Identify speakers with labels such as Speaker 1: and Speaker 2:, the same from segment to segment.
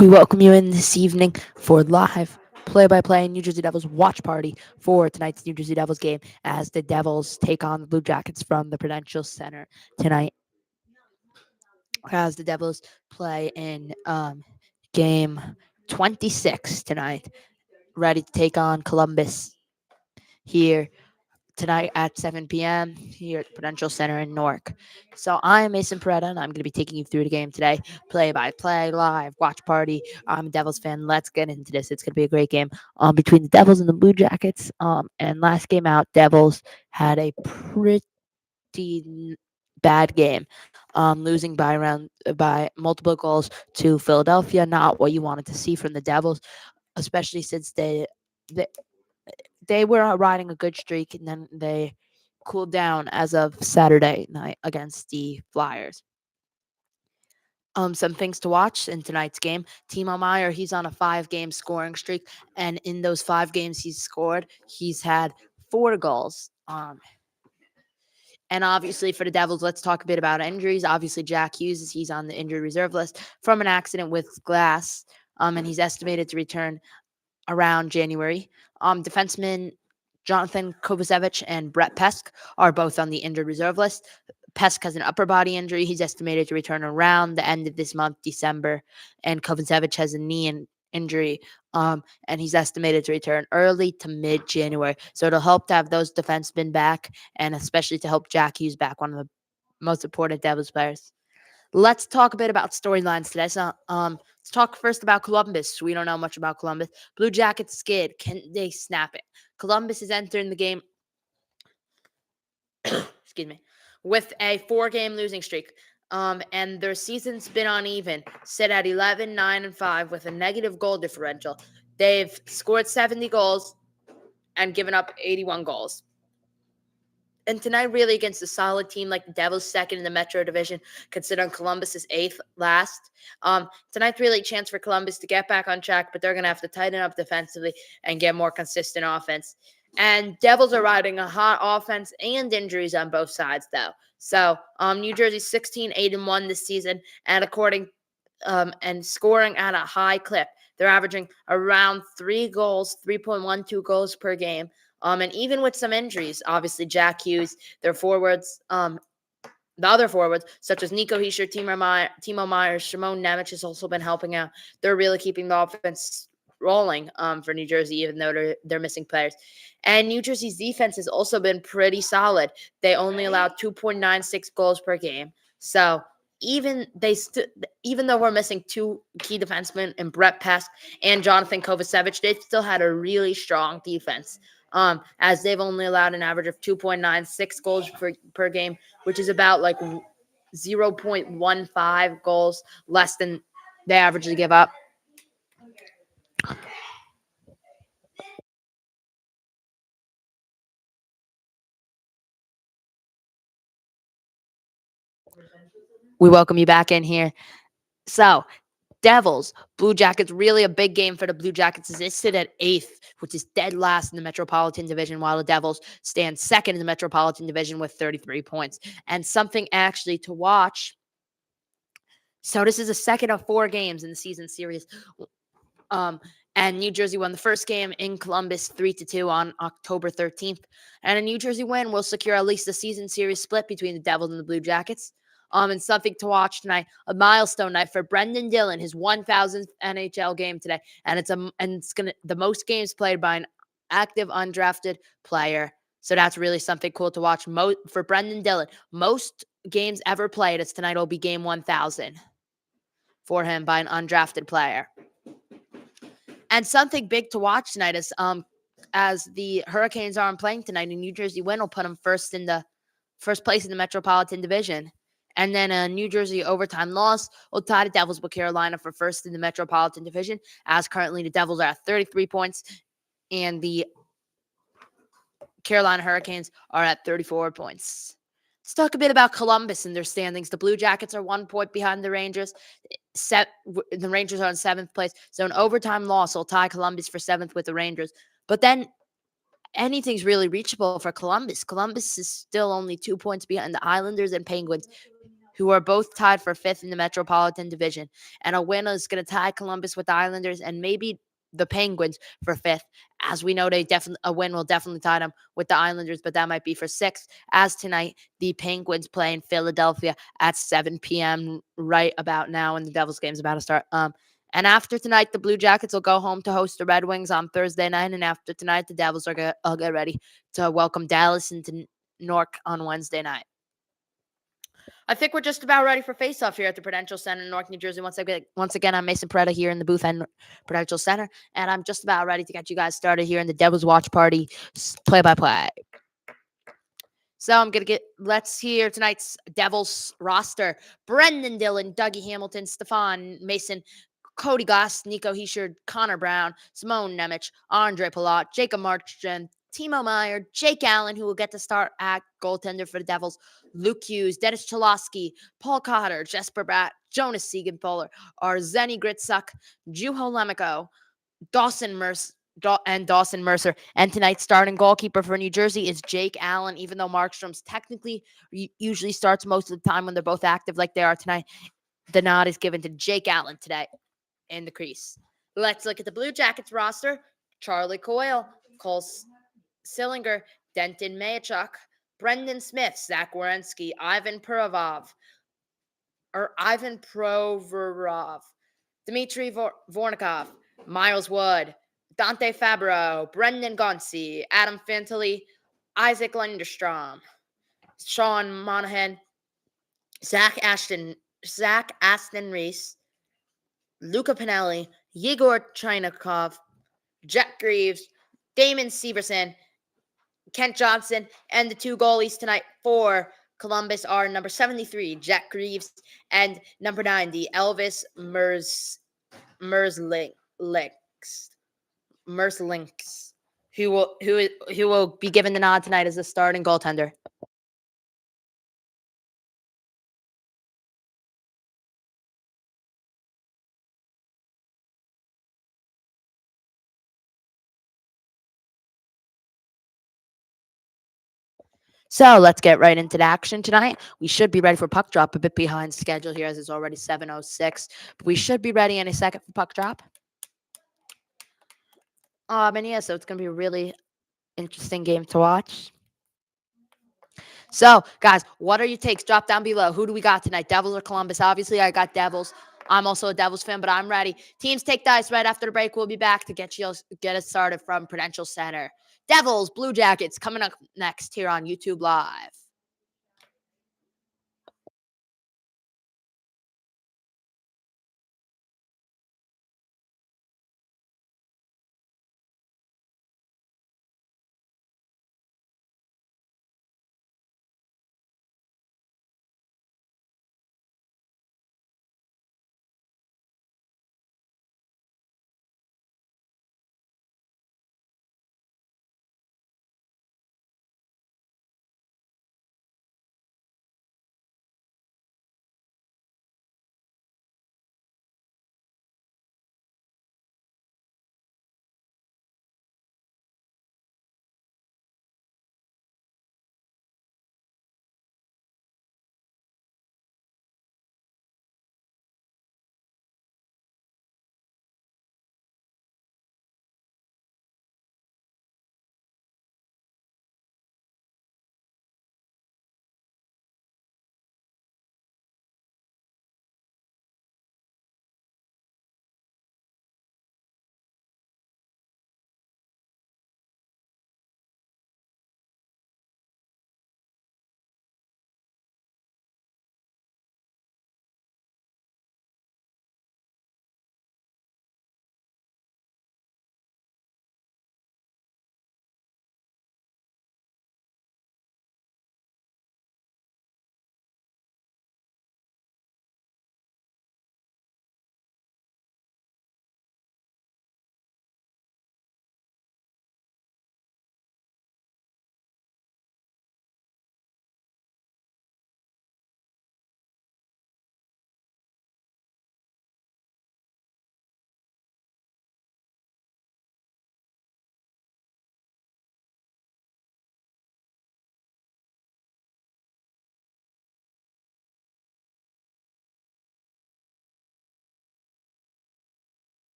Speaker 1: We welcome you in this evening for live play-by-play New Jersey Devils watch party for tonight's New Jersey Devils game as the Devils take on the Blue Jackets from the Prudential Center tonight as the Devils play in game 26 tonight, ready to take on Columbus here tonight at 7 p.m. here at the Prudential Center in Newark. So I'm Mason Peretta, and I'm going to be taking you through the game today, play-by-play, live, watch party. I'm a Devils fan. Let's get into this. It's going to be a great game between the Devils and the Blue Jackets. And last game out, Devils had a pretty bad game, losing by multiple goals to Philadelphia. Not what you wanted to see from the Devils, especially since they they were riding a good streak, and then they cooled down as of Saturday night against the Flyers. Some things to watch in tonight's game. Timo Meier, he's on a 5-game scoring streak, and in those 5 games he's scored, he's had 4 goals. And obviously for the Devils, let's talk a bit about injuries. Obviously, Jack Hughes, he's on the injured reserve list from an accident with glass, and he's estimated to return around January. Defensemen Jonathan Kovacevic and Brett Pesk are both on the injured reserve list. Pesk has an upper body injury. He's estimated to return around the end of this month, December. And Kovacevic has a knee injury, and he's estimated to return early to mid-January. So it'll help to have those defensemen back, and especially to help Jack Hughes back, one of the most important Devils players. Let's talk a bit about storylines today. So, let's talk first about Columbus. We don't know much about Columbus. Blue Jackets skid. Can they snap it? Columbus is entering the game, excuse me, with a 4-game losing streak. And their season's been uneven, set at 11, 9, and 5 with a negative goal differential. They've scored 70 goals and given up 81 goals. And tonight, really against a solid team like the Devils, second in the Metro Division, considering Columbus is 8th last. Tonight's really a chance for Columbus to get back on track, but they're going to have to tighten up defensively and get more consistent offense. And Devils are riding a hot offense and injuries on both sides, though. So New Jersey's 16-8-1 this season, and and scoring at a high clip. They're averaging around 3 goals, 3.12 goals per game. And even with some injuries, obviously Jack Hughes, their forwards, the other forwards, such as Nico Hischier, Timo Meier, Shimon Nemec has also been helping out. They're really keeping the offense rolling for New Jersey, even though they're missing players. And New Jersey's defense has also been pretty solid. They only allowed 2.96 goals per game. So even though we're missing 2 key defensemen in Brett Pesk and Jonathan Kovacevic, they've still had a really strong defense. As they've only allowed an average of 2.96 goals per game, which is about like 0.15 goals less than they averagely give up. We welcome you back in here. So, Devils, Blue Jackets, really a big game for the Blue Jackets as they sit at 8th, which is dead last in the Metropolitan Division, while the Devils stand second in the Metropolitan Division with 33 points. And something actually to watch. So this is the second of 4 games in the season series. And New Jersey won the first game in Columbus 3-2 on October 13th. And a New Jersey win will secure at least a season series split between the Devils and the Blue Jackets. And something to watch tonight, a milestone night for Brendan Dillon, his 1,000th NHL game today, and it's the most games played by an active undrafted player. So that's really something cool to watch. For Brendan Dillon, most games ever played, it's tonight will be game 1,000 for him by an undrafted player. And something big to watch tonight is as the Hurricanes aren't playing tonight, a New Jersey win will put them first place in the Metropolitan Division. And then a New Jersey overtime loss will tie the Devils with Carolina for first in the Metropolitan Division, as currently the Devils are at 33 points and the Carolina Hurricanes are at 34 points. Let's talk a bit about Columbus and their standings. The Blue Jackets are 1 point behind the Rangers. The Rangers are in 7th place. So an overtime loss will tie Columbus for 7th with the Rangers. But then anything's really reachable for Columbus. Columbus is still only 2 points behind the Islanders and Penguins, who are both tied for fifth in the Metropolitan Division. And a win is going to tie Columbus with the Islanders and maybe the Penguins for fifth. As we know, a win will definitely tie them with the Islanders, but that might be for sixth. As tonight, the Penguins play in Philadelphia at 7 p.m. right about now, and the Devils game's about to start. And after tonight, the Blue Jackets will go home to host the Red Wings on Thursday night. And after tonight, the Devils will get ready to welcome Dallas into Newark on Wednesday night. I think we're just about ready for face-off here at the Prudential Center in Newark, New Jersey. Once again, I'm Mason Peretta here in the booth at Prudential Center, and I'm just about ready to get you guys started here in the Devils Watch Party play-by-play. So let's hear tonight's Devils roster. Brendan Dillon, Dougie Hamilton, Stefan Mason, Cody Glass, Nico Heischer, Connor Brown, Simone Nemec, Andre Palat, Jacob Marchand, Timo Meyer, Jake Allen, who will get to start at goaltender for the Devils, Luke Hughes, Dennis Cholowski, Paul Cotter, Jesper Bratt, Jonas Siegenthaler, Arzeni Gritzuk, Juho Lemiko, Dawson Mercer. And tonight's starting goalkeeper for New Jersey is Jake Allen, even though Markstrom's technically usually starts most of the time when they're both active like they are tonight. The nod is given to Jake Allen today in the crease. Let's look at the Blue Jackets roster. Charlie Coyle, Cole Sillinger, Denton Mayachuk, Brendan Smith, Zach Werenski, Ivan Provorov, Dmitry Vornikov, Miles Wood, Dante Fabro, Brendan Gauncy, Adam Fantilli, Isaac Linderstrom, Sean Monahan, Zach Aston Reese, Luca Pinelli, Yegor Chainikov, Jack Greaves, Damon Severson, Kent Johnson, and the two goalies tonight for Columbus are number 73, Jack Greaves, and number 90, Elvis Merzlinks, who will be given the nod tonight as the starting goaltender. So let's get right into the action tonight. We should be ready for puck drop, a bit behind schedule here as it's already 7:06. But we should be ready any second for puck drop. And yeah, so it's going to be a really interesting game to watch. So, guys, what are your takes? Drop down below. Who do we got tonight? Devils or Columbus? Obviously, I got Devils. I'm also a Devils fan, but I'm ready. Teams take dice right after the break. We'll be back to get us started from Prudential Center. Devils, Blue Jackets coming up next here on YouTube Live.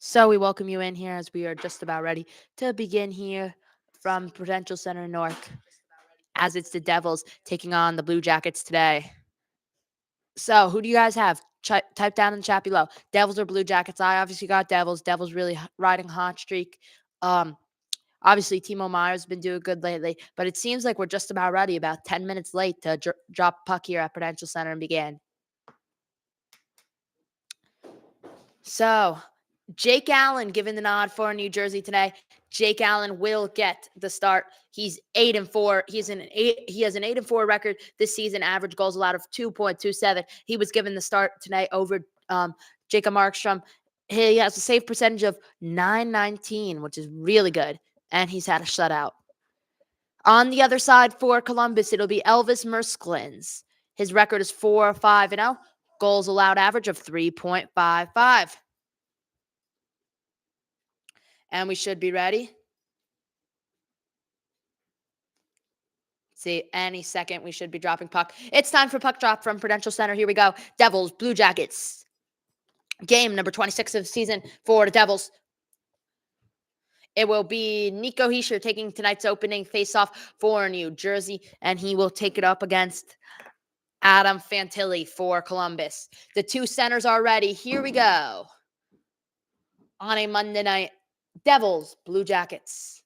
Speaker 1: So we welcome you in here as we are just about ready to begin here from Prudential Center North, as it's the Devils taking on the Blue Jackets today. So who do you guys have? Type down in the chat below. Devils or Blue Jackets? I obviously got Devils. Devils really riding a hot streak. Obviously Timo Meyer's been doing good lately, but it seems like we're just about ready, about 10 minutes late to drop puck here at Prudential Center and begin. So Jake Allen given the nod for New Jersey today. Jake Allen will get the start. He's 8-4. He has an 8-4 record this season. Average goals allowed of 2.27. He was given the start today over Jacob Markstrom. He has a save percentage of .919, which is really good, and he's had a shutout. On the other side for Columbus, it'll be Elvis Merzlikins. His record is 4-5-0. Goals allowed average of 3.55. And we should be ready. See, any second we should be dropping puck. It's time for puck drop from Prudential Center. Here we go. Devils, Blue Jackets. Game number 26 of the season for the Devils. It will be Nico Hischier taking tonight's opening faceoff for New Jersey, and he will take it up against Adam Fantilli for Columbus. The two centers are ready. Here we go. On a Monday night, Devils, Blue Jackets.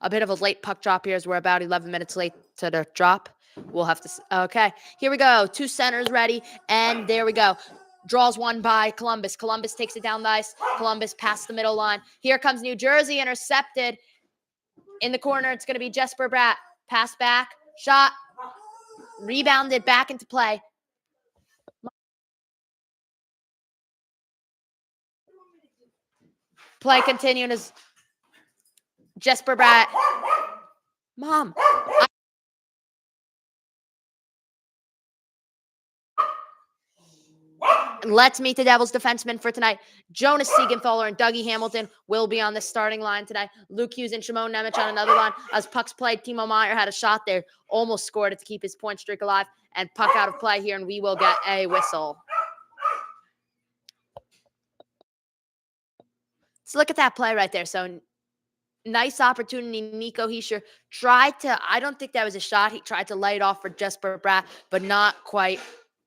Speaker 1: A bit of a late puck drop here as we're about 11 minutes late to the drop. We'll have to... Okay, here we go. Two centers ready, and there we go. Draws one by Columbus. Columbus takes it down the ice. Columbus past the middle line. Here comes New Jersey, intercepted. In the corner, it's going to be Jesper Bratt. Pass back, shot, rebounded back into play. Play continued as Jesper Bratt. Mom. Let's meet the Devils defensemen for tonight. Jonas Siegenthaler and Dougie Hamilton will be on the starting line tonight. Luke Hughes and Shimon Nemec on another line. As pucks played, Timo Meier had a shot there. Almost scored it to keep his point streak alive. And puck out of play here, and we will get a whistle. So look at that play right there. So nice opportunity. Nico Hischier tried to, I don't think that was a shot. He tried to lay it off for Jesper Bratt, but not quite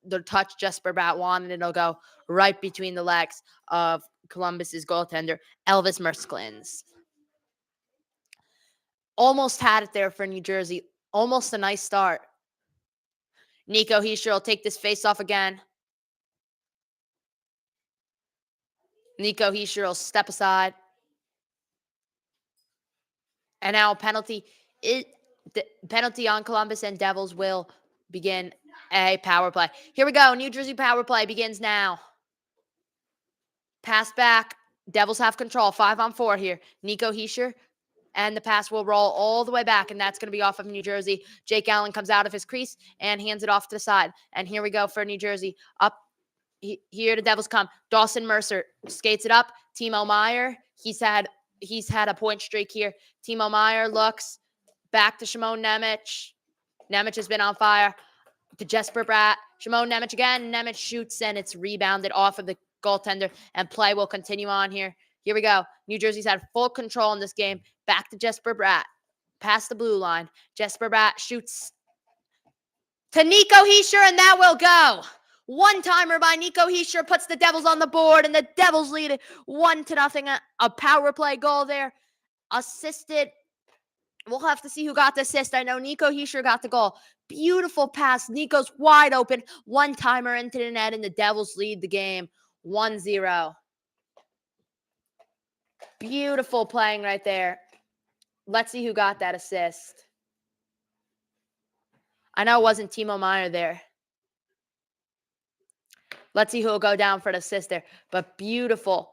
Speaker 1: the touch Jesper Bratt wanted. It'll go right between the legs of Columbus's goaltender, Elvis Merzlikins. Almost had it there for New Jersey. Almost a nice start. Nico Hischier will take this face off again. Nico Hischier will step aside. And now penalty on Columbus, and Devils will begin a power play. Here we go. New Jersey power play begins now. Pass back. Devils have control. 5-on-4 here. Nico Hischier. And the pass will roll all the way back, and that's going to be off of New Jersey. Jake Allen comes out of his crease and hands it off to the side. And here we go for New Jersey. Up here the Devils come. Dawson Mercer skates it up. Timo Meier. He's had a point streak here. Timo Meier looks back to Shimon Nemec. Nemec has been on fire. To Jesper Bratt. Shimon Nemec again. Nemec shoots, and it's rebounded off of the goaltender, and play will continue on here. Here we go. New Jersey's had full control in this game. Back to Jesper Bratt. Past the blue line. Jesper Bratt shoots to Nico Hischier, and that will go. One-timer by Nico Hischier puts the Devils on the board, and the Devils lead it 1-0. A power play goal there. Assisted. We'll have to see who got the assist. I know Nico Hischier got the goal. Beautiful pass. Nico's wide open. One-timer into the net, and the Devils lead the game 1-0. Beautiful playing right there. Let's see who got that assist. I know it wasn't Timo Meier there. Let's see who will go down for the assist there. But beautiful.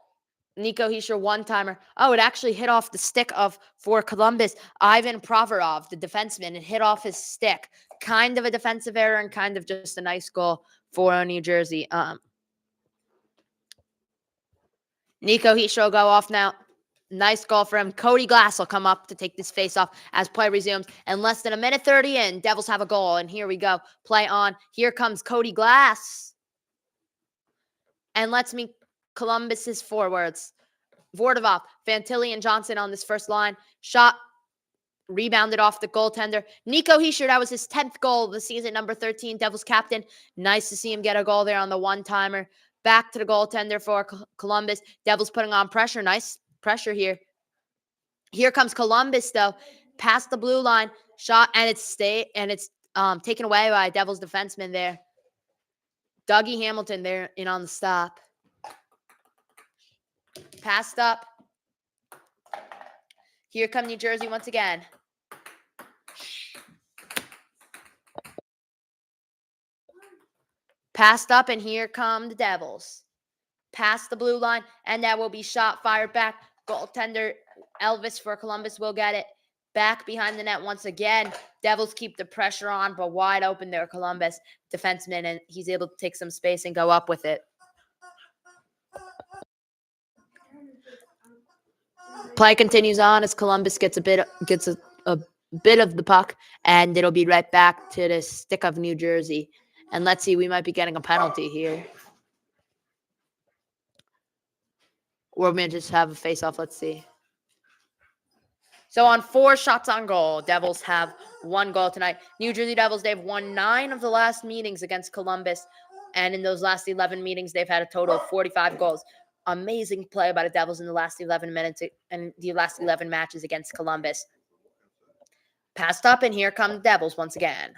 Speaker 1: Nico Hischier one-timer. Oh, it actually hit off the stick for Columbus. Ivan Provorov, the defenseman. It hit off his stick. Kind of a defensive error and kind of just a nice goal for New Jersey. Nico Hischier will go off now. Nice goal for him. Cody Glass will come up to take this face off as play resumes. And less than a minute 30 in, Devils have a goal. And here we go. Play on. Here comes Cody Glass. and let's meet Columbus's forwards. Vordovop, Fantilli, and Johnson on this first line. Shot rebounded off the goaltender. Nico Hischier, that was his 10th goal of the season, number 13, Devils captain. Nice to see him get a goal there on the one-timer. Back to the goaltender for Columbus. Devils putting on pressure. Nice pressure here. Here comes Columbus, though. Past the blue line. Shot, and it's taken away by Devils defenseman there. Dougie Hamilton there in on the stop. Passed up. Here come New Jersey once again. Passed up, and here come the Devils. Past the blue line, and that will be shot, fired back. Goaltender Elvis for Columbus will get it. Back behind the net once again. Devils keep the pressure on, but wide open there, Columbus defenseman, and he's able to take some space and go up with it. Play continues on as Columbus gets a bit of the puck, and it'll be right back to the stick of New Jersey. And let's see, we might be getting a penalty here. Or we may just have a face-off. Let's see. So on 4 shots on goal, Devils have 1 goal tonight. New Jersey Devils, they've won 9 of the last meetings against Columbus. And in those last 11 meetings, they've had a total of 45 goals. Amazing play by the Devils in the last 11 minutes and the last 11 matches against Columbus. Passed up, and here come the Devils once again.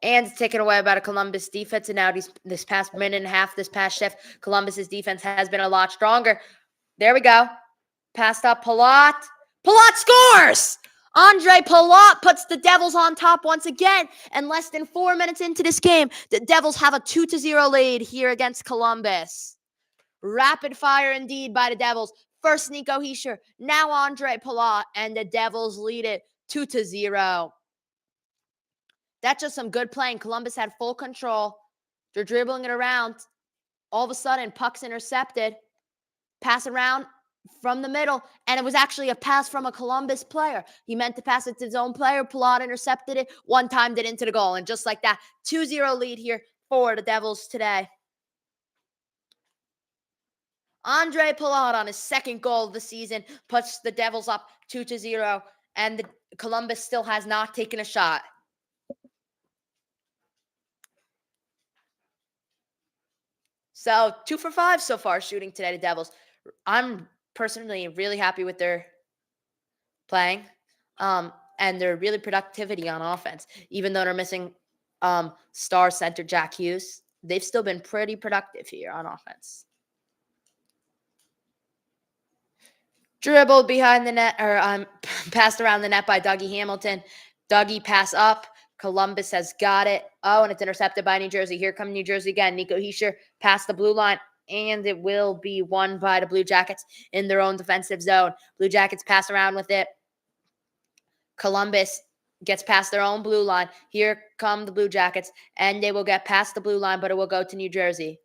Speaker 1: And it's taken away by the Columbus defense. And now this past minute and a half, this past shift, Columbus's defense has been a lot stronger. There we go. Passed up, Palat. Palat scores! Andre Palat puts the Devils on top once again. And less than 4 minutes into this game, the Devils have a 2-0 lead here against Columbus. Rapid fire indeed by the Devils. First Nico Hischier, now Andre Palat, and the Devils lead it 2-0. That's just some good playing. Columbus had full control. They're dribbling it around. All of a sudden, puck's intercepted. Pass around from the middle, and it was actually a pass from a Columbus player. He meant to pass it to his own player. Palat intercepted it, one-timed it into the goal, and just like that, 2-0 lead here for the Devils today. Andre Palat on his 2nd goal of the season puts the Devils up 2-0, and the Columbus still has not taken a shot. So 2 for 5 so far shooting today, the Devils. I'm personally really happy with their playing and their really productivity on offense. Even though they're missing star center Jack Hughes, they've still been pretty productive here on offense. Dribbled behind the net, or passed around the net by Dougie Hamilton. Dougie pass up. Columbus has got it. Oh, and it's intercepted by New Jersey. Here come New Jersey again. Nico Hischier past the blue line, and it will be won by the Blue Jackets in their own defensive zone. Blue Jackets pass around with it. Columbus gets past their own blue line. Here come the Blue Jackets, and they will get past the blue line, but it will go to New Jersey.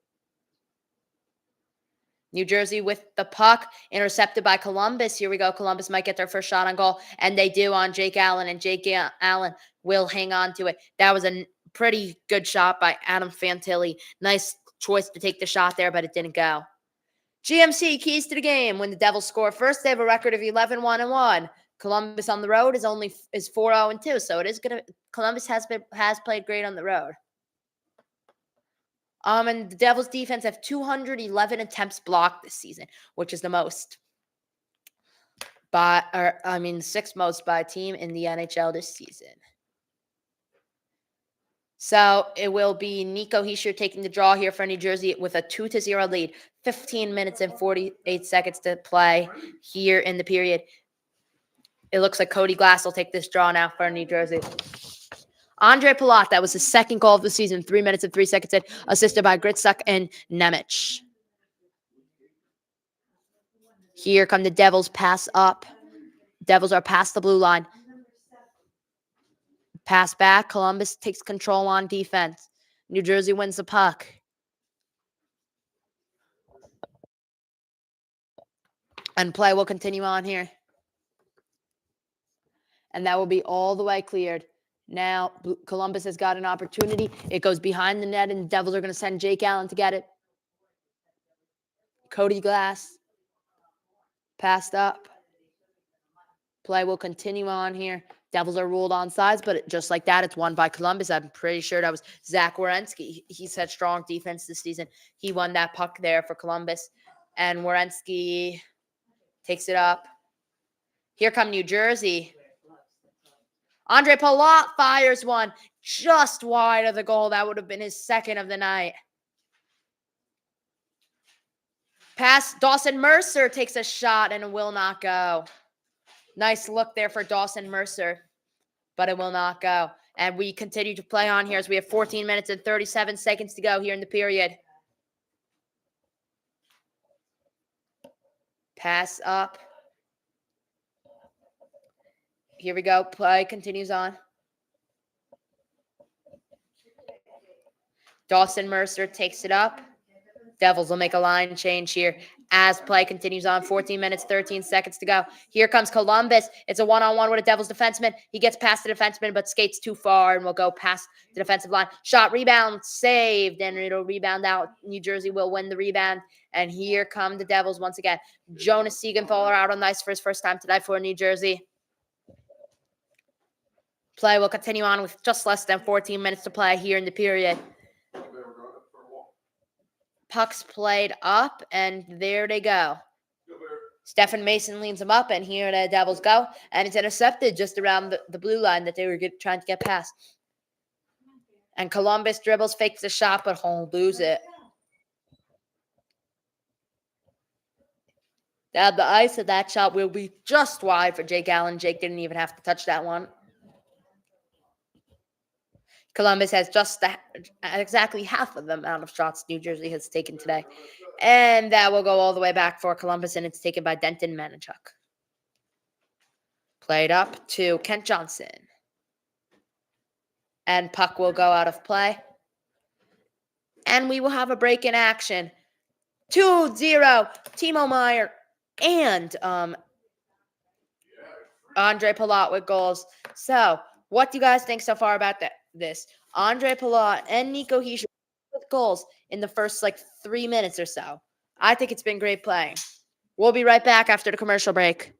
Speaker 1: New Jersey with the puck, intercepted by Columbus. Here we go. Columbus might get their first shot on goal, and they do on Jake Allen, and Jake Allen will hang on to it. That was a pretty good shot by Adam Fantilli. Nice choice to take the shot there, but it didn't go. GMC keys to the game. When the Devils score first, they have a record of 11-1-1. Columbus on the road is 4-0-2, so it is gonna. Columbus has played great on the road. And the Devils defense have 211 attempts blocked this season, which is the most 6th most by a team in the NHL this season. So it will be Nico Hischier taking the draw here for New Jersey with a 2-0 lead. 15 minutes and 48 seconds to play here in the period. It looks like Cody Glass will take this draw now for New Jersey. Andre Palat, that was his 2nd goal of the season, 3 minutes and 3 seconds in, assisted by Gritzuk and Nemec. Here come the Devils, pass up. Devils are past the blue line. Pass back, Columbus takes control on defense. New Jersey wins the puck. And play will continue on here. And that will be all the way cleared. Now, Columbus has got an opportunity. It goes behind the net, and the Devils are going to send Jake Allen to get it. Cody Glass. Passed up. Play will continue on here. Devils are ruled onside, but just like that, it's won by Columbus. I'm pretty sure that was Zach Werenski. He's had strong defense this season. He won that puck there for Columbus. And Werenski takes it up. Here come New Jersey. Andre Palat fires one just wide of the goal. That would have been his second of the night. Pass, Dawson Mercer takes a shot and it will not go. Nice look there for Dawson Mercer, but it will not go. And we continue to play on here as we have 14 minutes and 37 seconds to go here in the period. Pass up. Here we go. Play continues on. Dawson Mercer takes it up. Devils will make a line change here as play continues on. 14 minutes, 13 seconds to go. Here comes Columbus. It's a one-on-one with a Devils defenseman. He gets past the defenseman, but skates too far and will go past the defensive line. Shot, rebound, saved, and it'll rebound out. New Jersey will win the rebound. And here come the Devils once again. Jonas Siegenthaler out on the ice for his first time tonight for New Jersey. Play will continue on with just less than 14 minutes to play here in the period. Puck's played up, and there they go. Stephen Mason leans him up, and here the Devils go. And it's intercepted just around the blue line that they were trying to get past. And Columbus dribbles, fakes the shot, but won't lose it. Now the ice of that shot will be just wide for Jake Allen. Jake didn't even have to touch that one. Columbus has just exactly half of the amount of shots New Jersey has taken today. And that will go all the way back for Columbus, and it's taken by Denton Manichuk. Played up to Kent Johnson. And puck will go out of play. And we will have a break in action. 2-0, Timo Meier and Andre Palat with goals. So, what do you guys think so far about this? Andre Palat and Nico Hischier with goals in the first 3 minutes or so. I think it's been great playing. We'll be right back after the commercial break.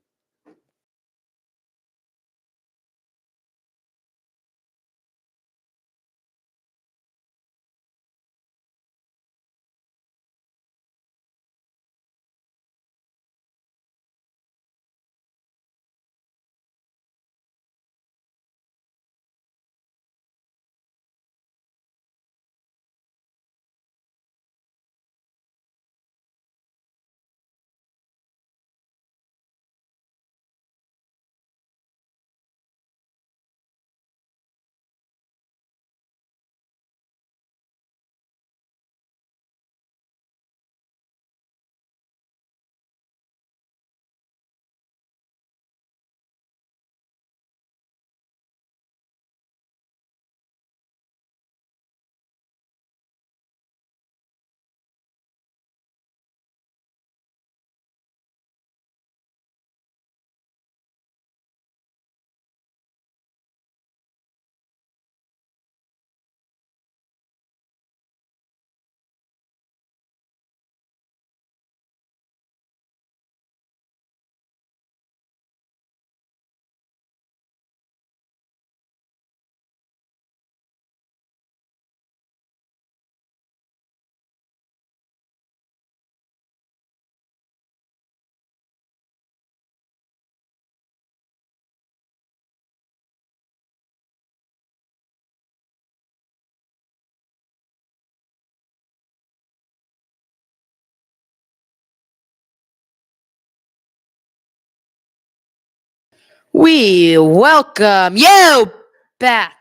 Speaker 1: We welcome you back.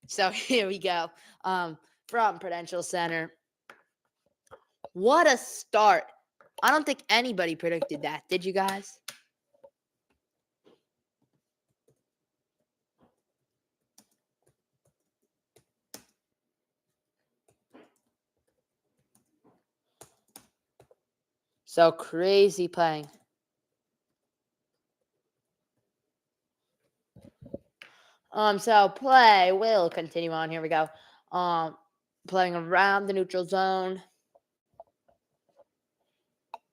Speaker 1: So here we go. From Prudential Center. What a start. I don't think anybody predicted that. Did you guys? So crazy playing. So play will continue on. Here we go. Playing around the neutral zone.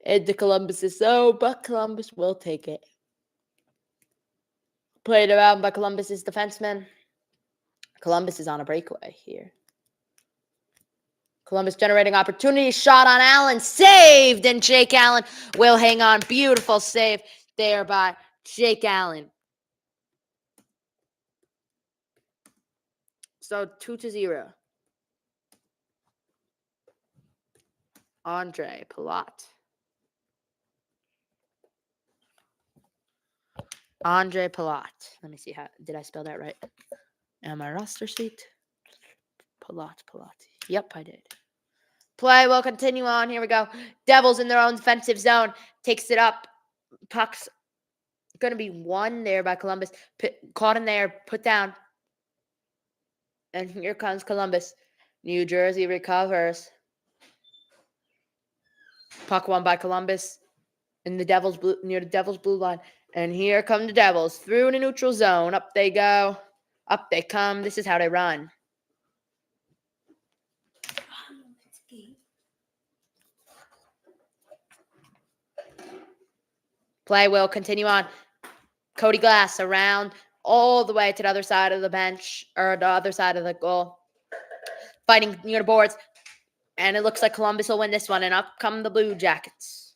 Speaker 1: Into Columbus's zone, but Columbus will take it. Played around by Columbus's defenseman. Columbus is on a breakaway here. Columbus generating opportunity. Shot on Allen. Saved. And Jake Allen will hang on. Beautiful save there by Jake Allen. So 2-0. Andre Palat. Andre Palat. Let me see how did I spell that right? On my roster sheet. Palat. Yep, I did. Play will continue on. Here we go. Devils in their own defensive zone. Takes it up. Puck's going to be won there by Columbus. Caught in there. Put down. And here comes Columbus. New Jersey recovers. Puck won by Columbus in the Devils blue, near the Devils blue line. And here come the Devils through the neutral zone. Up they go. Up they come. This is how they run. Play will continue on. Cody Glass around all the way to the other side of the bench, or the other side of the goal. Fighting near the boards. And it looks like Columbus will win this one. And up come the Blue Jackets.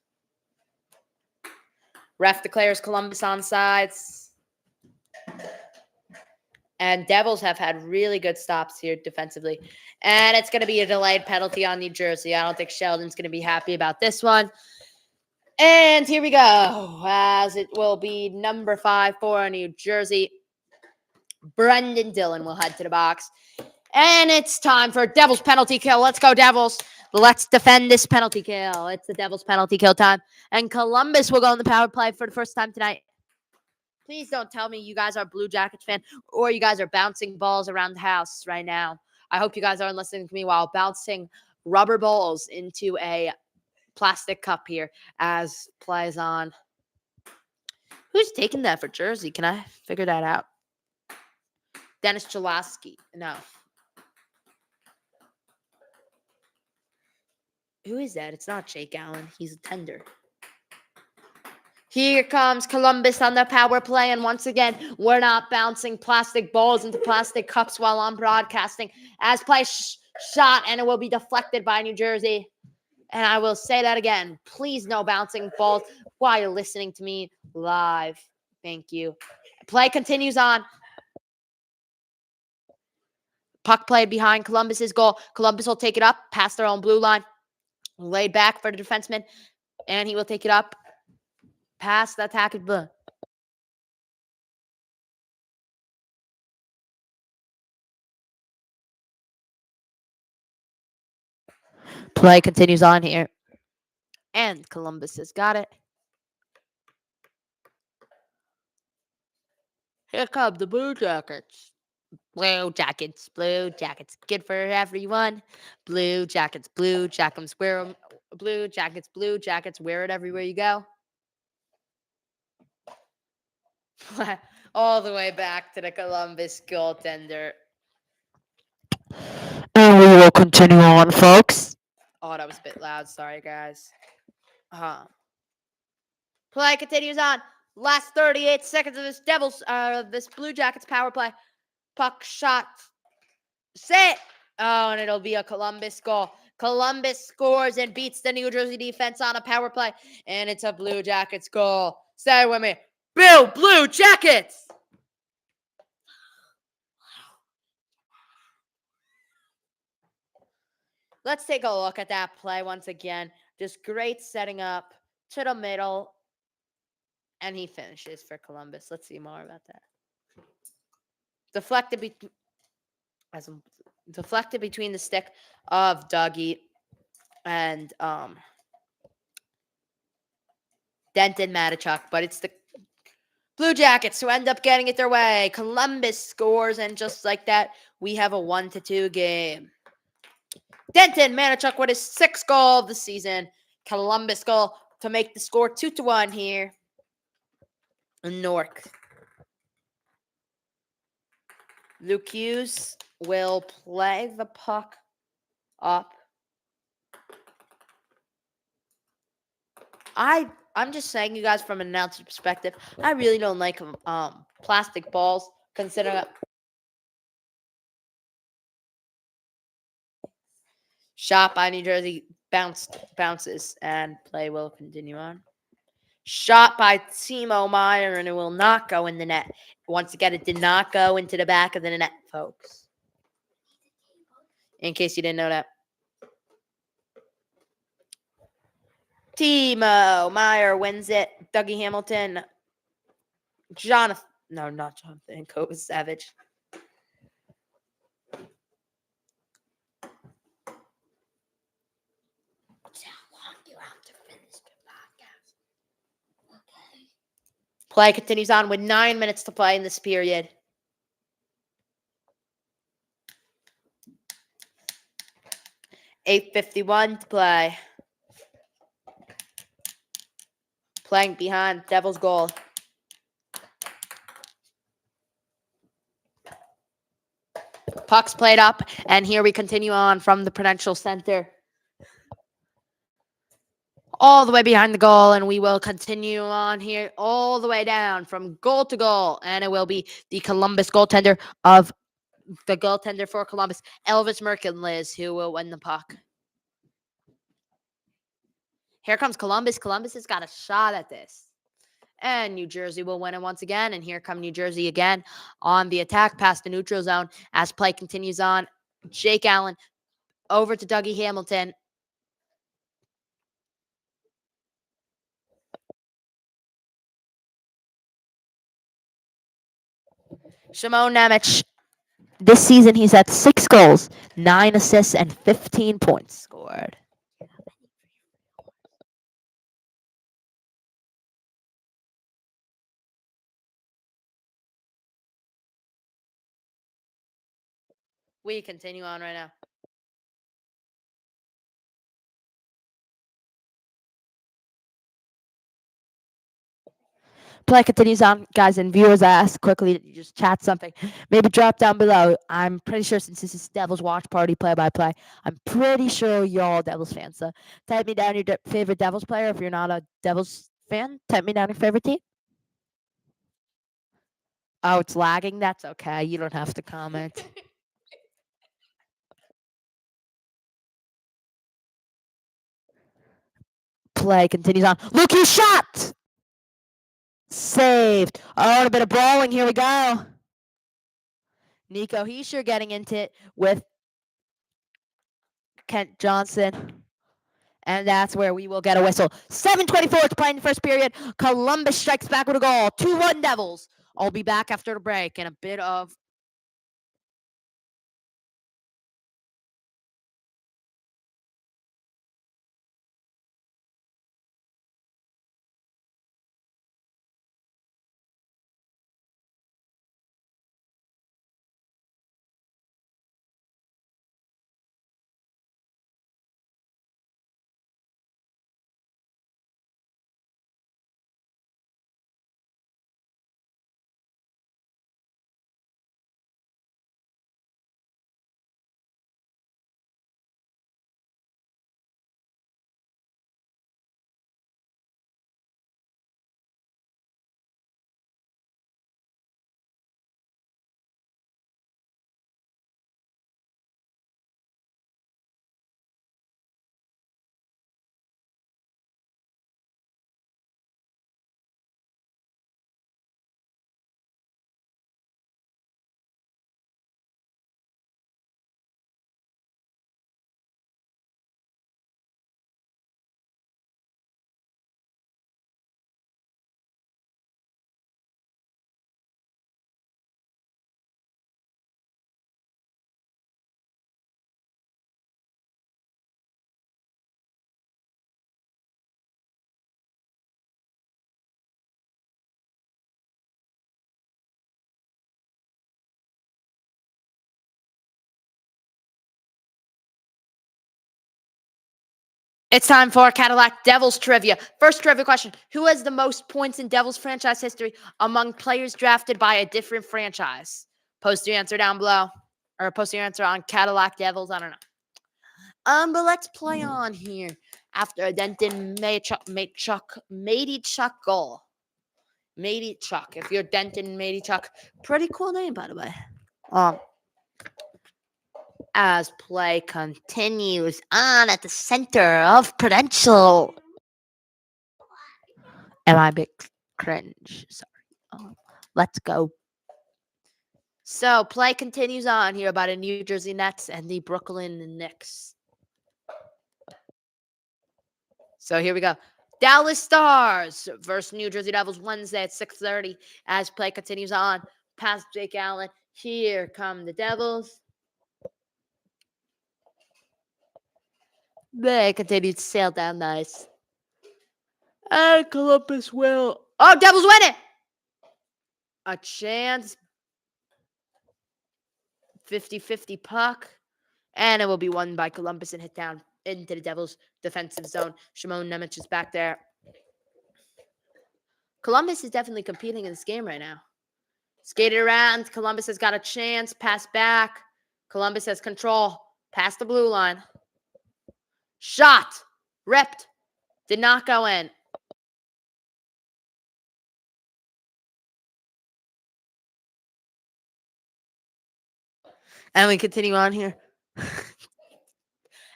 Speaker 1: Ref declares Columbus on sides. And Devils have had really good stops here defensively. And it's going to be a delayed penalty on New Jersey. I don't think Sheldon's going to be happy about this one. And here we go, as it will be number 5 for New Jersey. Brendan Dillon will head to the box. And it's time for Devils penalty kill. Let's go, Devils. Let's defend this penalty kill. It's the Devils penalty kill time. And Columbus will go on the power play for the first time tonight. Please don't tell me you guys are a Blue Jackets fan or you guys are bouncing balls around the house right now. I hope you guys aren't listening to me while bouncing rubber balls into a plastic cup here as plays on. Who's taking that for Jersey? Can I figure that out? Dennis Cholowski. No. Who is that? It's not Jake Allen. He's a tender. Here comes Columbus on the power play. And once again, we're not bouncing plastic balls into plastic cups while I'm broadcasting. As play shot, and it will be deflected by New Jersey. And I will say that again. Please no bouncing balls while you're listening to me live. Thank you. Play continues on. Puck play behind Columbus's goal. Columbus will take it up past their own blue line. Laid back for the defenseman. And he will take it up past the attack of blue. Play continues on here. And Columbus has got it. Here come the Blue Jackets. Blue Jackets, Blue Jackets. Good for everyone. Blue Jackets, Blue Jackets. Wear them. Blue Jackets, Blue Jackets. Wear it everywhere you go. All the way back to the Columbus goaltender. And we will continue on, folks. Oh, that was a bit loud. Sorry, guys. Play continues on. Last 38 seconds of this Blue Jackets power play. Puck shot. Set. Oh, and it'll be a Columbus goal. Columbus scores and beats the New Jersey defense on a power play. And it's a Blue Jackets goal. Say it with me. Bill Blue Jackets. Let's take a look at that play once again. Just great setting up to the middle. And he finishes for Columbus. Let's see more about that. Deflected between the stick of Dougie and Denton Matichuk. But it's the Blue Jackets who end up getting it their way. Columbus scores, and just like that, we have a 1-2 game. Denton Matichuk with his 6th goal of the season. Columbus goal to make the score 2-1 here in Newark. Luke Hughes will play the puck up. I'm just saying, you guys, from an announcer perspective, I really don't like plastic balls, considering shot by New Jersey bounces, and play will continue on. Shot by Timo Meyer, and it will not go in the net. Once again, it did not go into the back of the net, folks. In case you didn't know that. Timo Meyer wins it. Dougie Hamilton. Jonathan. No, not Jonathan. Kovacevic. Play continues on with 9 minutes to play in this period. .851 to play. Playing behind Devils goal. Puck's played up, and here we continue on from the Prudential Center. All the way behind the goal, and we will continue on here all the way down from goal to goal, and it will be the Columbus goaltender for Columbus, Elvis Merkinlis, who will win the puck. Here comes Columbus. Columbus has got a shot at this. And New Jersey will win it once again. And here come New Jersey again on the attack past the neutral zone as play continues on. Jake Allen over to Dougie Hamilton. Shimon Nemec. This season, he's had 6 goals, 9 assists, and 15 points scored. We continue on right now. Play continues on, guys, and viewers, I ask quickly that you just chat something. Maybe drop down below. I'm pretty sure, since this is Devils Watch Party play-by-play, I'm pretty sure you're all Devils fans. So type me down your favorite Devils player. If you're not a Devils fan, type me down your favorite team. Oh, it's lagging? That's okay. You don't have to comment. Play continues on. Look, he shot! Saved. Oh, and a bit of brawling. Here we go. Nico Hischier getting into it with Kent Johnson. And that's where we will get a whistle. 7:24 to play in the first period. Columbus strikes back with a goal. 2-1 Devils. I'll be back after the break and a bit of... It's time for Cadillac Devils trivia. First trivia question. Who has the most points in Devils franchise history among players drafted by a different franchise? Post your answer down below, or post your answer on Cadillac Devils. I don't know. But let's play on here after a Denton Matey Chuck goal. Matey Chuck. If you're Denton Matey Chuck, pretty cool name, by the way. As play continues on at the center of Prudential. Am I a bit cringe? Sorry. Let's go. So play continues on here by the New Jersey Nets and the Brooklyn Knicks. So here we go. Dallas Stars versus New Jersey Devils Wednesday at 6:30 as play continues on. Past Jake Allen. Here come the Devils. They continue to sail down nice. And Columbus will. Oh, Devils win it! A chance. 50-50 puck. And it will be won by Columbus and hit down into the Devils' defensive zone. Shimon Nemec is back there. Columbus is definitely competing in this game right now. Skated around. Columbus has got a chance. Pass back. Columbus has control. Past the blue line. Shot. Ripped. Did not go in. And we continue on here.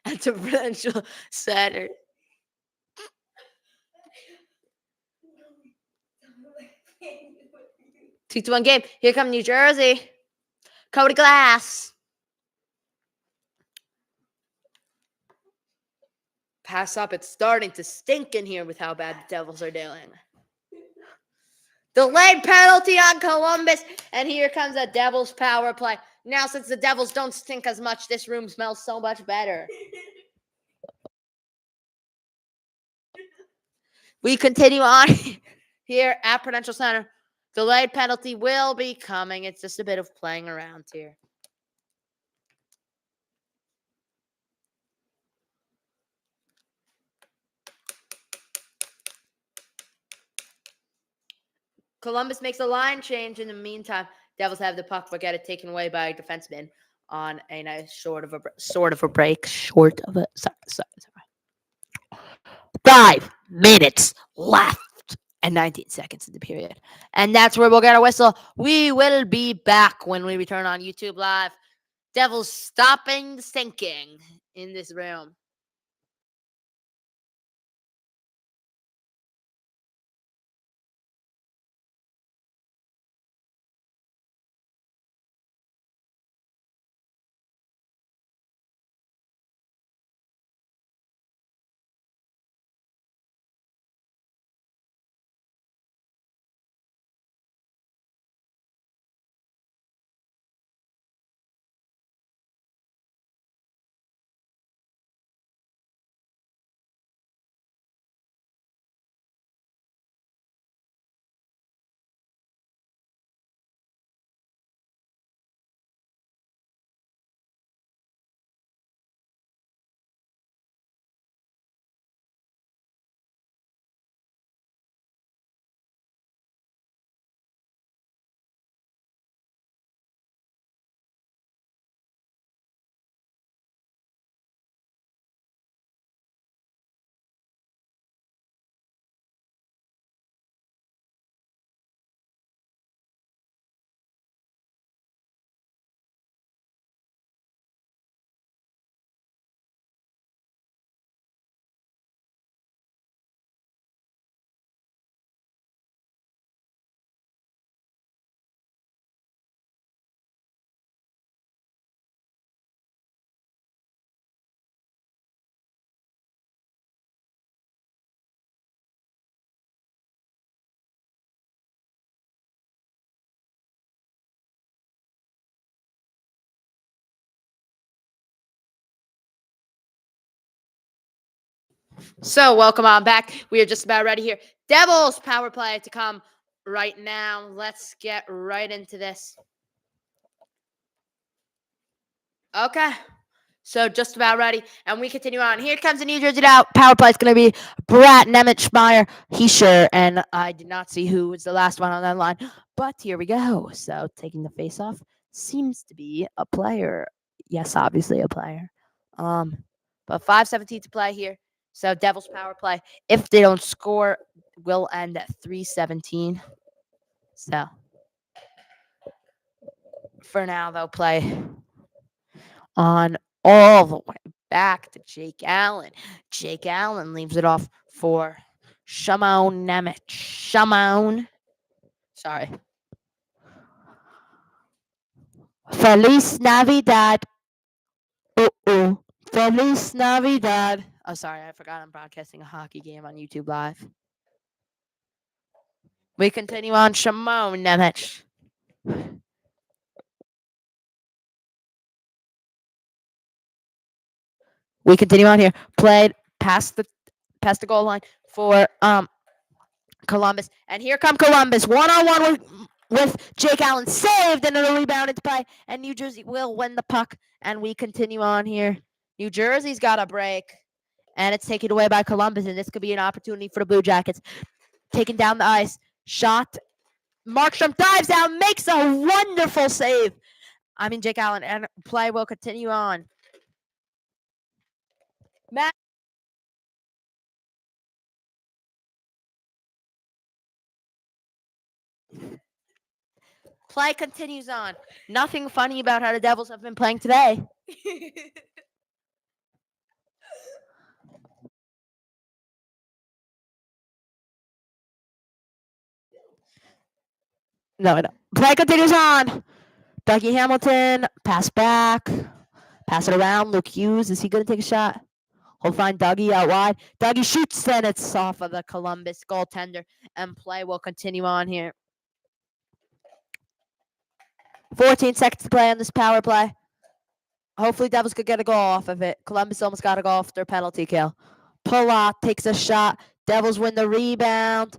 Speaker 1: At the Prudential Center. 2-1 game. Here come New Jersey. Cody Glass. Pass up. It's starting to stink in here with how bad the Devils are doing. Delayed penalty on Columbus. And here comes a Devils power play. Now, since the Devils don't stink as much, this room smells so much better. We continue on here at Prudential Center. Delayed penalty will be coming. It's just a bit of playing around here. Columbus makes a line change in the meantime. Devils have the puck, but get it taken away by a defenseman on a nice short of a break. Sorry. 5 minutes left and 19 seconds in the period. And that's where we'll get a whistle. We will be back when we return on YouTube Live. Devils stopping the sinking in this room. So welcome on back. We are just about ready here. Devils power play to come right now. Let's get right into this. Okay. So just about ready. And we continue on. Here comes the New Jersey power play. It's going to be Brett Nemitschmeyer. He's sure. And I did not see who was the last one on that line. But here we go. So taking the face off. seems to be a player. Yes, obviously a player. But 5:17 to play here. So Devils power play. If they don't score, will end at 3:17. So for now, they'll play on all the way back to Jake Allen. Jake Allen leaves it off for Shimon Nemec. Shimon. Sorry. Feliz Navidad. Uh-oh. Feliz Navidad. Oh, sorry. I forgot I'm broadcasting a hockey game on YouTube Live. We continue on Shimon Nemec. We continue on here. Played past the goal line for Columbus. And here come Columbus. 1-on-1 with Jake Allen. Saved and a rebound into play. And New Jersey will win the puck. And we continue on here. New Jersey's got a break. And it's taken away by Columbus. And this could be an opportunity for the Blue Jackets. Taking down the ice. Shot. Markstrom dives down. Makes a wonderful save. Jake Allen. And play will continue on. Matt. Play continues on. Nothing funny about how the Devils have been playing today. No. Play continues on. Dougie Hamilton, pass back, pass it around. Luke Hughes, is he going to take a shot? He'll find Dougie out wide. Dougie shoots, and it's off of the Columbus goaltender, and play will continue on here. 14 seconds to play on this power play. Hopefully, Devils could get a goal off of it. Columbus almost got a goal off their penalty kill. Pulock takes a shot. Devils win the rebound.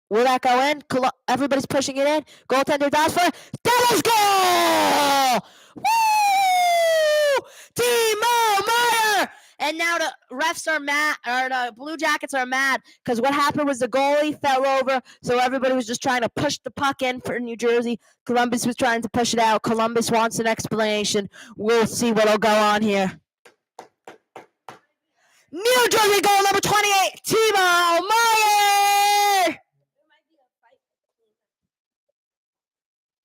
Speaker 1: Will that go in? Everybody's pushing it in. Goaltender dives for it. Devils goal! Woo! Timo Meier! And now the refs are mad, or the Blue Jackets are mad, because what happened was the goalie fell over, so everybody was just trying to push the puck in for New Jersey. Columbus was trying to push it out. Columbus wants an explanation. We'll see what'll go on here. New Jersey goal number 28, Timo Meier!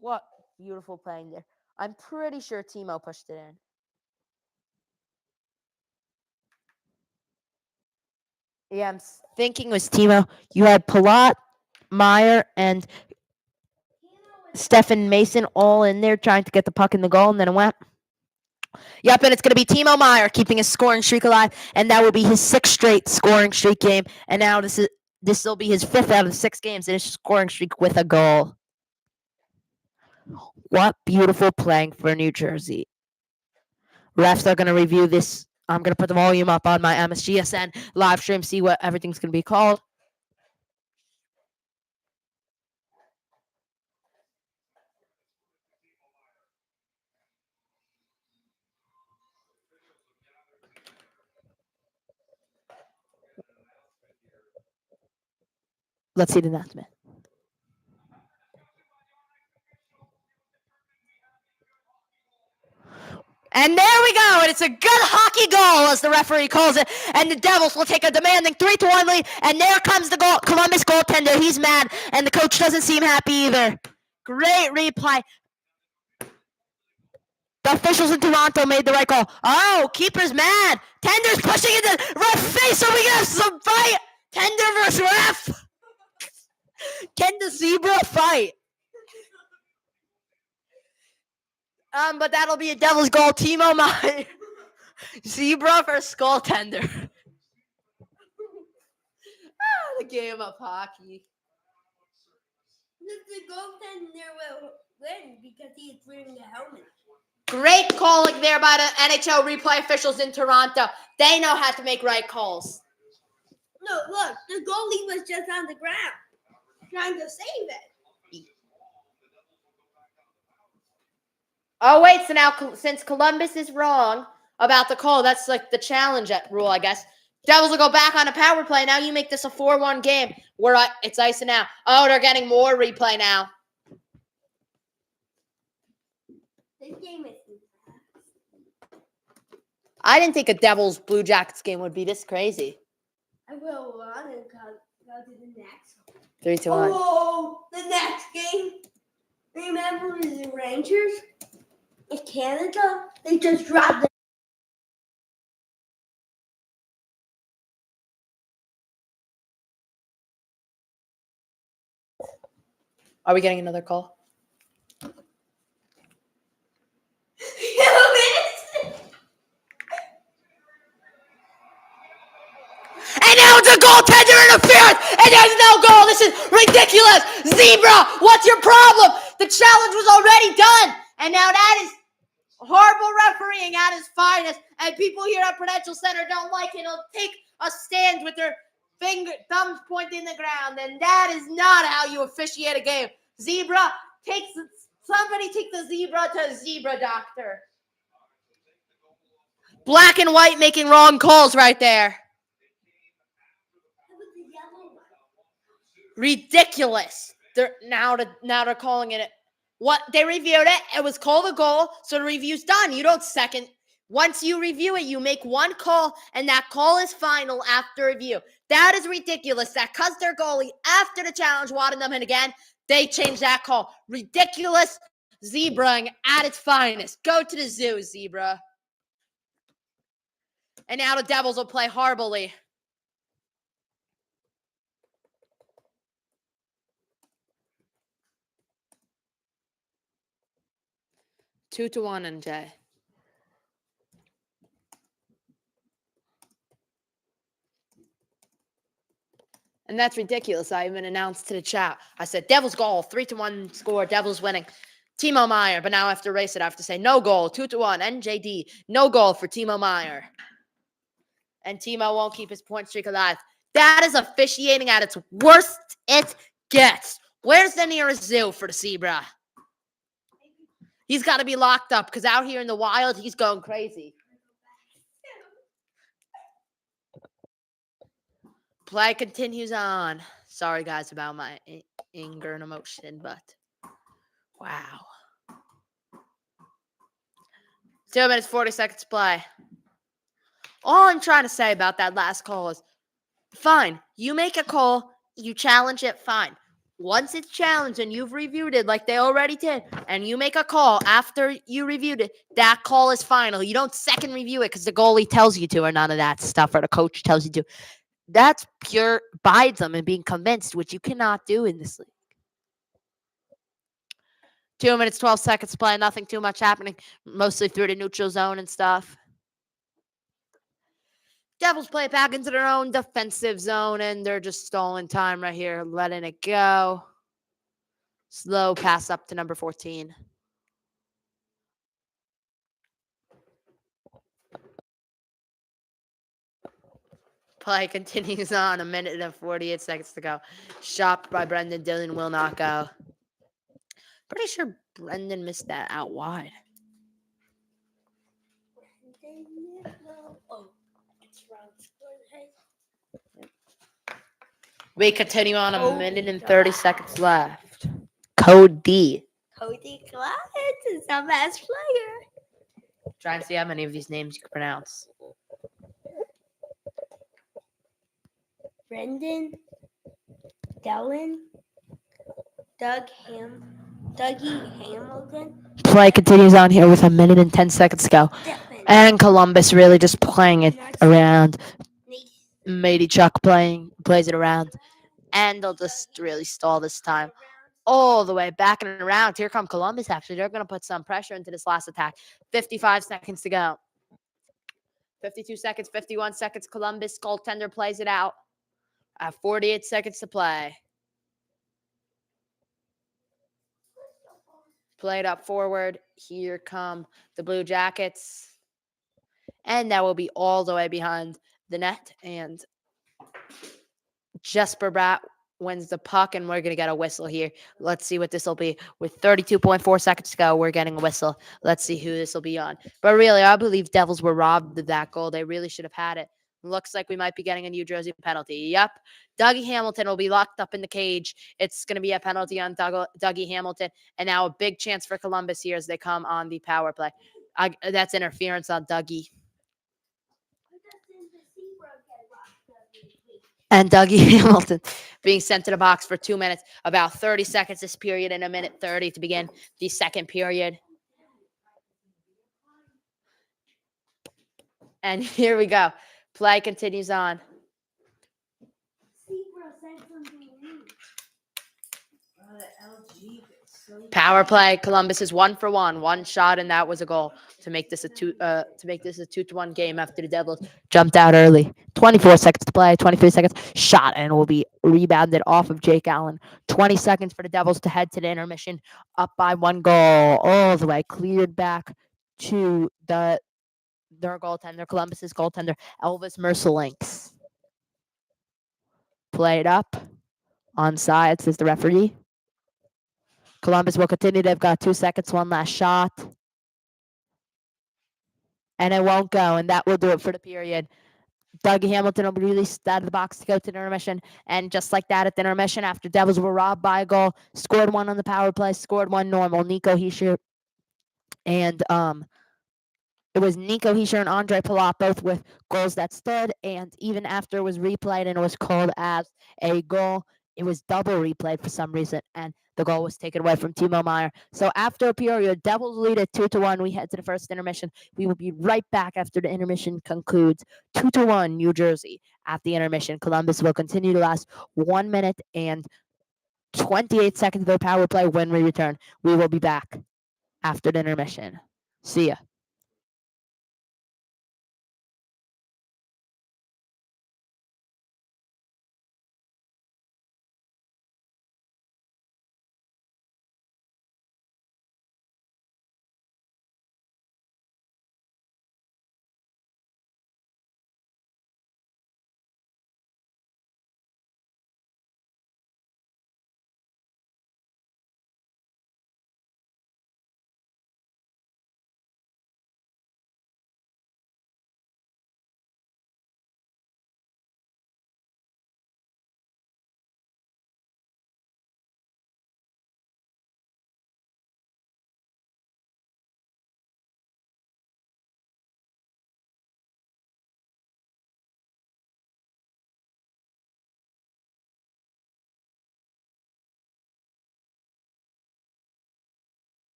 Speaker 1: What beautiful playing there. I'm pretty sure Timo pushed it in. Yeah, I'm thinking it was Timo. You had Palat, Meyer, and Stephen Mason all in there trying to get the puck in the goal, and then it went. Yep, and it's going to be Timo Meier keeping his scoring streak alive, and that will be his 6th straight scoring streak game. And now this will be his 5th out of 6 games in his scoring streak with a goal. What beautiful playing for New Jersey. Refs are going to review this. I'm going to put the volume up on my MSGSN live stream, see what everything's going to be called. Let's see the announcement. And there we go, and it's a good hockey goal, as the referee calls it, and the Devils will take a demanding 3-1 lead, and there comes the Columbus goaltender. He's mad, and the coach doesn't seem happy either. Great replay. The officials in Toronto made the right call. Oh, keeper's mad. Tender's pushing into ref face, so we can have some fight. Tender versus ref. Can the zebra fight? But that'll be a Devils goal. Timo Meier. Zebra versus goaltender. The game of hockey.
Speaker 2: The goaltender will win because he is wearing the helmet.
Speaker 1: Great calling there by the NHL replay officials in Toronto. They know how to make right calls.
Speaker 2: No, look, the goalie was just on the ground trying to save it.
Speaker 1: Oh, wait, so now since Columbus is wrong about the call, that's like the challenge rule, I guess. Devils will go back on a power play. Now you make this a 4-1 game where it's icing out. Oh, they're getting more replay now.
Speaker 2: This game is.
Speaker 1: I didn't think a Devils Blue Jackets game would be this crazy.
Speaker 2: I will run and go to the next one.
Speaker 1: 3, 2, 1.
Speaker 2: Oh, the next game. Remember the Rangers in Canada? They just dropped the.
Speaker 1: Are we getting another call? And now it's a goaltender interference, and there's no goal. This is ridiculous. Zebra, what's your problem? The challenge was already done, and now that is horrible refereeing at its finest. And people here at Prudential Center don't like it. They'll take a stand with their thumbs pointing the ground, and that is not how you officiate a game. Zebra, somebody take the zebra to a zebra doctor. Black and white making wrong calls right there. Ridiculous. Now they're calling it. What they reviewed it. It was called a goal, so the review's done. You don't second. Once you review it, you make one call, and that call is final after review. That is ridiculous. That because their goalie after the challenge wanted them in again, they changed that call. Ridiculous. Zebraing at its finest. Go to the zoo, Zebra. And now the Devils will play horribly. Two to 1, NJ. And that's ridiculous. I even announced to the chat. I said, Devils goal, 3-1 score, Devils winning. Timo Meier. But now I have to erase it. I have to say, no goal, 2-1, NJD. No goal for Timo Meier. And Timo won't keep his point streak alive. That is officiating at its worst it gets. Where's the nearest zoo for the Zebra? He's got to be locked up because out here in the wild, he's going crazy. Play continues on. Sorry, guys, about my anger and emotion, but wow. 2 minutes, 40 seconds play. All I'm trying to say about that last call is, fine, you make a call, you challenge it, fine. Once it's challenged and you've reviewed it like they already did, and you make a call after you reviewed it, that call is final. You don't second review it because the goalie tells you to or none of that stuff or the coach tells you to. That's pure bidesm and being convinced, which you cannot do in this league. 2 minutes, 12 seconds play. Nothing too much happening. Mostly through the neutral zone and stuff. Devils play back into their own defensive zone, and they're just stalling time right here, letting it go. Slow pass up to number 14. Play continues on. 1 minute and 48 seconds to go. Shot by Brendan Dillon will not go. Pretty sure Brendan missed that out wide. We continue on. 1 minute and 30 seconds left. Code D.
Speaker 2: Cody Clarence is our best player.
Speaker 1: Try and see how many of these names you can pronounce.
Speaker 2: Brendan, Dillon, Dougie Hamilton.
Speaker 1: Play continues on here with 1 minute and 10 seconds to go. And Columbus really just playing it around. Matey Chuck plays it around. And they'll just really stall this time. All the way back and around. Here come Columbus, actually. They're going to put some pressure into this last attack. 55 seconds to go. 52 seconds, 51 seconds. Columbus goaltender plays it out. 48 seconds to play. Played up forward. Here come the Blue Jackets. And that will be all the way behind the net. And Jesper Bratt wins the puck, and we're going to get a whistle here. Let's see what this will be. With 32.4 seconds to go, we're getting a whistle. Let's see who this will be on. But really, I believe Devils were robbed of that goal. They really should have had it. Looks like we might be getting a New Jersey penalty. Yep. Dougie Hamilton will be locked up in the cage. It's going to be a penalty on Dougie Hamilton. And now a big chance for Columbus here as they come on the power play. That's interference on Dougie. And Dougie Hamilton being sent to the box for 2 minutes. About 30 seconds this period and a minute 30 to begin the second period. And here we go. Play continues on. Power play. Columbus is 1 for 1. One shot, and that was a goal to make this a 2-1 game after the Devils jumped out early. 24 seconds to play. 23 seconds. Shot, and will be rebounded off of Jake Allen. 20 seconds for the Devils to head to the intermission. Up by 1 goal. All the way. Cleared back to their goaltender, Columbus's goaltender, Elvis Mercelinks. Played up. Onside, says the referee. Columbus will continue. They've got 2 seconds, one last shot. And it won't go, and that will do it for the period. Dougie Hamilton will be released out of the box to go to the intermission. And just like that at the intermission, after Devils were robbed by a goal, scored 1 on the power play, scored 1 normal. Nico Hischier and it was Nico Hischier and Andre Palat, both with goals that stood. And even after it was replayed and it was called as a goal, it was double replayed for some reason, and the goal was taken away from Timo Meier. So after a period, Devils lead at 2-1. We head to the first intermission. We will be right back after the intermission concludes. 2-1, New Jersey. At the intermission, Columbus will continue to last 1 minute and 28 seconds of their power play. When we return, we will be back after the intermission. See ya.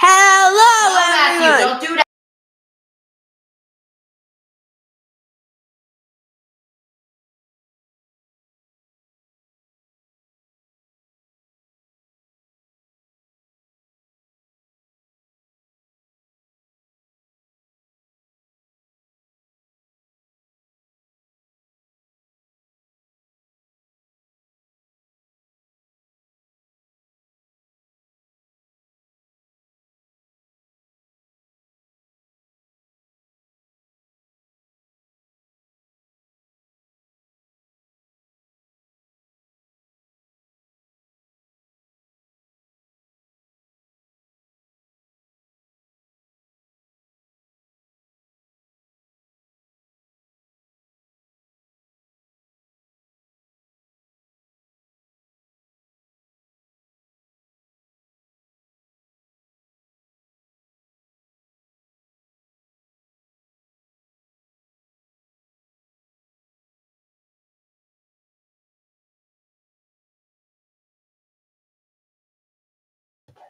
Speaker 2: Hello,
Speaker 1: Matthew,
Speaker 2: everyone.
Speaker 1: don't do that.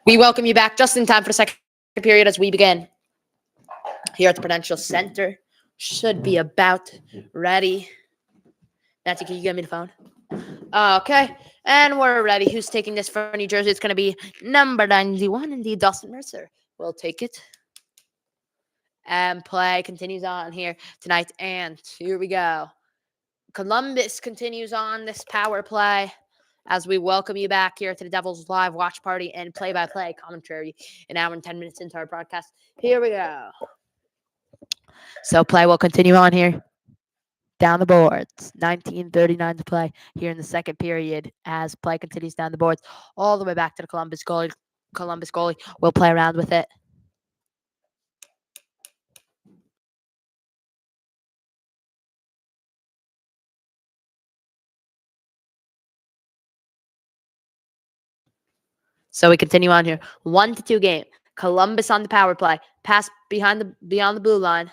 Speaker 1: We welcome you back just in time for the second period as we begin here at the Prudential Center. Should be about ready. Matthew, can you give me the phone? Okay, and we're ready. Who's taking this for New Jersey? It's going to be number 91, indeed, Dustin Mercer. We'll take it. And play continues on here tonight. And here we go. Columbus continues on this power play as we welcome you back here to the Devils live watch party and play-by-play commentary an hour and 10 minutes into our broadcast. Here we go. So play will continue on here. Down the boards. 19:39 to play here in the second period as play continues down the boards all the way back to the Columbus goalie. Columbus goalie will play around with it. So we continue on here. 1-2 game. Columbus on the power play. Pass beyond the blue line.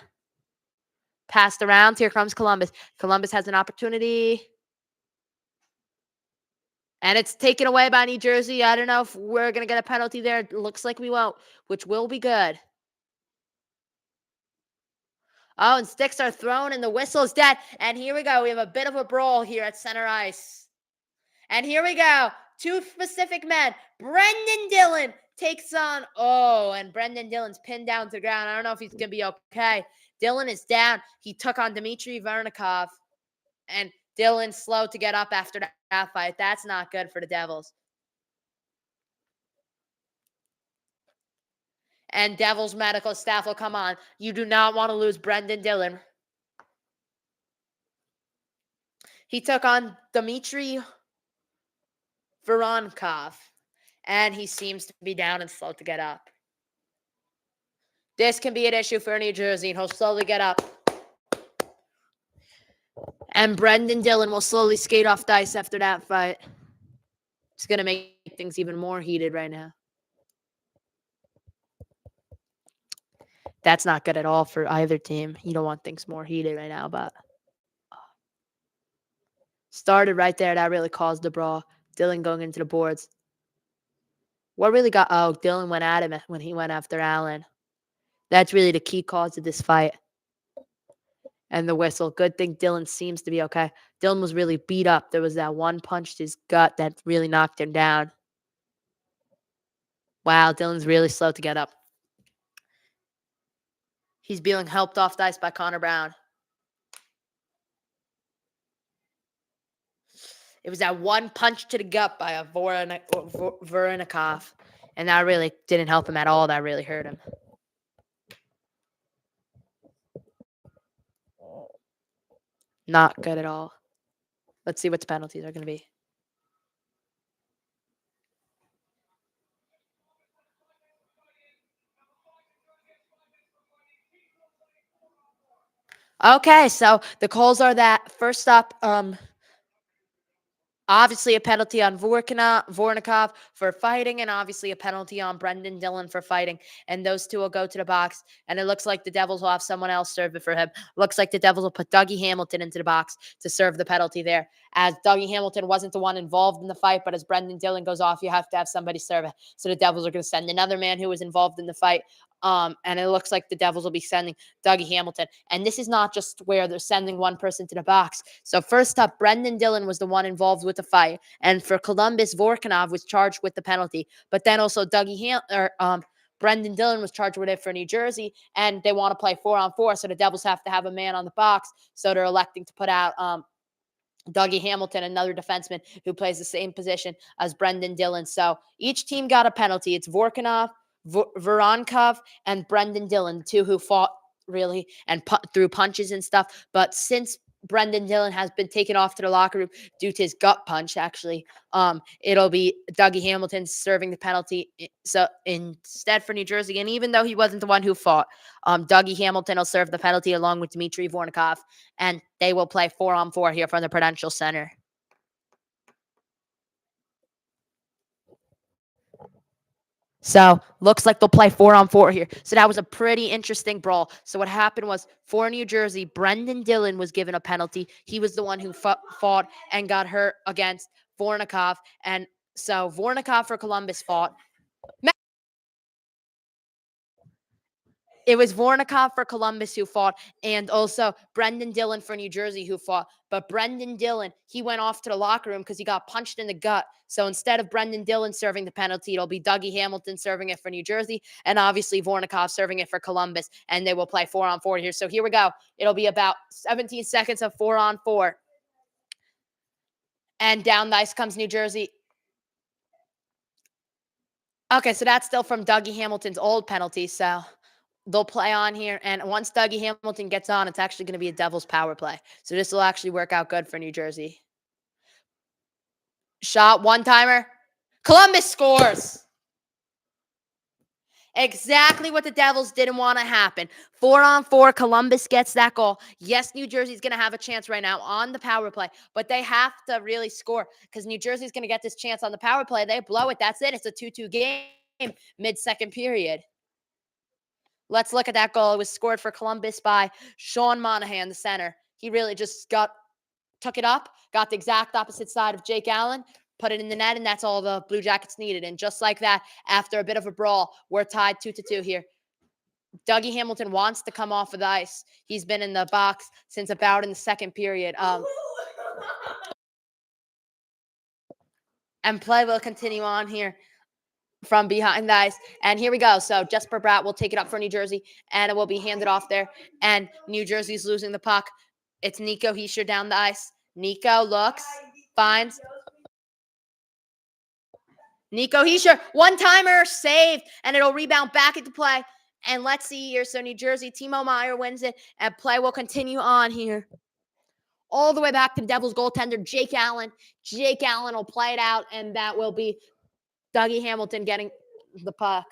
Speaker 1: Passed around. Here comes Columbus. Columbus has an opportunity. And it's taken away by New Jersey. I don't know if we're going to get a penalty there. It looks like we won't, which will be good. Oh, and sticks are thrown and the whistle is dead. And here we go. We have a bit of a brawl here at center ice. And here we go. Two specific men. Brendan Dillon takes on, and Brendan Dillon's pinned down to the ground. I don't know if he's going to be okay. Dillon is down. He took on Dmitry Vernikov. And Dillon's slow to get up after that fight. That's not good for the Devils. And Devils medical staff will come on. You do not want to lose Brendan Dillon. He took on Dmitry Voronkov, and he seems to be down and slow to get up. This can be an issue for New Jersey, and he'll slowly get up. And Brendan Dillon will slowly skate off the ice after that fight. It's going to make things even more heated right now. That's not good at all for either team. You don't want things more heated right now, but started right there. That really caused the brawl. Dillon going into the boards. What really got... Dillon went at him when he went after Allen. That's really the key cause of this fight. And the whistle. Good thing Dillon seems to be okay. Dillon was really beat up. There was that one punch to his gut that really knocked him down. Wow, Dillon's really slow to get up. He's being helped off the ice by Connor Brown. It was that one punch to the gut by a Voronikov. And that really didn't help him at all. That really hurt him. Not good at all. Let's see what the penalties are going to be. Okay, so the calls are that first up, Obviously, a penalty on Vornikov for fighting, and obviously a penalty on Brendan Dillon for fighting. And those two will go to the box. And it looks like the Devils will have someone else serve it for him. Looks like the Devils will put Dougie Hamilton into the box to serve the penalty there. As Dougie Hamilton wasn't the one involved in the fight, but as Brendan Dillon goes off, you have to have somebody serve it. So the Devils are going to send another man who was involved in the fight. And it looks like the Devils will be sending Dougie Hamilton. And this is not just where they're sending one person to the box. So first up, Brendan Dillon was the one involved with the fight. And for Columbus, Vorkanov was charged with the penalty. But then also Brendan Dillon was charged with it for New Jersey. And they want to play 4-on-4. So the Devils have to have a man on the box. So they're electing to put out Dougie Hamilton, another defenseman who plays the same position as Brendan Dillon. So each team got a penalty. It's Vorkanov, Voronkov, and Brendan Dillon, two who fought really and threw punches and stuff. But since Brendan Dillon has been taken off to the locker room due to his gut punch, actually, it'll be Dougie Hamilton serving the penalty. So instead for New Jersey, and even though he wasn't the one who fought, Dougie Hamilton will serve the penalty along with Dmitry Vornikov, and they will play 4-on-4 here from the Prudential Center. So looks like they'll play 4-on-4 here. So that was a pretty interesting brawl. So what happened was for New Jersey, Brendan Dillon was given a penalty. He was the one who fought and got hurt against Vornikov. And so Vornikov for Columbus fought. It was Vornikov for Columbus who fought, and also Brendan Dillon for New Jersey who fought. But Brendan Dillon, he went off to the locker room because he got punched in the gut. So instead of Brendan Dillon serving the penalty, it'll be Dougie Hamilton serving it for New Jersey, and obviously Vornikov serving it for Columbus, and they will play 4-on-4 here. So here we go. It'll be about 17 seconds of 4-on-4. And down the ice comes New Jersey. Okay, so that's still from Dougie Hamilton's old penalty, so they'll play on here. And once Dougie Hamilton gets on, it's actually going to be a Devils power play. So this will actually work out good for New Jersey. Shot, one-timer. Columbus scores. Exactly what the Devils didn't want to happen. 4-on-4, Columbus gets that goal. Yes, New Jersey's going to have a chance right now on the power play, but they have to really score because New Jersey's going to get this chance on the power play. They blow it. That's it. It's a 2-2 game mid-second period. Let's look at that goal. It was scored for Columbus by Sean Monahan, the center. He really just took it up, got the exact opposite side of Jake Allen, put it in the net, and that's all the Blue Jackets needed. And just like that, after a bit of a brawl, we're tied 2-2 here. Dougie Hamilton wants to come off of the ice. He's been in the box since about in the second period. And play will continue on here from behind the ice. And here we go. So Jesper Bratt will take it up for New Jersey, and it will be handed off there. And New Jersey's losing the puck. It's Nico Hischier down the ice. Nico looks, finds. Nico Hischier, one-timer, saved, and it'll rebound back into play. And let's see here. So New Jersey, Timo Meier wins it, and play will continue on here. All the way back to Devils goaltender, Jake Allen. Jake Allen will play it out, and that will be Dougie Hamilton getting the puck.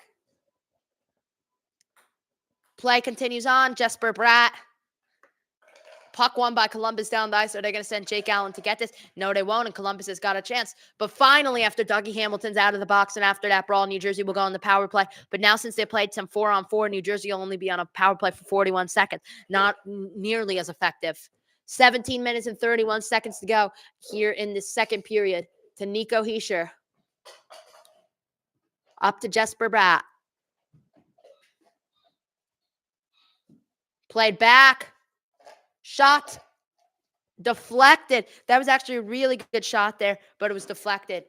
Speaker 1: Play continues on. Jesper Bratt. Puck won by Columbus down the ice. Are they going to send Jake Allen to get this? No, they won't, and Columbus has got a chance. But finally, after Dougie Hamilton's out of the box and after that brawl, New Jersey will go on the power play. But now since they played some 4-on-4, New Jersey will only be on a power play for 41 seconds. Not nearly as effective. 17 minutes and 31 seconds to go here in this second period to Nico Hischier. Up to Jesper Bratt. Played back. Shot. Deflected. That was actually a really good shot there, but it was deflected.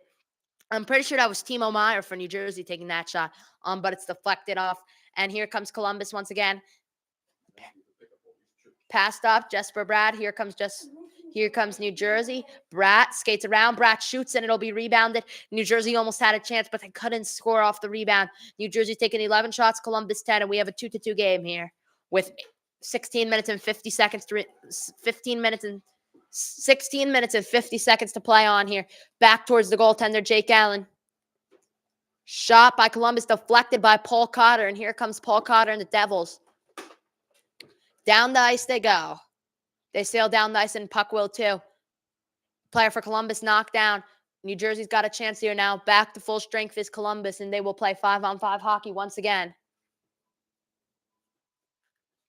Speaker 1: I'm pretty sure that was Timo Meier for New Jersey taking that shot, but it's deflected off. And here comes Columbus once again. Passed up. Jesper Bratt. Here comes New Jersey. Bratt skates around. Bratt shoots, and it'll be rebounded. New Jersey almost had a chance, but they couldn't score off the rebound. New Jersey's taking 11 shots, Columbus 10, and we have a 2-2 game here with 16 minutes and 50 seconds to 16 minutes and 50 seconds to play on here. Back towards the goaltender, Jake Allen. Shot by Columbus, deflected by Paul Cotter, and here comes Paul Cotter and the Devils. Down the ice they go. They sail down the ice, and puck will too. Player for Columbus knocked down. New Jersey's got a chance here now. Back to full strength is Columbus, and they will play 5-on-5 hockey once again.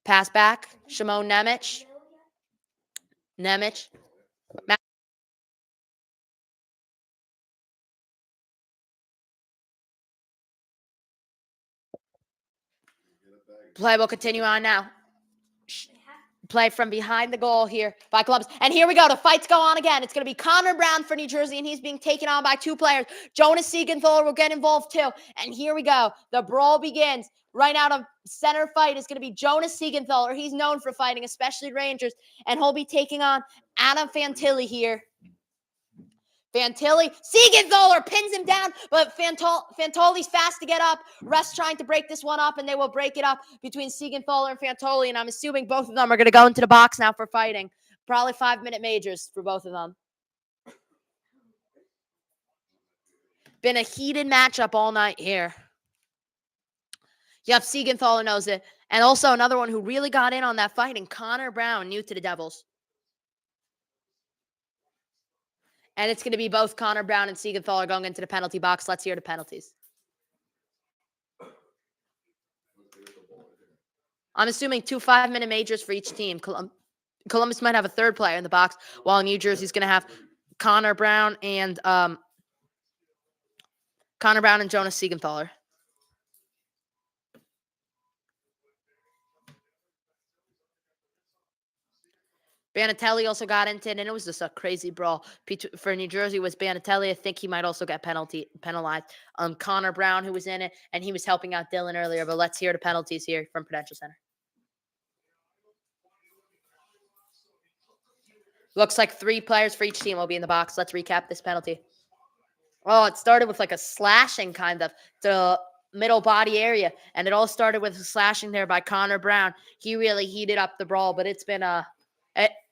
Speaker 1: Pass back. Shimon Nemec. Nemec. Play will continue on now. Play from behind the goal here by Columbus. And here we go. The fights go on again. It's going to be Connor Brown for New Jersey, and he's being taken on by two players. Jonas Siegenthaler will get involved too. And here we go. The brawl begins. Right out of center fight is going to be Jonas Siegenthaler. He's known for fighting, especially Rangers. And he'll be taking on Adam Fantilli here. Fantilli, Siegenthaler pins him down, but Fantoli's fast to get up. Rest trying to break this one up, and they will break it up between Siegenthaler and Fantoli, and I'm assuming both of them are going to go into the box now for fighting. Probably 5-minute majors for both of them. Been a heated matchup all night here. Yep, Siegenthaler knows it. And also another one who really got in on that fighting, Connor Brown, new to the Devils. And it's going to be both Connor Brown and Siegenthaler going into the penalty box. Let's hear the penalties. I'm assuming 2 5-minute majors for each team. Columbus might have a third player in the box, while New Jersey's going to have Connor Brown and Jonas Siegenthaler. Banatelli also got into it, and it was just a crazy brawl. For New Jersey was Banatelli. I think he might also get penalized. Connor Brown, who was in it, and he was helping out Dylan earlier. But let's hear the penalties here from Prudential Center. Looks like 3 players for each team will be in the box. Let's recap this penalty. Oh, it started with like a slashing kind of the middle body area, and it all started with a slashing there by Connor Brown. He really heated up the brawl, but it's been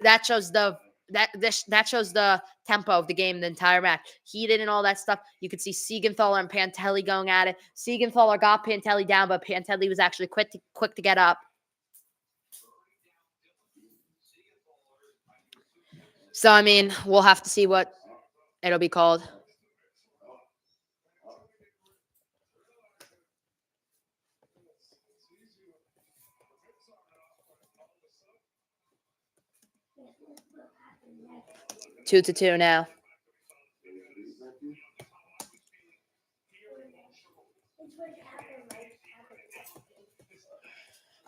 Speaker 1: that shows the tempo of the game, the entire match. Heated and all that stuff. You could see Siegenthaler and Pantelli going at it. Siegenthaler got Pantelli down, but Pantelli was actually quick to get up. So, I mean, we'll have to see what it'll be called. Two to two now.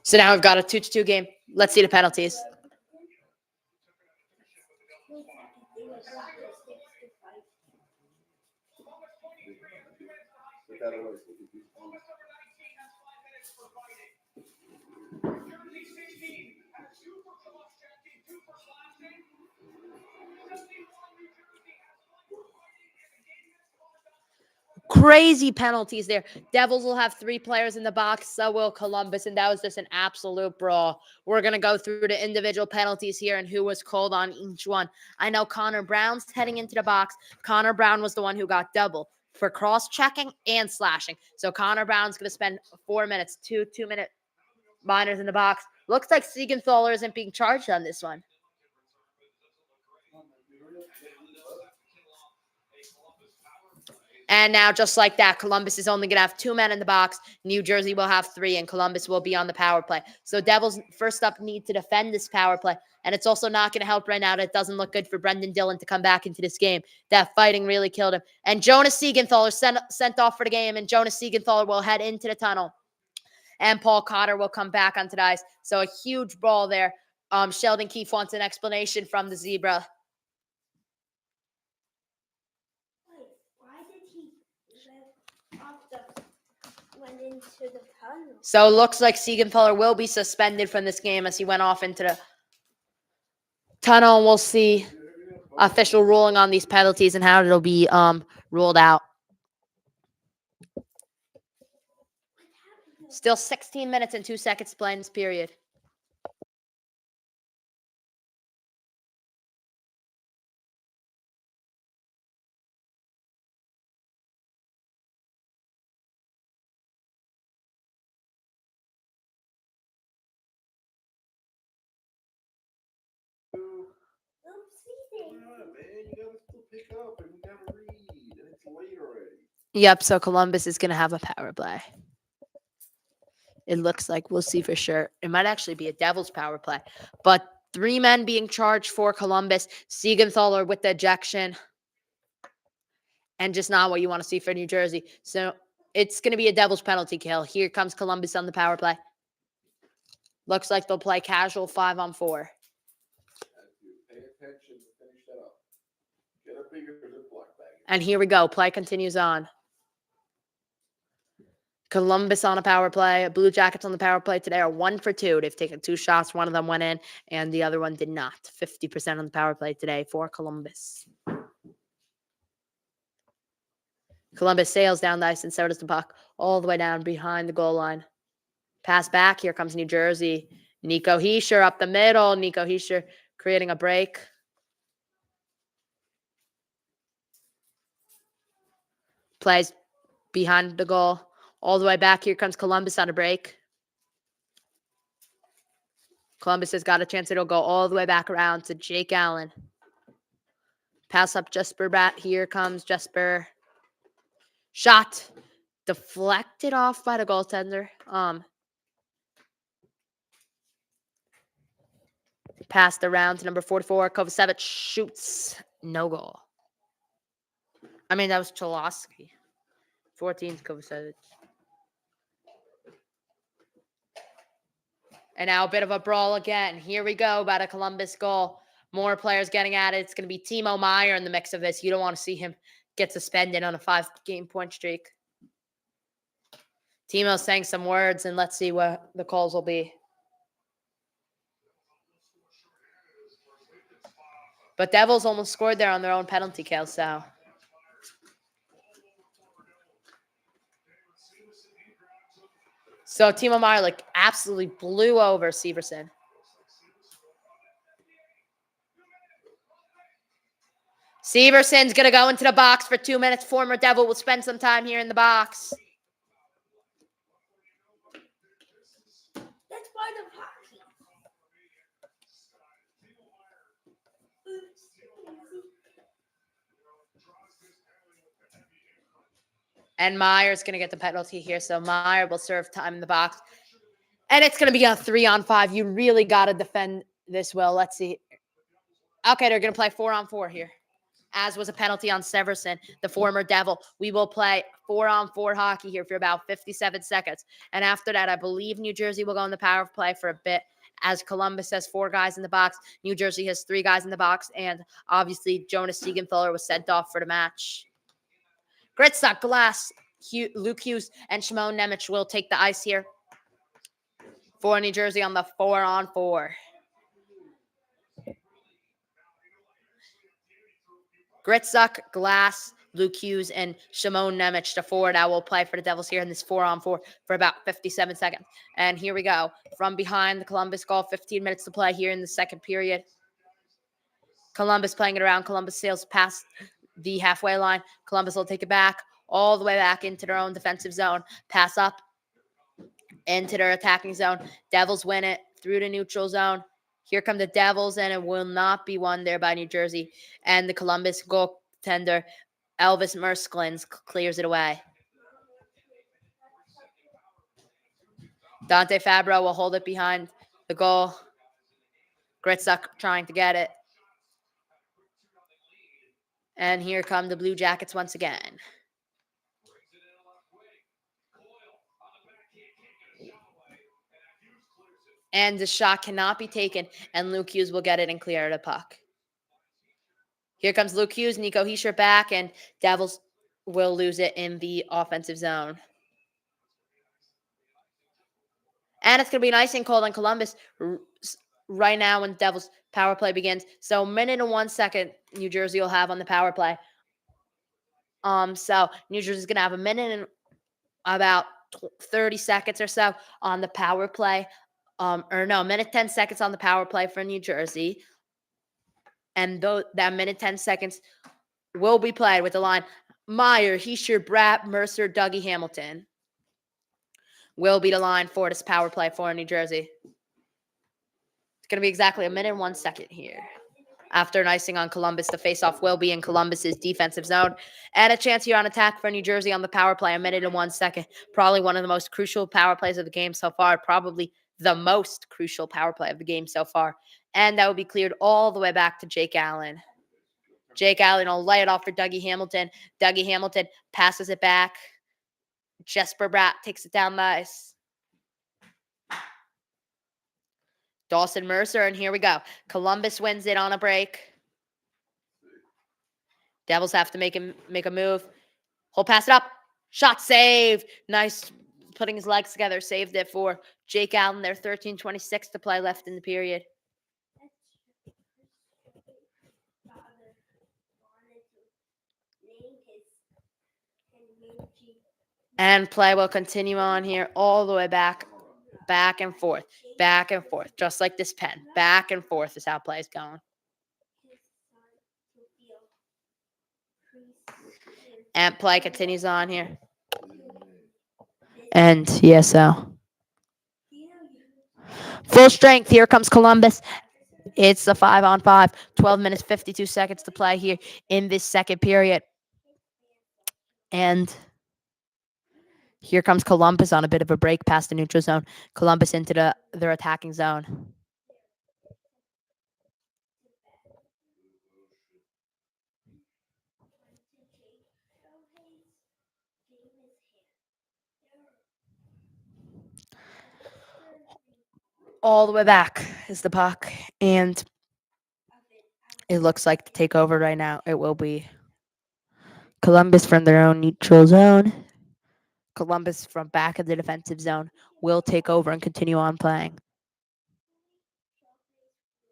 Speaker 1: So now we've got a 2-2 game. Let's see the penalties. Crazy penalties there. Devils will have 3 players in the box. So will Columbus. And that was just an absolute brawl. We're going to go through the individual penalties here and who was called on each one. I know Connor Brown's heading into the box. Connor Brown was the one who got double for cross-checking and slashing. So Connor Brown's going to spend 4 minutes, 2-minute minors in the box. Looks like Siegenthaler isn't being charged on this one. And now, just like that, Columbus is only going to have 2 men in the box. New Jersey will have 3, and Columbus will be on the power play. So Devils, first up, need to defend this power play. And it's also not going to help right now that it doesn't look good for Brendan Dillon to come back into this game. That fighting really killed him. And Jonas Siegenthaler sent off for the game, and Jonas Siegenthaler will head into the tunnel. And Paul Cotter will come back onto the ice. So a huge brawl there. Sheldon Keefe wants an explanation from the Zebra. So it looks like Siegenthaler will be suspended from this game as he went off into the tunnel. And we'll see official ruling on these penalties and how it'll be ruled out. Still 16 minutes and 2 seconds to play in this period.
Speaker 2: Oopsie.
Speaker 3: Come on, man. You gotta still pick up and we gotta read. And it's late already.
Speaker 1: Yep, so Columbus is going to have a power play. It looks like we'll see for sure. It might actually be a Devils power play. But 3 men being charged for Columbus. Siegenthaler with the ejection. And just not what you want to see for New Jersey. So it's going to be a Devils penalty kill. Here comes Columbus on the power play. Looks like they'll play casual 5-on-4.
Speaker 3: Pay attention to finish that up. Get a bigger Ziploc bag.
Speaker 1: And here we go. Play continues on. Columbus on a power play. Blue Jackets on the power play today are 1 for 2. They've taken 2 shots. One of them went in, and the other one did not. 50% on the power play today for Columbus. Columbus sails down the ice, and so does the puck, all the way down behind the goal line. Pass back. Here comes New Jersey. Nico Hischier up the middle. Nico Hischier creating a break. Plays behind the goal. All the way back. Here comes Columbus on a break. Columbus has got a chance. It'll go all the way back around to Jake Allen. Pass up Jesper Bratt. Here comes Jesper. Shot. Deflected off by the goaltender. Passed around to number 44. Kovacevic shoots. No goal. I mean, that was Cholosky. 14's Kovacevic. And now a bit of a brawl again. Here we go about a Columbus goal. More players getting at it. It's going to be Timo Meier in the mix of this. You don't want to see him get suspended on a 5-game point streak. Timo's saying some words, and let's see what the calls will be. But Devils almost scored there on their own penalty kill, so. So Timo Meier absolutely blew over Severson. Severson's going to go into the box for 2 minutes. Former Devil will spend some time here in the box.
Speaker 2: That's part of hockey.
Speaker 1: And Meier's going to get the penalty here. So Meier will serve time in the box. And it's going to be a 3-on-5. You really got to defend this well. Let's see. Okay, they're going to play 4-on-4 here. As was a penalty on Severson, the former Devil. We will play 4-on-4 hockey here for about 57 seconds. And after that, I believe New Jersey will go in the power play for a bit. As Columbus has 4 guys in the box, New Jersey has 3 guys in the box. And obviously, Jonas Siegenthaler was sent off for the match. Gritstock, Glass, Luke Hughes, and Shimon Nemec will take the ice here for New Jersey on the 4-on-4. Gritstock, Glass, Luke Hughes, and Shimon Nemec, the forward, I will play for the Devils here in this 4-on-4 for about 57 seconds. And here we go. From behind the Columbus goal, 15 minutes to play here in the second period. Columbus playing it around. Columbus sails past the halfway line. Columbus will take it back all the way back into their own defensive zone. Pass up into their attacking zone. Devils win it through the neutral zone. Here come the Devils, and it will not be won there by New Jersey. And the Columbus goaltender, Elvis Mersklins, clears it away. Dante Fabro will hold it behind the goal. Gritstock trying to get it. And here come the Blue Jackets once again. And the shot cannot be taken, and Luke Hughes will get it and clear the puck. Here comes Luke Hughes, Nico Hischier back, and Devils will lose it in the offensive zone. And it's going to be nice and cold on Columbus right now when Devils power play begins. So 1 minute and 1 second New Jersey will have on the power play. So New Jersey's going to have 1 minute and about 30 seconds or so on the power play. 10 seconds on the power play for New Jersey. And that minute, 10 seconds will be played with the line Meier, Hischier, Bratt, Mercer, Dougie Hamilton will be the line for this power play for New Jersey. It's going to be exactly 1 minute and 1 second here. after an icing on Columbus. The faceoff will be in Columbus's defensive zone. And a chance here on attack for New Jersey on the power play, 1 minute and 1 second. Probably one of the most crucial power plays of the game so far. Probably the most crucial power play of the game so far. And that will be cleared all the way back to Jake Allen. Jake Allen will lay it off for Dougie Hamilton. Dougie Hamilton passes it back. Jesper Bratt takes it down the ice. Dawson Mercer, and here we go. Columbus wins it on a break. Devils have to make a move. He'll pass it up. Shot saved. Nice putting his legs together. Saved it for Jake Allen. There 13:26 to play left in the period. And play will continue on here all the way back and forth, just like this pen. Back and forth is how play is going. And play continues on here. And so full strength. Here comes Columbus. It's the 5-on-5. 12 minutes, 52 seconds to play here in this second period. And here comes Columbus on a bit of a break past the neutral zone. Columbus into their attacking zone. All the way back is the puck. And it looks like the takeover right now. It will be Columbus from their own neutral zone. Columbus from back of the defensive zone will take over and continue on playing.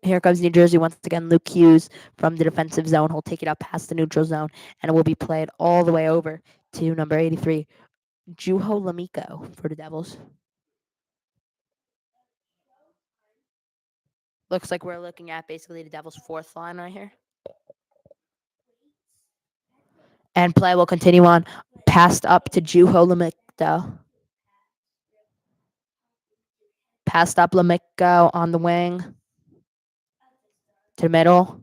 Speaker 1: Here comes New Jersey once again. Luke Hughes from the defensive zone. He'll take it up past the neutral zone, and it will be played all the way over to number 83, Juho Lamiko for the Devils. Looks like we're looking at basically the Devils' fourth line right here. And play will continue on. Passed up to Juho Lamiko. Passed up Lamiko on the wing. To the middle.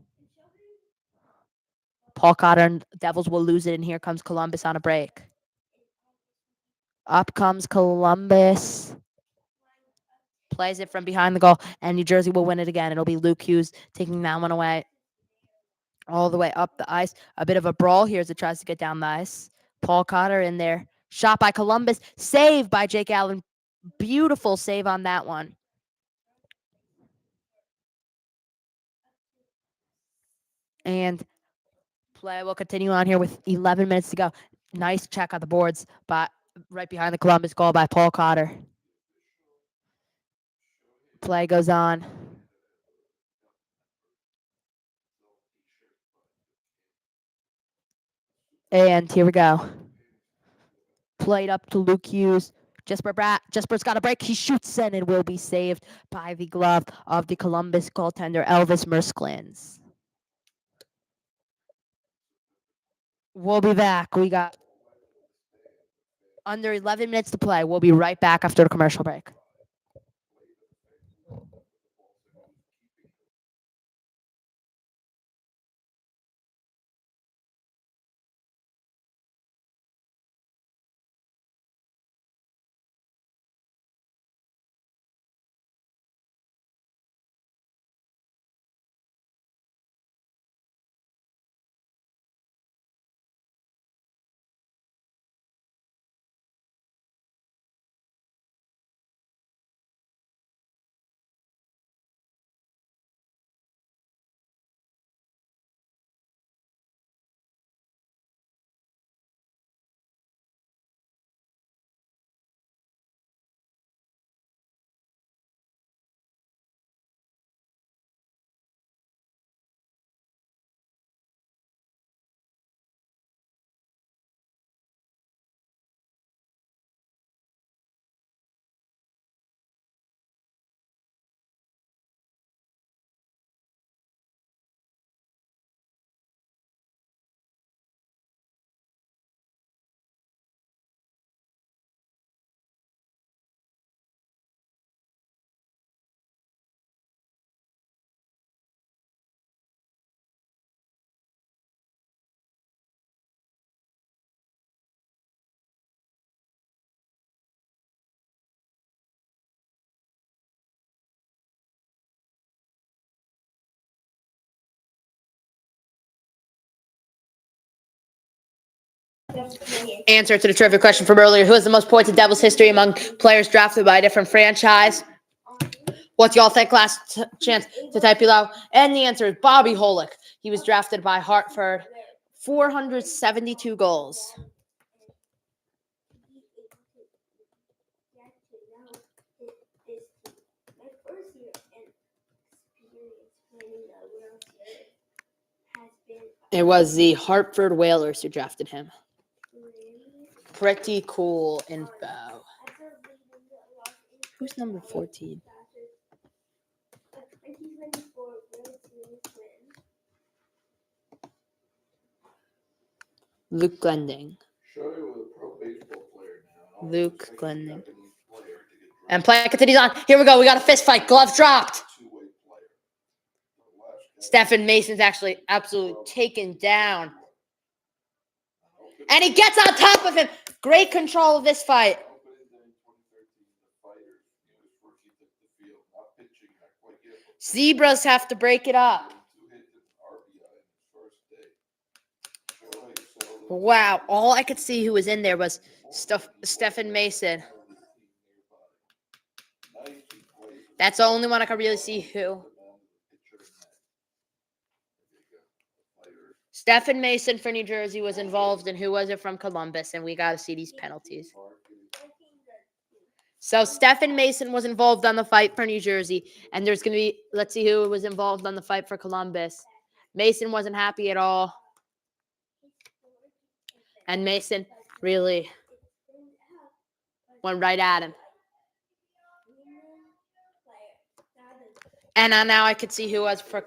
Speaker 1: Paul Cotter and Devils will lose it, and here comes Columbus on a break. Up comes Columbus. Plays it from behind the goal, and New Jersey will win it again. It'll be Luke Hughes taking that one away. All the way up the ice. A bit of a brawl here as it tries to get down the ice. Paul Cotter in there. Shot by Columbus. Saved by Jake Allen. Beautiful save on that one. And play will continue on here with 11 minutes to go. Nice check on the boards, but right behind the Columbus goal by Paul Cotter. Play goes on. And here we go. Played up to Luke Hughes. Jesper Bratt. Jesper's got a break. He shoots and it will be saved by the glove of the Columbus goaltender, Elvis Mersklins. We'll be back. We got under 11 minutes to play. We'll be right back after the commercial break. Answer to the trivia question from earlier. Who has the most points in Devils history among players drafted by a different franchise? What do y'all think? Last chance to type below. And the answer is Bobby Holick. He was drafted by Hartford. 472 goals. It was the Hartford Whalers who drafted him. Pretty cool info. Who's number 14? Luke Glending.
Speaker 3: Show you with a pro baseball player now.
Speaker 1: Luke Glending. And play continues on. Here we go. We got a fist fight. Gloves dropped. Stephen Mason's actually absolutely taken down. And he gets on top of him. Great control of this fight. Zebras have to break it up. Wow. All I could see who was in there was Stephen Mason. That's the only one I could really see who. Stephen Mason for New Jersey was involved, and who was it from Columbus? And we got to see these penalties. So Stephen Mason was involved on the fight for New Jersey, and there's going to be, let's see who was involved on the fight for Columbus. Mason wasn't happy at all. And Mason really went right at him. And now I could see who was for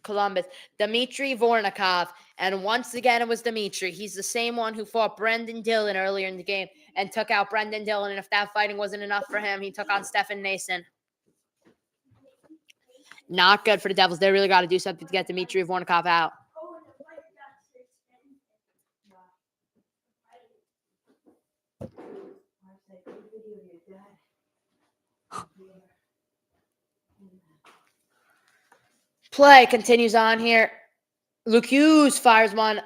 Speaker 1: Columbus. Dmitry Vornikov. And once again, it was Dmitry. He's the same one who fought Brendan Dillon earlier in the game and took out Brendan Dillon. And if that fighting wasn't enough for him, he took on Stephen Mason. Not good for the Devils. They really got to do something to get Dmitry Vornikov out. Play continues on here. Luke Hughes fires one.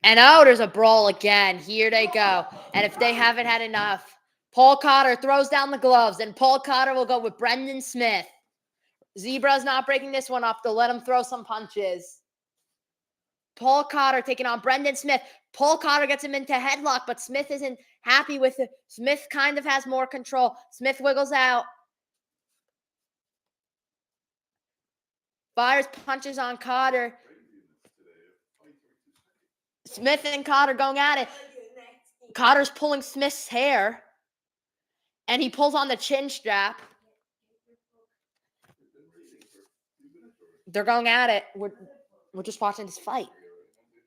Speaker 1: And there's a brawl again. Here they go. And if they haven't had enough, Paul Cotter throws down the gloves, and Paul Cotter will go with Brendan Smith. Zebra's not breaking this one up. They'll let him throw some punches. Paul Cotter taking on Brendan Smith. Paul Cotter gets him into headlock, but Smith isn't happy with it. Smith kind of has more control. Smith wiggles out. Fires punches on Cotter. Smith and Cotter going at it. Cotter's pulling Smith's hair. And he pulls on the chin strap. They're going at it. We're just watching this fight.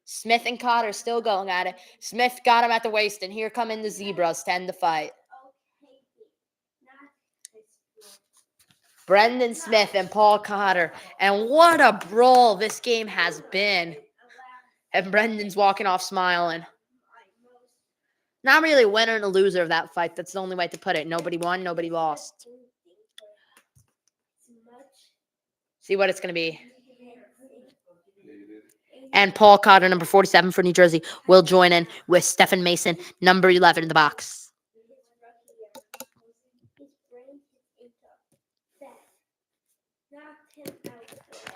Speaker 1: Smith and Cotter still going at it. Smith got him at the waist, and here come in the Zebras to end the fight. Brendan Smith and Paul Cotter. And what a brawl this game has been. And Brendan's walking off smiling. Not really a winner and a loser of that fight. That's the only way to put it. Nobody won, nobody lost. See what it's going to be. And Paul Cotter, number 47 for New Jersey, will join in with Stephen Mason, number 11 in the box.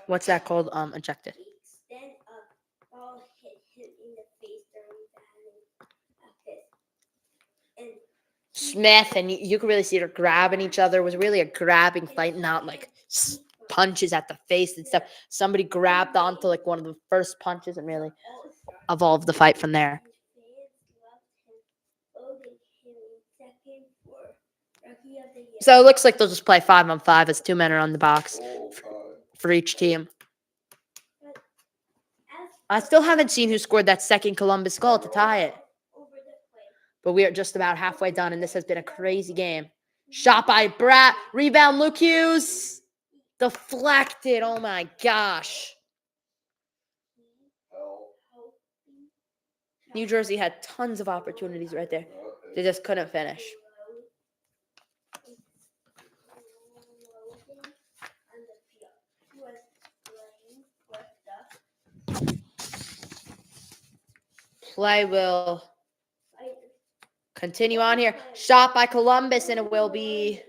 Speaker 1: What's that called? Ejected. Smith, and you could really see her grabbing each other. It was really a grabbing fight, not like punches at the face and stuff. Somebody grabbed onto like one of the first punches and really evolved the fight from there. So it looks like they'll just play 5-on-5 as 2 men are on the box for each team. I still haven't seen who scored that second Columbus goal to tie it. But we are just about halfway done, and this has been a crazy game. Shot by Bratt. Rebound, Luke Hughes. Deflected. Oh, my gosh. New Jersey had tons of opportunities right there. They just couldn't finish. Play will continue on here. Shot by Columbus, and it will be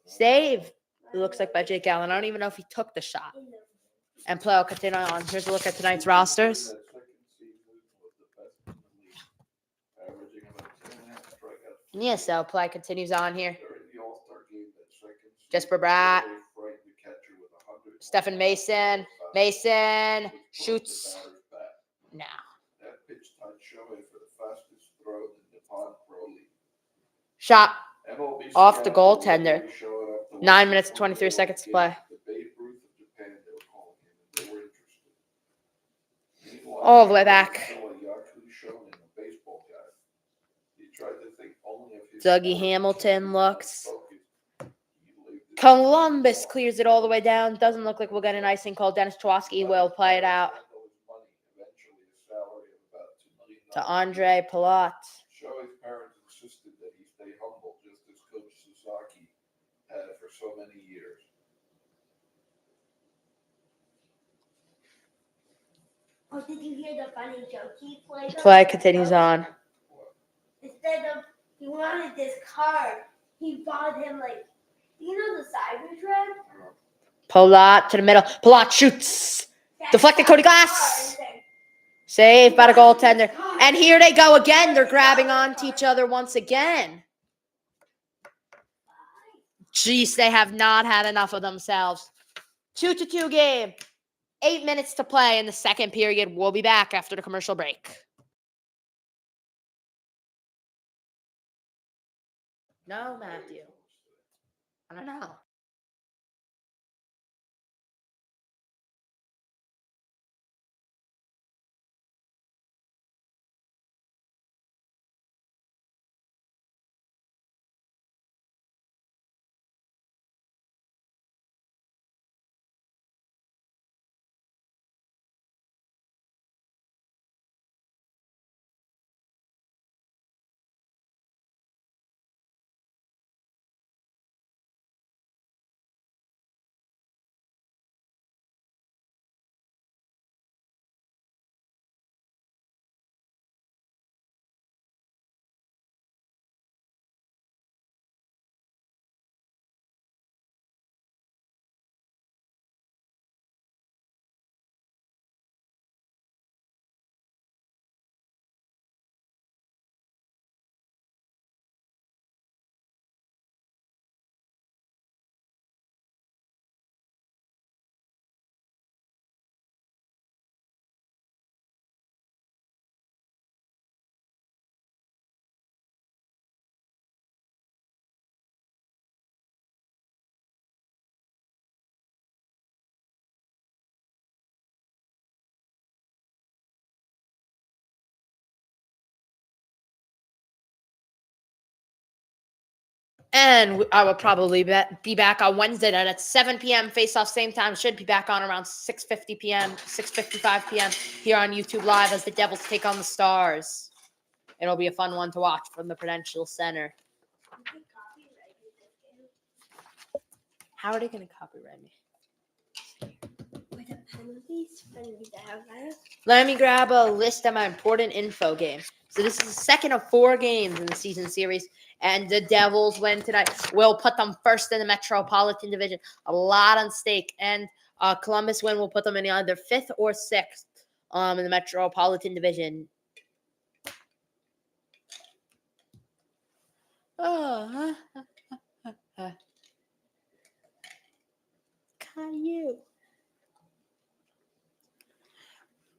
Speaker 1: saved. It looks like by Jake Allen. I don't even know if he took the shot. And play will continue on. Here's a look at tonight's rosters.
Speaker 3: That second season was the best in the league, averaging about 10.5 strikeouts.
Speaker 1: Yeah, so play continues on here.
Speaker 3: During the All-Star game, that second season,
Speaker 1: Jesper Bratt,
Speaker 3: Barry frightened the catcher with 100.
Speaker 1: Stephen Mason. Mason
Speaker 3: Which broke
Speaker 1: shoots.
Speaker 3: the batter's back.
Speaker 1: Now.
Speaker 3: That pitch tied Shohei for the fastest throw in the Nippon Pro League.
Speaker 1: Shot
Speaker 3: MLB
Speaker 1: off the
Speaker 3: scout
Speaker 1: goaltender.
Speaker 3: showing up to
Speaker 1: 9
Speaker 3: watch
Speaker 1: minutes,
Speaker 3: the
Speaker 1: 23
Speaker 3: one-day
Speaker 1: seconds to
Speaker 3: game.
Speaker 1: play.
Speaker 3: The Babe Ruth of Japan, they were calling him, and they were interested. Meanwhile,
Speaker 1: All the way back.
Speaker 3: still a Yaku Shonen, a baseball guy. He tried to think only of his
Speaker 1: Dougie
Speaker 3: sport.
Speaker 1: Hamilton
Speaker 3: He was
Speaker 1: looks.
Speaker 3: focused. He lived his
Speaker 1: Columbus
Speaker 3: life.
Speaker 1: clears it all the way down. Doesn't look like we'll get an icing call. Dennis Chwatsky will play it out
Speaker 3: Eventually, a salary of about $2 million.
Speaker 1: to Andre Palat.
Speaker 3: Shohei's parents insisted that he stay humble, just as Coach Sasaki had for so many years.
Speaker 2: Oh, did you hear the funny joke he played?
Speaker 1: Play continues on.
Speaker 2: Instead of he wanted this card, he bought him like you know the Cybertruck?
Speaker 1: Palat to the middle. Palat shoots. Deflected Cody Glass. Saved by the goaltender. And here they go again. They're grabbing onto each other once again. Jeez, they have not had enough of themselves. 2-2 game. 8 minutes to play in the second period. We'll be back after the commercial break. No, Matthew. I don't know. And I will probably be back on Wednesday night at 7 p.m. Face off same time. Should be back on around 6:50 p.m., 6:55 p.m. here on YouTube Live as the Devils take on the Stars. It'll be a fun one to watch from the Prudential Center. How are they going to copyright me?
Speaker 2: With the penalties when we have that.
Speaker 1: Let me grab a list of my important info games. So this is the second of 4 games in the season series, and the Devils win tonight. Will put them first in the Metropolitan Division. A lot on stake, and Columbus win will put them in either 5th or 6th in the Metropolitan Division. Oh, Caillou.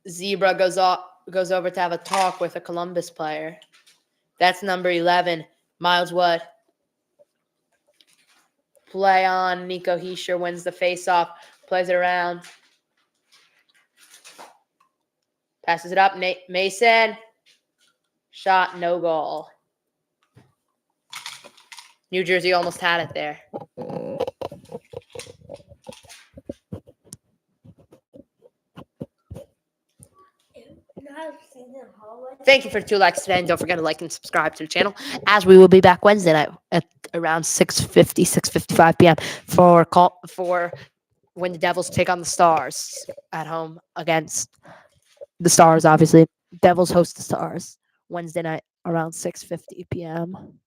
Speaker 1: Zebra goes over to have a talk with a Columbus player. That's number 11, Miles Wood. Play on. Nico Heischer wins the faceoff. Plays it around. Passes it up. Mason. Shot, no goal. New Jersey almost had it there. Thank you for the 2 likes today, and don't forget to like and subscribe to the channel, as we will be back Wednesday night at around 6:50, 6:55 p.m. for when the Devils take on the Stars at home against the Stars, obviously. Devils host the Stars Wednesday night around 6:50 p.m.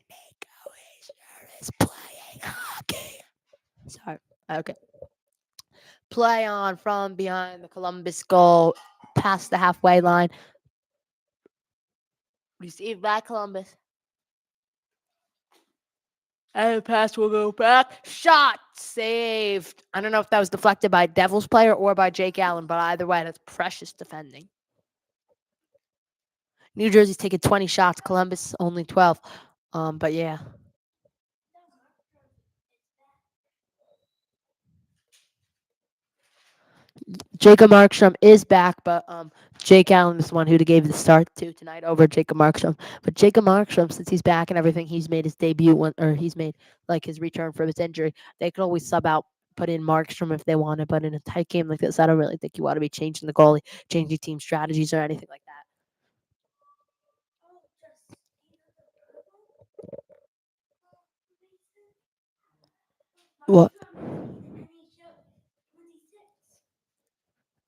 Speaker 1: Nico is playing hockey. Sorry. Okay. Play on from behind the Columbus goal, past the halfway line. Received by Columbus. And the pass will go back. Shot saved. I don't know if that was deflected by Devils player or by Jake Allen, but either way, that's precious defending. New Jersey's taking 20 shots. Columbus only 12. But yeah. Jacob Markstrom is back, but Jake Allen is the one who gave the start to tonight over Jacob Markstrom. But Jacob Markstrom, since he's back and everything, he's made his debut or he's made like his return from his injury. They could always sub out, put in Markstrom if they wanted, but in a tight game like this, I don't really think you want to be changing the goalie, changing team strategies or anything like that. What?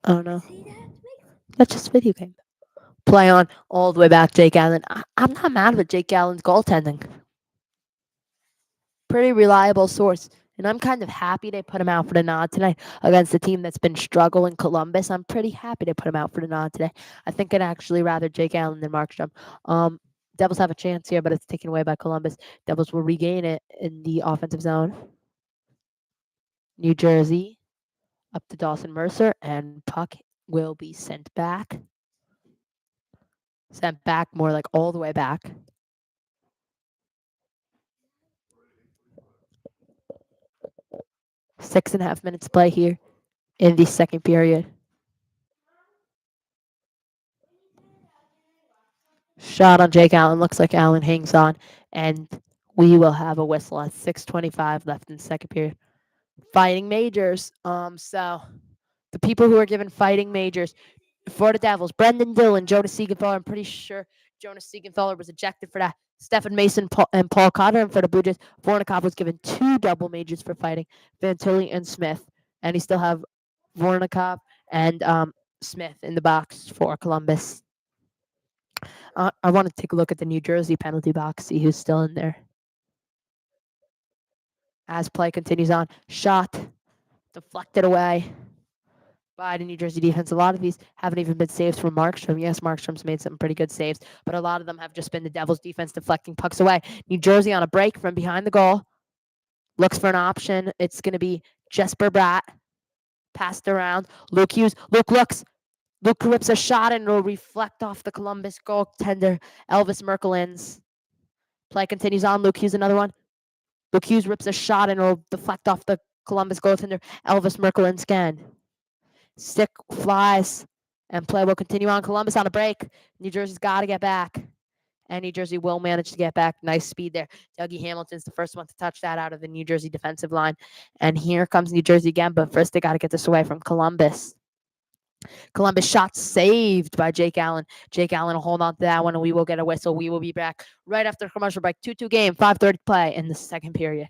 Speaker 1: I don't know. That's just video game. Play on all the way back, Jake Allen. I'm not mad with Jake Allen's goaltending. Pretty reliable source. And I'm kind of happy they put him out for the nod tonight against a team that's been struggling, Columbus. I'm pretty happy they put him out for the nod today. I think I'd actually rather Jake Allen than Markstrom. Devils have a chance here, but it's taken away by Columbus. Devils will regain it in the offensive zone. New Jersey up to Dawson Mercer, and puck will be sent back. Sent back more like all the way back. 6.5 minutes play here in the second period. Shot on Jake Allen. Looks like Allen hangs on, and we will have a whistle at 6:25 left in the second period. Fighting majors. So the people who are given fighting majors for the Devils: Brendan Dillon, Jonas Siegenthaler. I'm pretty sure Jonas Siegenthaler was ejected for that. Stephen Mason and Paul Cotter. And for the Blue Jays, Vornikov was given 2 double majors for fighting: Fantilli and Smith. And you still have Vornikov and Smith in the box for Columbus. I want to take a look at the New Jersey penalty box, see who's still in there. As play continues on, shot deflected away by the New Jersey defense. A lot of these haven't even been saves from Markstrom. Yes, Markstrom's made some pretty good saves, but a lot of them have just been the Devils defense deflecting pucks away. New Jersey on a break from behind the goal. Looks for an option. It's going to be Jesper Bratt. Passed around. Luke Hughes. Luke looks. Luke rips a shot and will reflect off the Columbus goaltender, Elvis Merkelins. Play continues on. Luke Hughes, another one. Luke Hughes rips a shot and will deflect off the Columbus goaltender, Elvis Merkelins again. Stick flies, and play will continue on. Columbus on a break. New Jersey's got to get back. And New Jersey will manage to get back. Nice speed there. Dougie Hamilton's the first one to touch that out of the New Jersey defensive line. And here comes New Jersey again, but first they got to get this away from Columbus. Columbus shot saved by Jake Allen. Jake Allen will hold on to that one, and we will get a whistle. We will be back right after commercial break. 2-2 game, 5:30 play in the second period.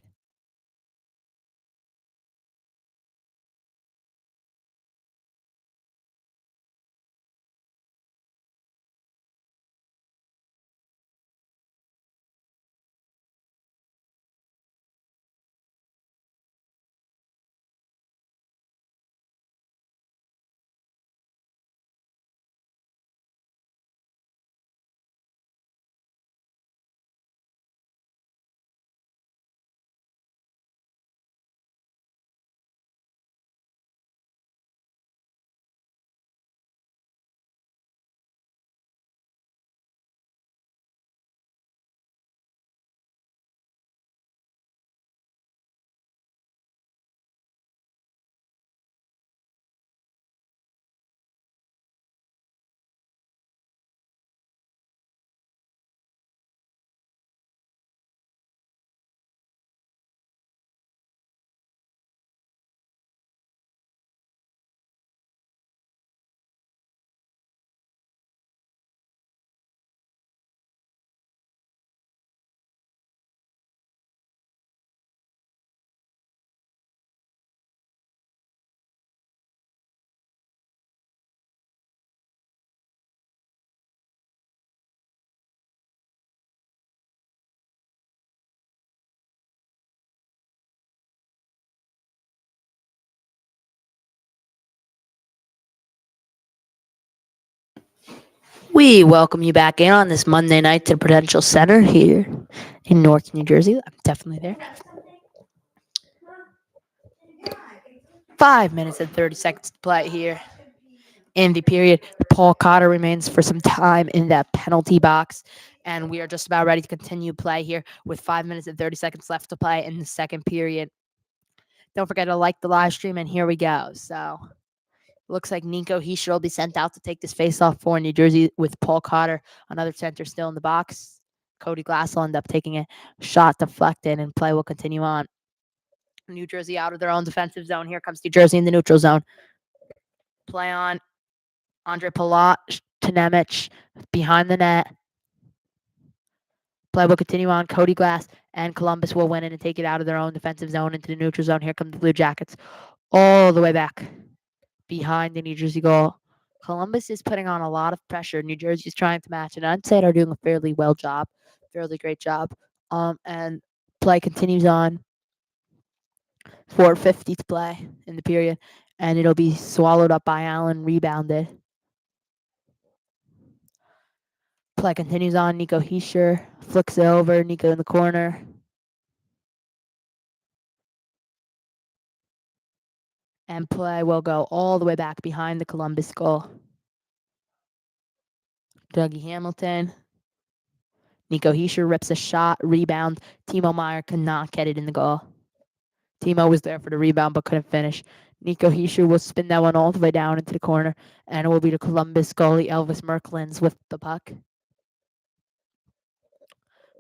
Speaker 1: We welcome you back in on this Monday night to the Prudential Center here in Newark, New Jersey. I'm definitely there. 5 minutes and 30 seconds to play here in the period. Paul Cotter remains for some time in that penalty box, and we are just about ready to continue play here with 5 minutes and 30 seconds left to play in the second period. Don't forget to like the live stream, and here we go. So, looks like Nico Heischer will be sent out to take this face-off for New Jersey with Paul Cotter, another center still in the box. Cody Glass will end up taking a shot deflected, and play will continue on. New Jersey out of their own defensive zone. Here comes New Jersey in the neutral zone. Play on Andre Palat to Nemec behind the net. Play will continue on. Cody Glass and Columbus will win it and take it out of their own defensive zone into the neutral zone. Here come the Blue Jackets all the way back behind the New Jersey goal. Columbus is putting on a lot of pressure. New Jersey is trying to match, and I'd say they're doing a fairly great job. And play continues on. 4:50 to play in the period, and it'll be swallowed up by Allen, rebounded. Play continues on. Nico Heischer flicks it over. Nico in the corner. And play will go all the way back behind the Columbus goal. Dougie Hamilton. Nico Heischer rips a shot, rebound. Timo Meyer cannot get it in the goal. Timo was there for the rebound but couldn't finish. Nico Heischer will spin that one all the way down into the corner, and it will be the Columbus goalie Elvis Merklins with the puck.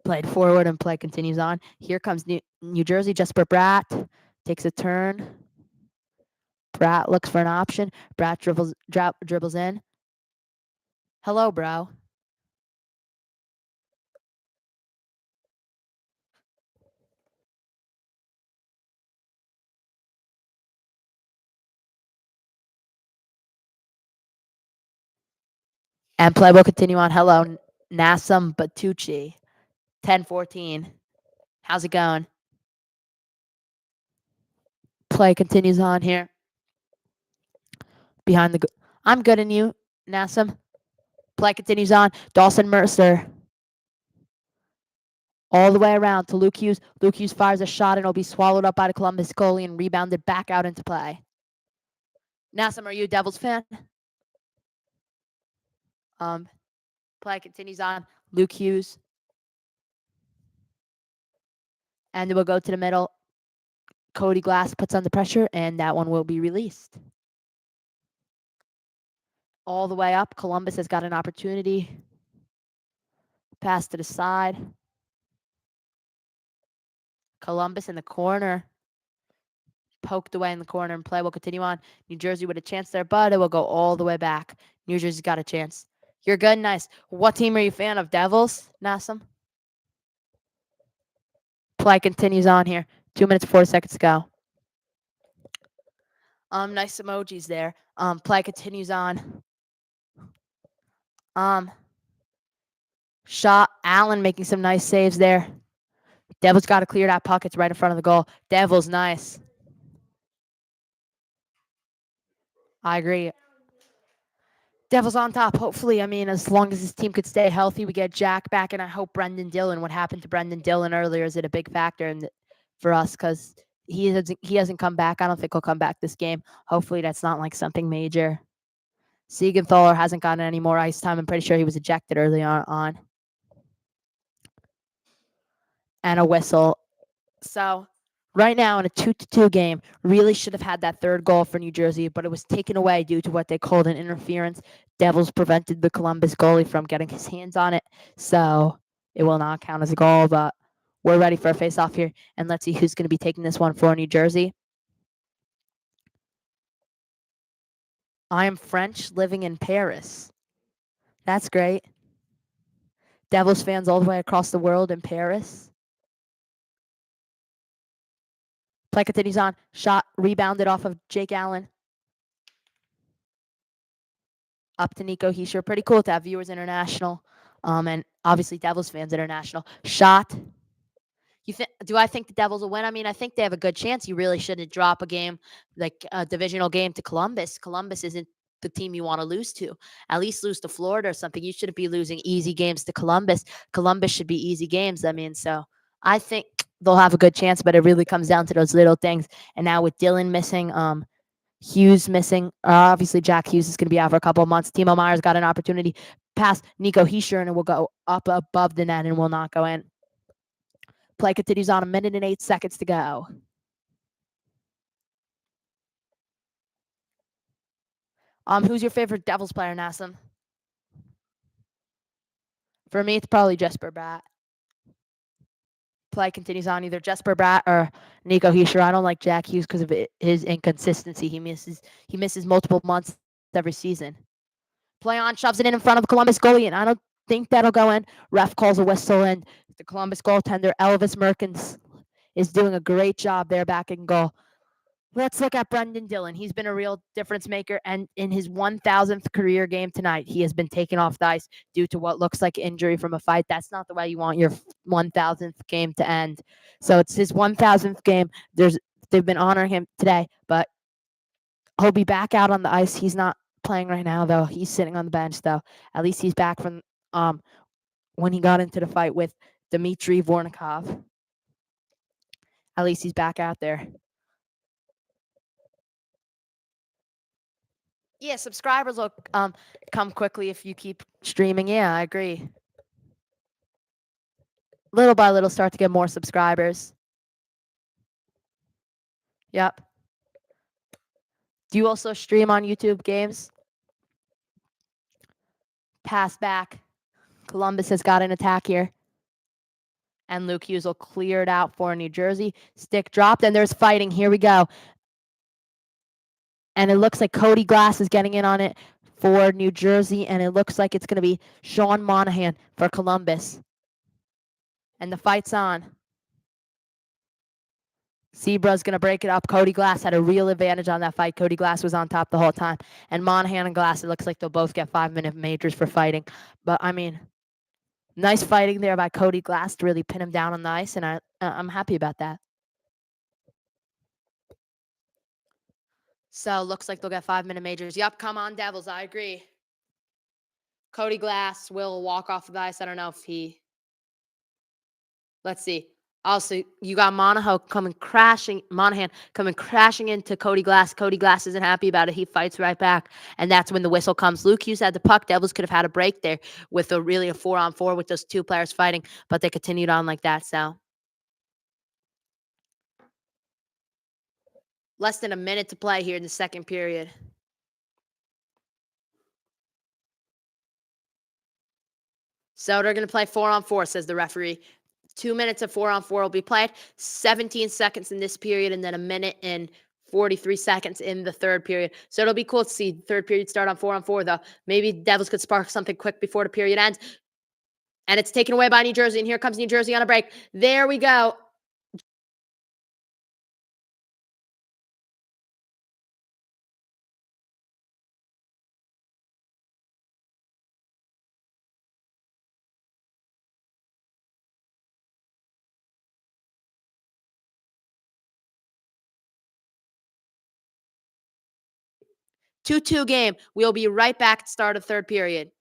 Speaker 1: Played forward, and play continues on. Here comes New Jersey. Jesper Bratt takes a turn. Bratt looks for an option. Bratt dribbles in. Hello, bro. And play will continue on. Hello, Nassam Batucci. 10-14. How's it going? Play continues on here. Behind the I'm good in you, Nassam. Play continues on. Dawson Mercer. All the way around to Luke Hughes. Luke Hughes fires a shot, and it'll be swallowed up by the Columbus goalie and rebounded back out into play. Nassam, are you a Devils fan? Play continues on. Luke Hughes. And it will go to the middle. Cody Glass puts on the pressure, and that one will be released. All the way up. Columbus has got an opportunity. Pass to the side. Columbus in the corner. Poked away in the corner, and play will continue on. New Jersey with a chance there, but it will go all the way back. New Jersey's got a chance. You're good, nice. What team are you a fan of? Devils, Nassam? Play continues on here. 2 minutes, 4 seconds to go. Nice emojis there. Play continues on. Shot. Allen making some nice saves there. Devils got to clear that puck. It's right in front of the goal. Devils, nice. I agree. Devils on top. Hopefully, I mean, as long as this team could stay healthy, we get Jack back, and I hope Brendan Dillon. What happened to Brendan Dillon earlier is it a big factor for us because he hasn't come back. I don't think he'll come back this game. Hopefully, that's not like something major. Siegenthaler hasn't gotten any more ice time. I'm pretty sure he was ejected early on. And a whistle. So right now in a 2-2 game, really should have had that third goal for New Jersey, but it was taken away due to what they called an interference. Devils prevented the Columbus goalie from getting his hands on it, so it will not count as a goal, but we're ready for a face-off here, and let's see who's going to be taking this one for New Jersey. I am French, living in Paris. That's great. Devils fans all the way across the world in Paris. Play continues on. Shot rebounded off of Jake Allen. Up to Nico Heischer. Pretty cool to have viewers international. And obviously Devils fans international. Shot. Do I think the Devils will win? I mean, I think they have a good chance. You really shouldn't drop a game like a divisional game to Columbus. Columbus isn't the team you want to lose to. At least lose to Florida or something. You shouldn't be losing easy games to Columbus. Columbus should be easy games. I mean, so I think they'll have a good chance, but it really comes down to those little things. And now with Dylan missing, Hughes missing, obviously Jack Hughes is going to be out for a couple of months. Timo Meyer's got an opportunity past Nico Hischier, and it will go up above the net and will not go in. Play continues on, 1 minute and 8 seconds to go. Who's your favorite Devils player, Nassim? For me, it's probably Jesper Bratt. Play continues on, either Jesper Bratt or Nico Hischier. I don't like Jack Hughes because of his inconsistency. He misses multiple months every season. Play on, shoves it in front of the Columbus goalie, and I don't think that'll go in. Ref calls a whistle, and the Columbus goaltender, Elvis Merkins, is doing a great job there back in goal. Let's look at Brendan Dillon. He's been a real difference maker, and in his 1,000th career game tonight, he has been taken off the ice due to what looks like injury from a fight. That's not the way you want your 1,000th game to end. So it's his 1,000th game. They've been honoring him today, but he'll be back out on the ice. He's not playing right now, though. He's sitting on the bench, though. At least he's back from when he got into the fight with Dmitry Vornikov. At least he's back out there. Yeah, subscribers will come quickly if you keep streaming. Yeah, I agree. Little by little, start to get more subscribers. Yep. Do you also stream on YouTube games? Pass back. Columbus has got an attack here. And Luke Hughes will clear it out for New Jersey. Stick dropped, and there's fighting. Here we go. And it looks like Cody Glass is getting in on it for New Jersey, and it looks like it's going to be Sean Monahan for Columbus. And the fight's on. Zebra's going to break it up. Cody Glass had a real advantage on that fight. Cody Glass was on top the whole time. And Monahan and Glass, it looks like they'll both get 5-minute majors for fighting. But, I mean, nice fighting there by Cody Glass to really pin him down on the ice, and I'm happy about that. So, looks like they'll get 5-minute majors. Yep, come on, Devils. I agree. Cody Glass will walk off the ice. I don't know if he... Let's see. Also, you got Monahan coming crashing into Cody Glass. Cody Glass isn't happy about it. He fights right back, and that's when the whistle comes. Luke Hughes had the puck. Devils could have had a break there with a 4-on-4 with those two players fighting, but they continued on like that. So less than a minute to play here in the second period. So they're going to play 4-on-4, says the referee. 2 minutes of 4-on-4 will be played. 17 seconds in this period, and then 1 minute and 43 seconds in the third period. So it'll be cool to see the third period start on 4-on-4, though. Maybe Devils could spark something quick before the period ends. And it's taken away by New Jersey, and here comes New Jersey on a break. There we go. Two-two game. We'll be right back at the start of third period.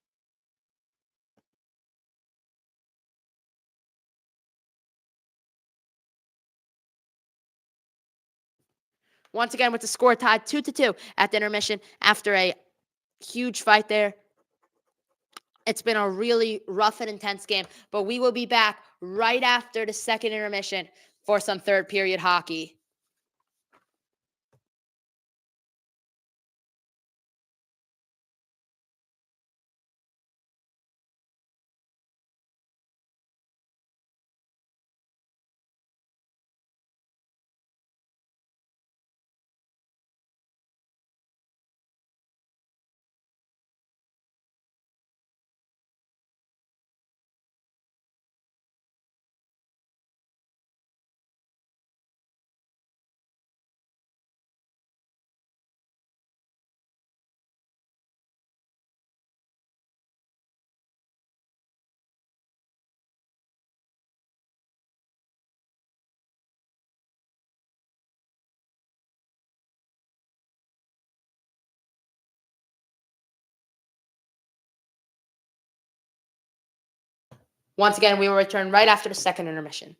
Speaker 1: Once again, with the score tied 2-2 at the intermission after a huge fight there. It's been a really rough and intense game, but we will be back right after the second intermission for some third period hockey. Once again, we will return right after the second intermission.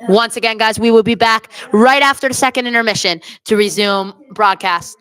Speaker 1: Once again, guys, we will be back right after the second intermission to resume broadcast.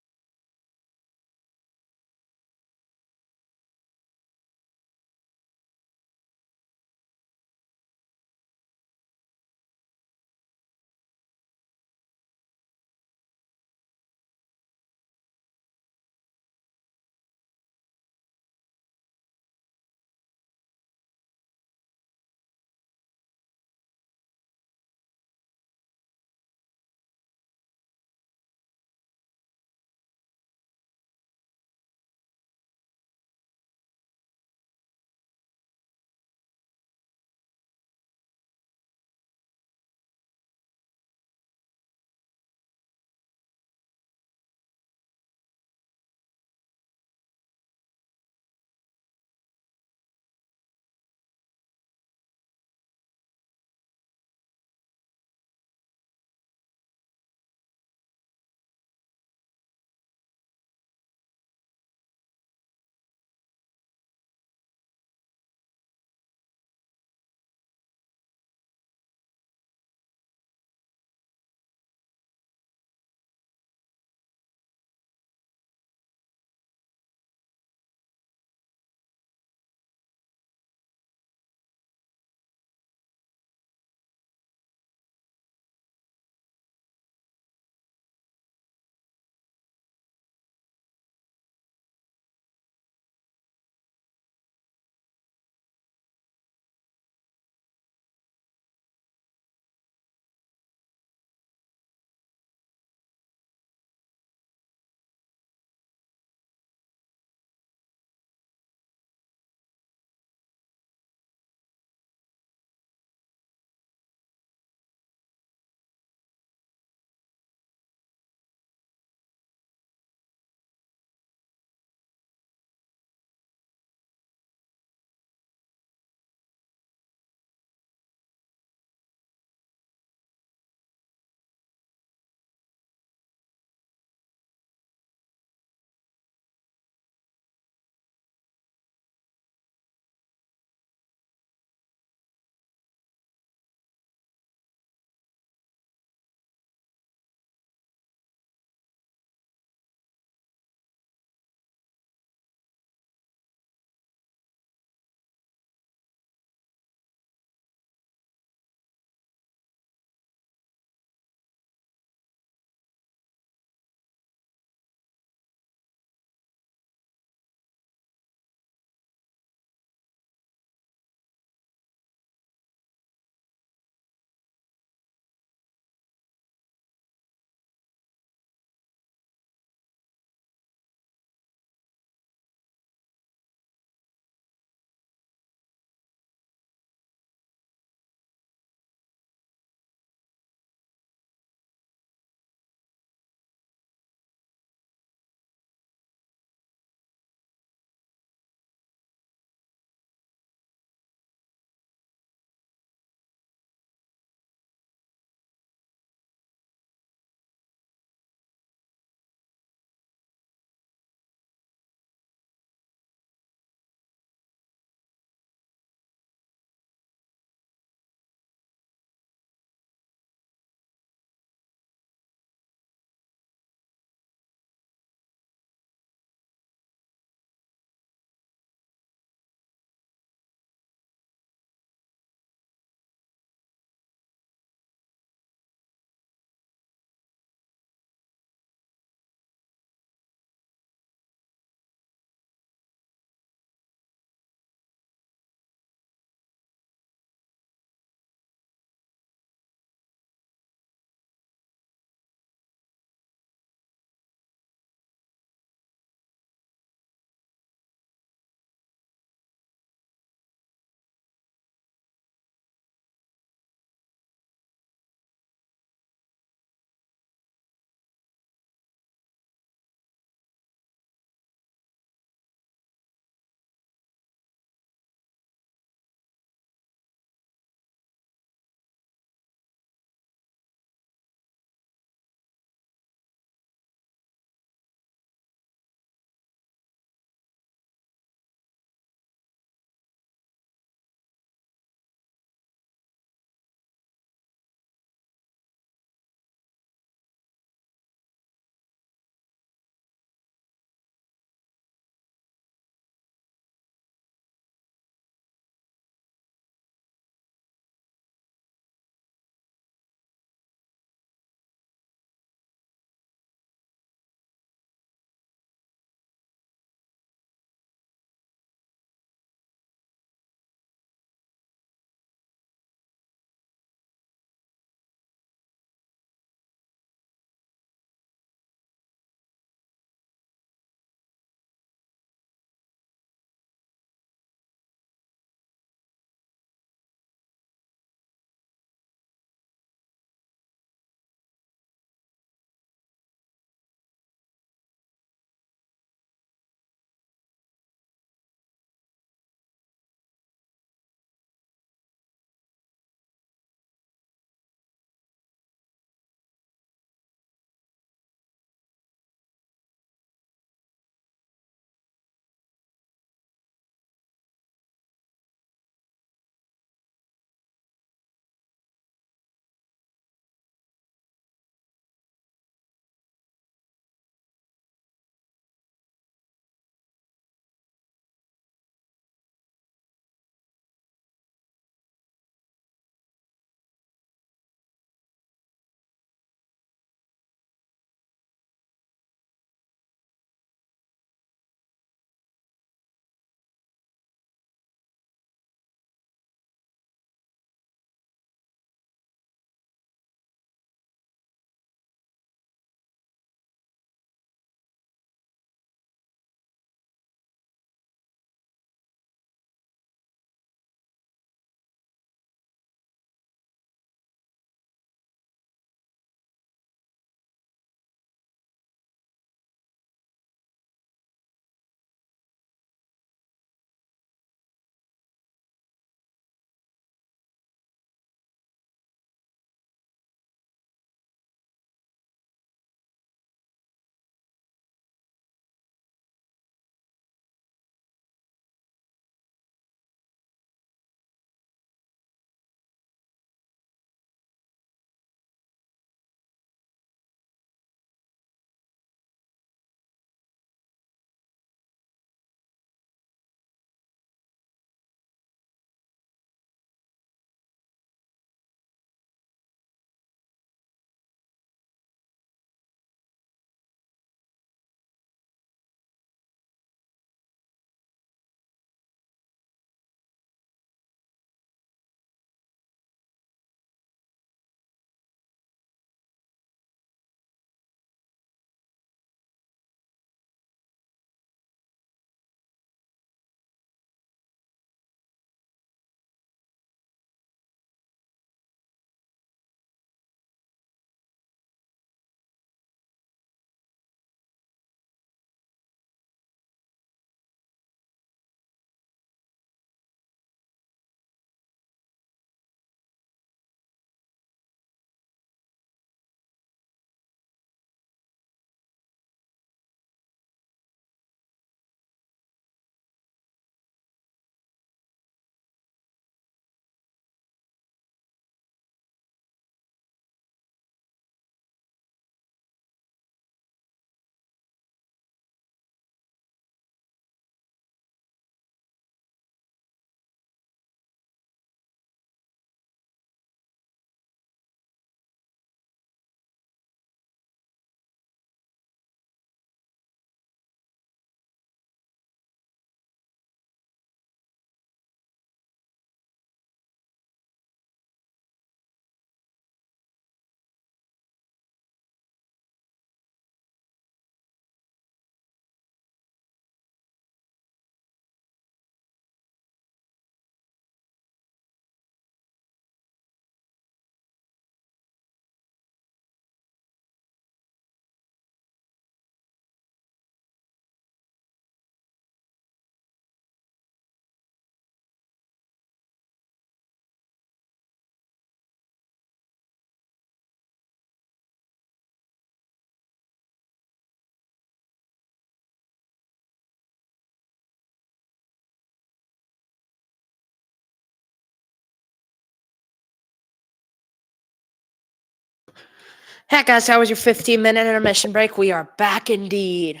Speaker 1: Hey guys, how was your 15-minute intermission break? We are back indeed.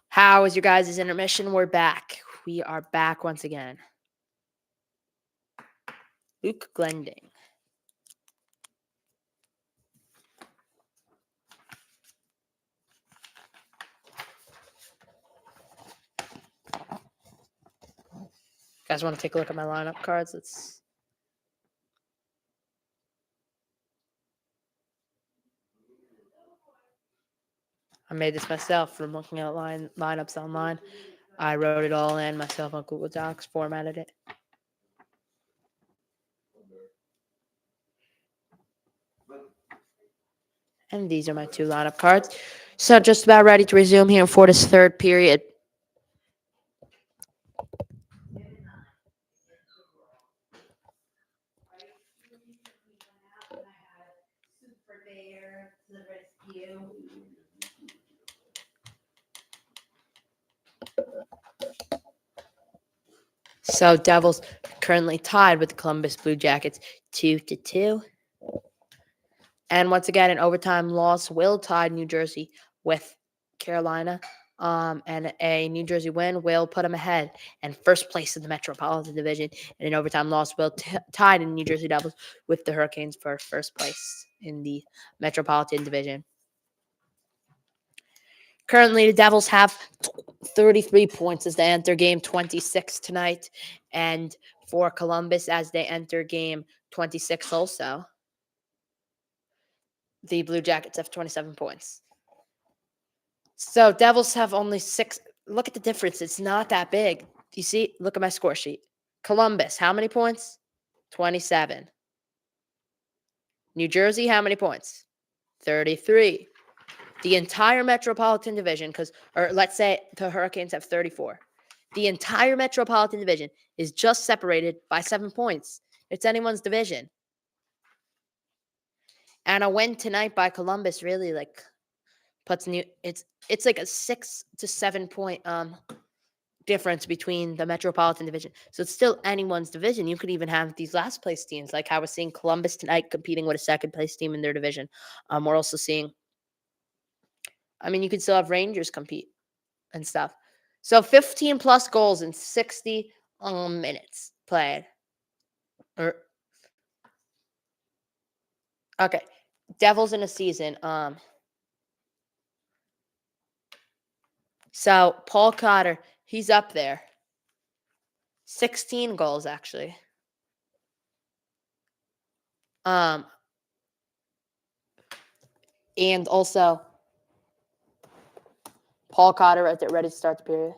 Speaker 1: How was your guys' intermission? We're back. We are back once again. Luke Glending. Guys want to take a look at my lineup cards? I made this myself from looking at lineups online. I wrote it all in myself on Google Docs, formatted it. And these are my 2 lineup cards. So just about ready to resume here for this 3rd period. So Devils currently tied with the Columbus Blue Jackets 2-2. And once again, an overtime loss will tie New Jersey with Carolina. And a New Jersey win will put them ahead and first place in the Metropolitan Division. And an overtime loss will tie the New Jersey Devils with the Hurricanes for first place in the Metropolitan Division. Currently, the Devils have 33 points as they enter game 26 tonight. And for Columbus, as they enter game 26 also, the Blue Jackets have 27 points. So Devils have only 6. Look at the difference. It's not that big. You see? Look at my score sheet. Columbus, how many points? 27. New Jersey, how many points? 33. The entire Metropolitan Division, or let's say the Hurricanes have 34. The entire Metropolitan Division is just separated by 7 points. It's anyone's division. And a win tonight by Columbus really puts it's like a 6 to 7 point difference between the Metropolitan Division. So it's still anyone's division. You could even have these last place teams, like I was seeing Columbus tonight competing with a second place team in their division. We're also seeing, you could still have Rangers compete and stuff. So 15 plus goals in 60 minutes played. Okay. Devils in a season. So Paul Cotter, he's up there. 16 goals actually. And also Paul Cotter right there, ready to start the period.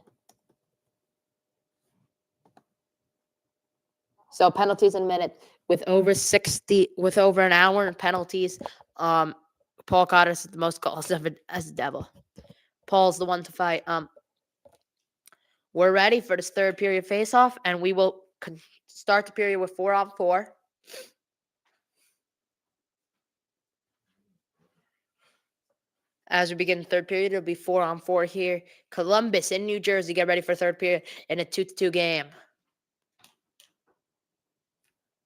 Speaker 1: So penalties in a minute with over an hour in penalties. Paul Cotter is the most goals as a Devil. Paul's the one to fight. We're ready for this 3rd period face-off, and we will start the period with 4-on-4. As we begin the 3rd period, it'll be 4-on-4 here. Columbus in New Jersey, get ready for 3rd period in a 2-2 game.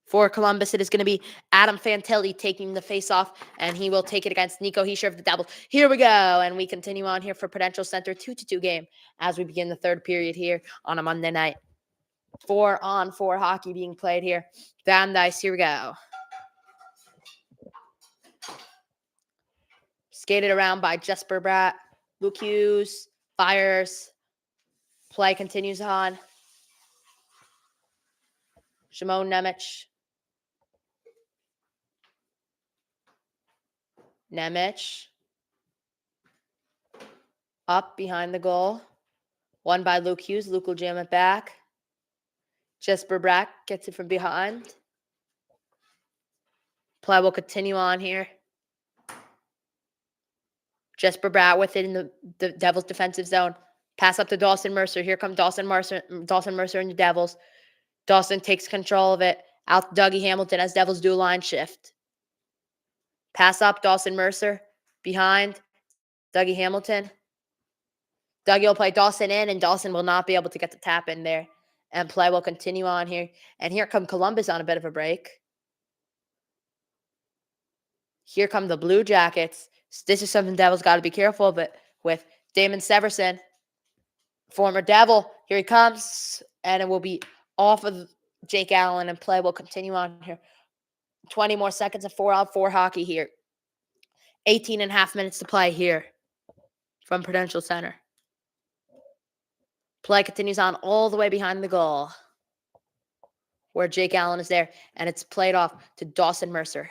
Speaker 1: For Columbus, it is going to be Adam Fantilli taking the face-off, and he will take it against Nico Hischier of the Devils. Here we go, and we continue on here for Prudential Center 2-2 game as we begin the 3rd period here on a Monday night. 4-on-4 hockey being played here. Down dice, here we go. Skated around by Jesper Bratt. Luke Hughes fires. Play continues on. Shimon Nemec. Up behind the goal. Won by Luke Hughes. Luke will jam it back. Jesper Bratt gets it from behind. Play will continue on here. Jesper Bratt with it in the Devils' defensive zone. Pass up to Dawson Mercer. Here comes Dawson Mercer and the Devils. Dawson takes control of it. Out to Dougie Hamilton as Devils do a line shift. Pass up, Dawson Mercer. Behind, Dougie Hamilton. Dougie will play Dawson in, and Dawson will not be able to get the tap in there. And play will continue on here. And here come Columbus on a bit of a break. Here come the Blue Jackets. This is something Devils got to be careful of it with. Damon Severson, former Devil. Here he comes, and it will be off of Jake Allen, and play will continue on here. 20 more seconds of 4-on-4 hockey here. 18 and a half minutes to play here from Prudential Center. Play continues on all the way behind the goal where Jake Allen is there, and it's played off to Dawson Mercer.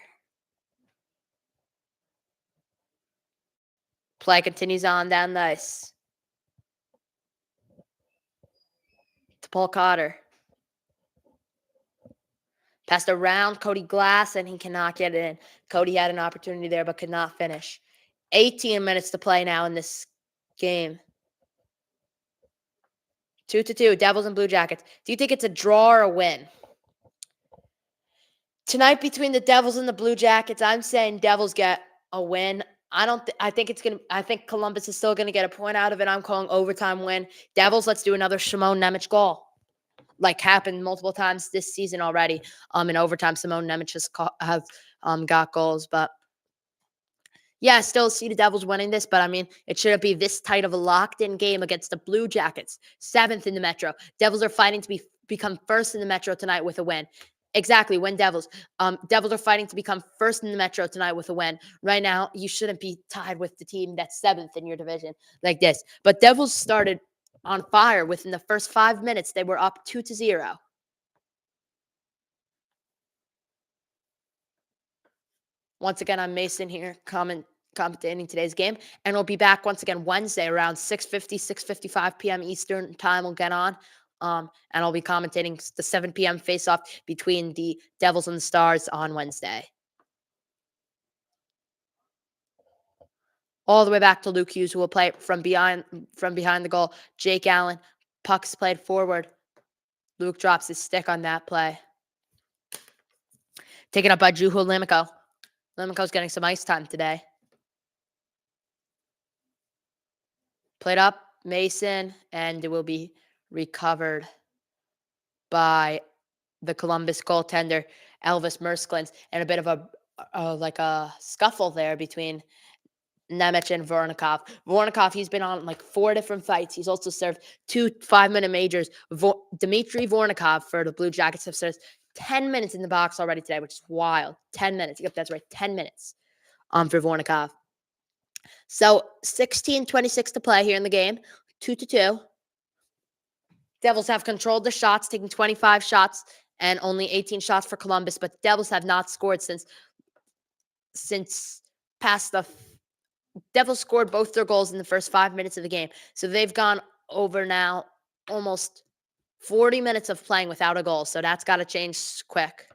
Speaker 1: Play continues on down the ice to Paul Cotter. Passed around Cody Glass, and he cannot get it in. Cody had an opportunity there, but could not finish. 18 minutes to play now in this game. 2-2, Devils and Blue Jackets. Do you think it's a draw or a win? Tonight between the Devils and the Blue Jackets, I'm saying Devils get a win. I think Columbus is still gonna get a point out of it. I'm calling overtime win. Devils, let's do another Simone Nemec goal. Like happened multiple times this season already. In overtime, Simone Nemec has got goals, but yeah, I still see the Devils winning this, but I mean, it shouldn't be this tight of a locked-in game against the Blue Jackets, 7th in the Metro. Devils are fighting to become first in the Metro tonight with a win. Exactly, win Devils. Devils are fighting to become first in the Metro tonight with a win. Right now, you shouldn't be tied with the team that's 7th in your division like this. But Devils started on fire within the first 5 minutes. They were up 2-0. Once again, I'm Mason here, commentating today's game, and we'll be back once again Wednesday around 6:55 p.m. Eastern time. We'll get on, and I'll be commentating the 7 p.m. face-off between the Devils and the Stars on Wednesday. All the way back to Luke Hughes, who will play from behind the goal. Jake Allen, puck's played forward. Luke drops his stick on that play. Taken up by Juho Limiko. Limiko's getting some ice time today. Played up, Mason, and it will be recovered by the Columbus goaltender, Elvis Mersklins, and a bit of a scuffle there between Nemec and Vornikov. Vornikov, he's been on like 4 different fights. He's also served 2 5-minute majors. Dmitry Vornikov for the Blue Jackets have served 10 minutes in the box already today, which is wild. 10 minutes. Yep, that's right. 10 minutes for Vornikov. So 16:26 to play here in the game. 2-2. Devils have controlled the shots, taking 25 shots and only 18 shots for Columbus. But the Devils have not scored since past the Devils scored both their goals in the first 5 minutes of the game. So they've gone over now almost 40 minutes of playing without a goal. So that's got to change quick.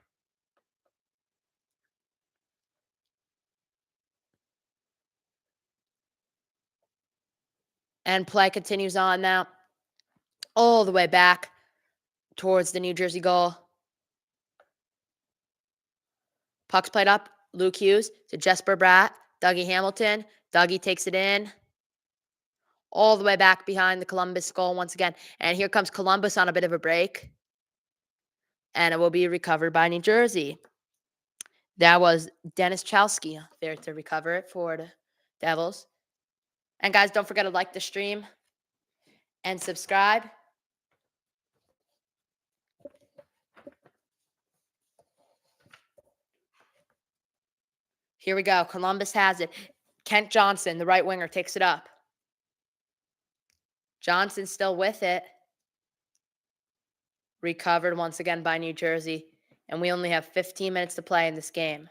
Speaker 1: And play continues on now all the way back towards the New Jersey goal. Puck's played up. Luke Hughes to Jesper Bratt. Dougie Hamilton. Dougie takes it in. All the way back behind the Columbus goal once again. And here comes Columbus on a bit of a break. And it will be recovered by New Jersey. That was Dennis Chalsky there to recover it for the Devils. And guys, don't forget to like the stream and subscribe. Here we go. Columbus has it. Kent Johnson, the right winger, takes it up. Johnson's still with it. Recovered once again by New Jersey. And we only have 15 minutes to play in this game.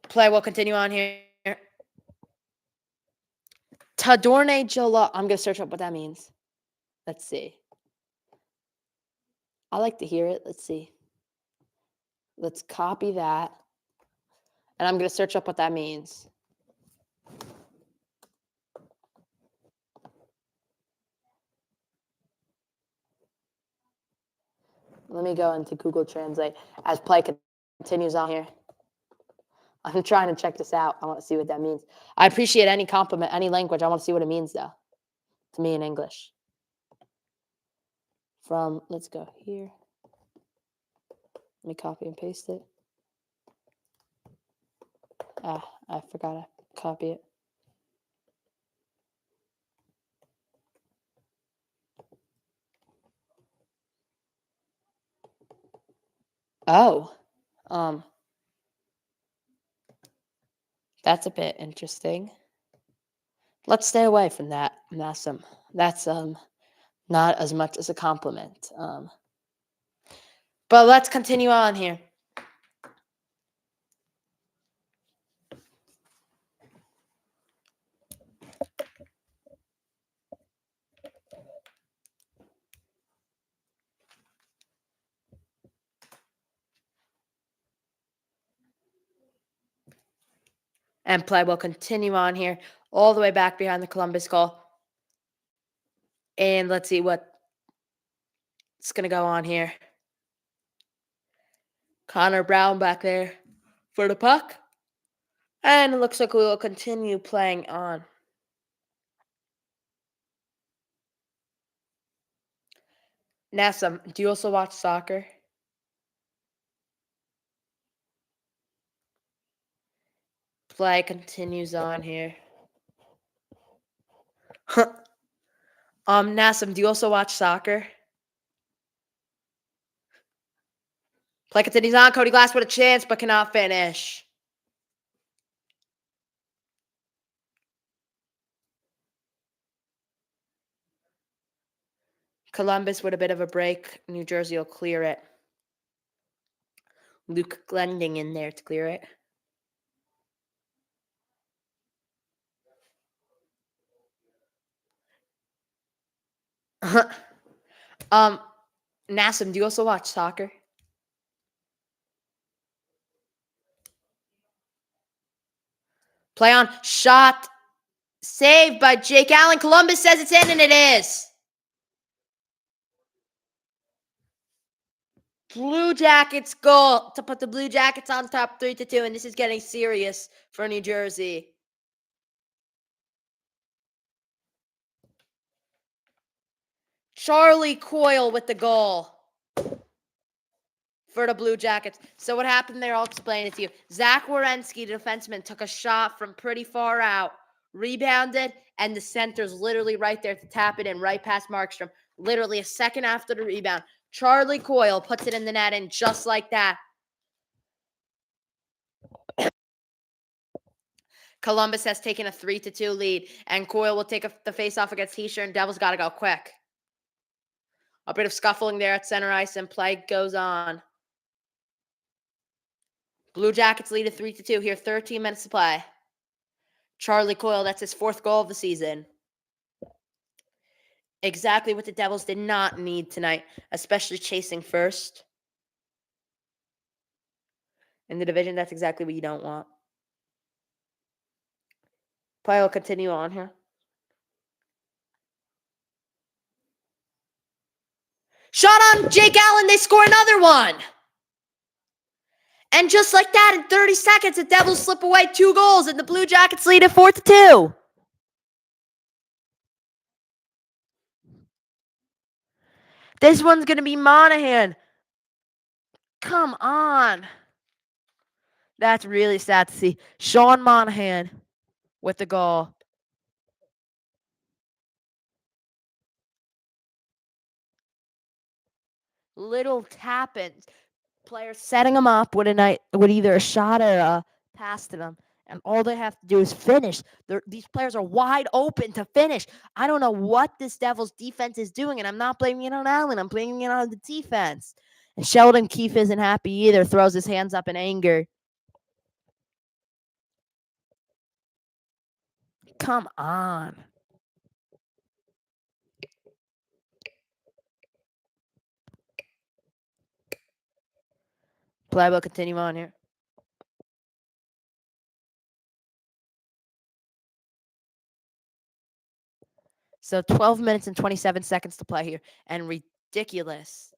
Speaker 1: Play will continue on here. Tadorne Jola. I'm going to search up what that means. Let's see. I like to hear it. Let's see. Let's copy that. And I'm going to search up what that means. Let me go into Google Translate as play continues on here. I'm trying to check this out. I want to see what that means. I appreciate any compliment, any language. I want to see what it means, though, to me in English. from, let's go here. Let me copy and paste it. I forgot to copy it. Oh, that's a bit interesting. Let's stay away from that. That's not as much as a compliment. But let's continue on here. And play will continue on here all the way back behind the Columbus goal. And let's see what's going to go on here. Connor Brown back there for the puck. And it looks like we will continue playing on. Nessa, do you also watch soccer? Play continues on here. Nassim, do you also watch soccer? Play continues on. Cody Glass with a chance, but cannot finish. Columbus with a bit of a break. New Jersey will clear it. Luke Glending in there to clear it. Nassim, do you also watch soccer? Play on. Shot. Saved by Jake Allen. Columbus says it's in, and it is. Blue Jackets goal to put the Blue Jackets on top 3-2, and this is getting serious for New Jersey. Charlie Coyle with the goal for the Blue Jackets. So what happened there, I'll explain it to you. Zach Werenski, the defenseman, took a shot from pretty far out, rebounded, and the center's literally right there to tap it in right past Markstrom. Literally a second after the rebound. Charlie Coyle puts it in the net, and just like that, Columbus has taken a 3-2 lead, and Coyle will take the face-off against Heischer, and Devils got to go quick. A bit of scuffling there at center ice, and play goes on. Blue Jackets lead at 3-2 here, 13 minutes to play. Charlie Coyle, that's his 4th goal of the season. Exactly what the Devils did not need tonight, especially chasing first. In the division, that's exactly what you don't want. Play will continue on here. Shot on Jake Allen, they score another one. And just like that, in 30 seconds, the Devils slip away 2 goals, and the Blue Jackets lead at 4-2. This one's going to be Monahan. Come on. That's really sad to see. Sean Monahan with the goal. Little tap-ins. Players setting them up with either a shot or a pass to them. And all they have to do is finish. These players are wide open to finish. I don't know what this Devils defense is doing, and I'm not blaming it on Allen. I'm blaming it on the defense. And Sheldon Keefe isn't happy either, throws his hands up in anger. Come on. Play will continue on here. So 12 minutes and 27 seconds to play here. And ridiculous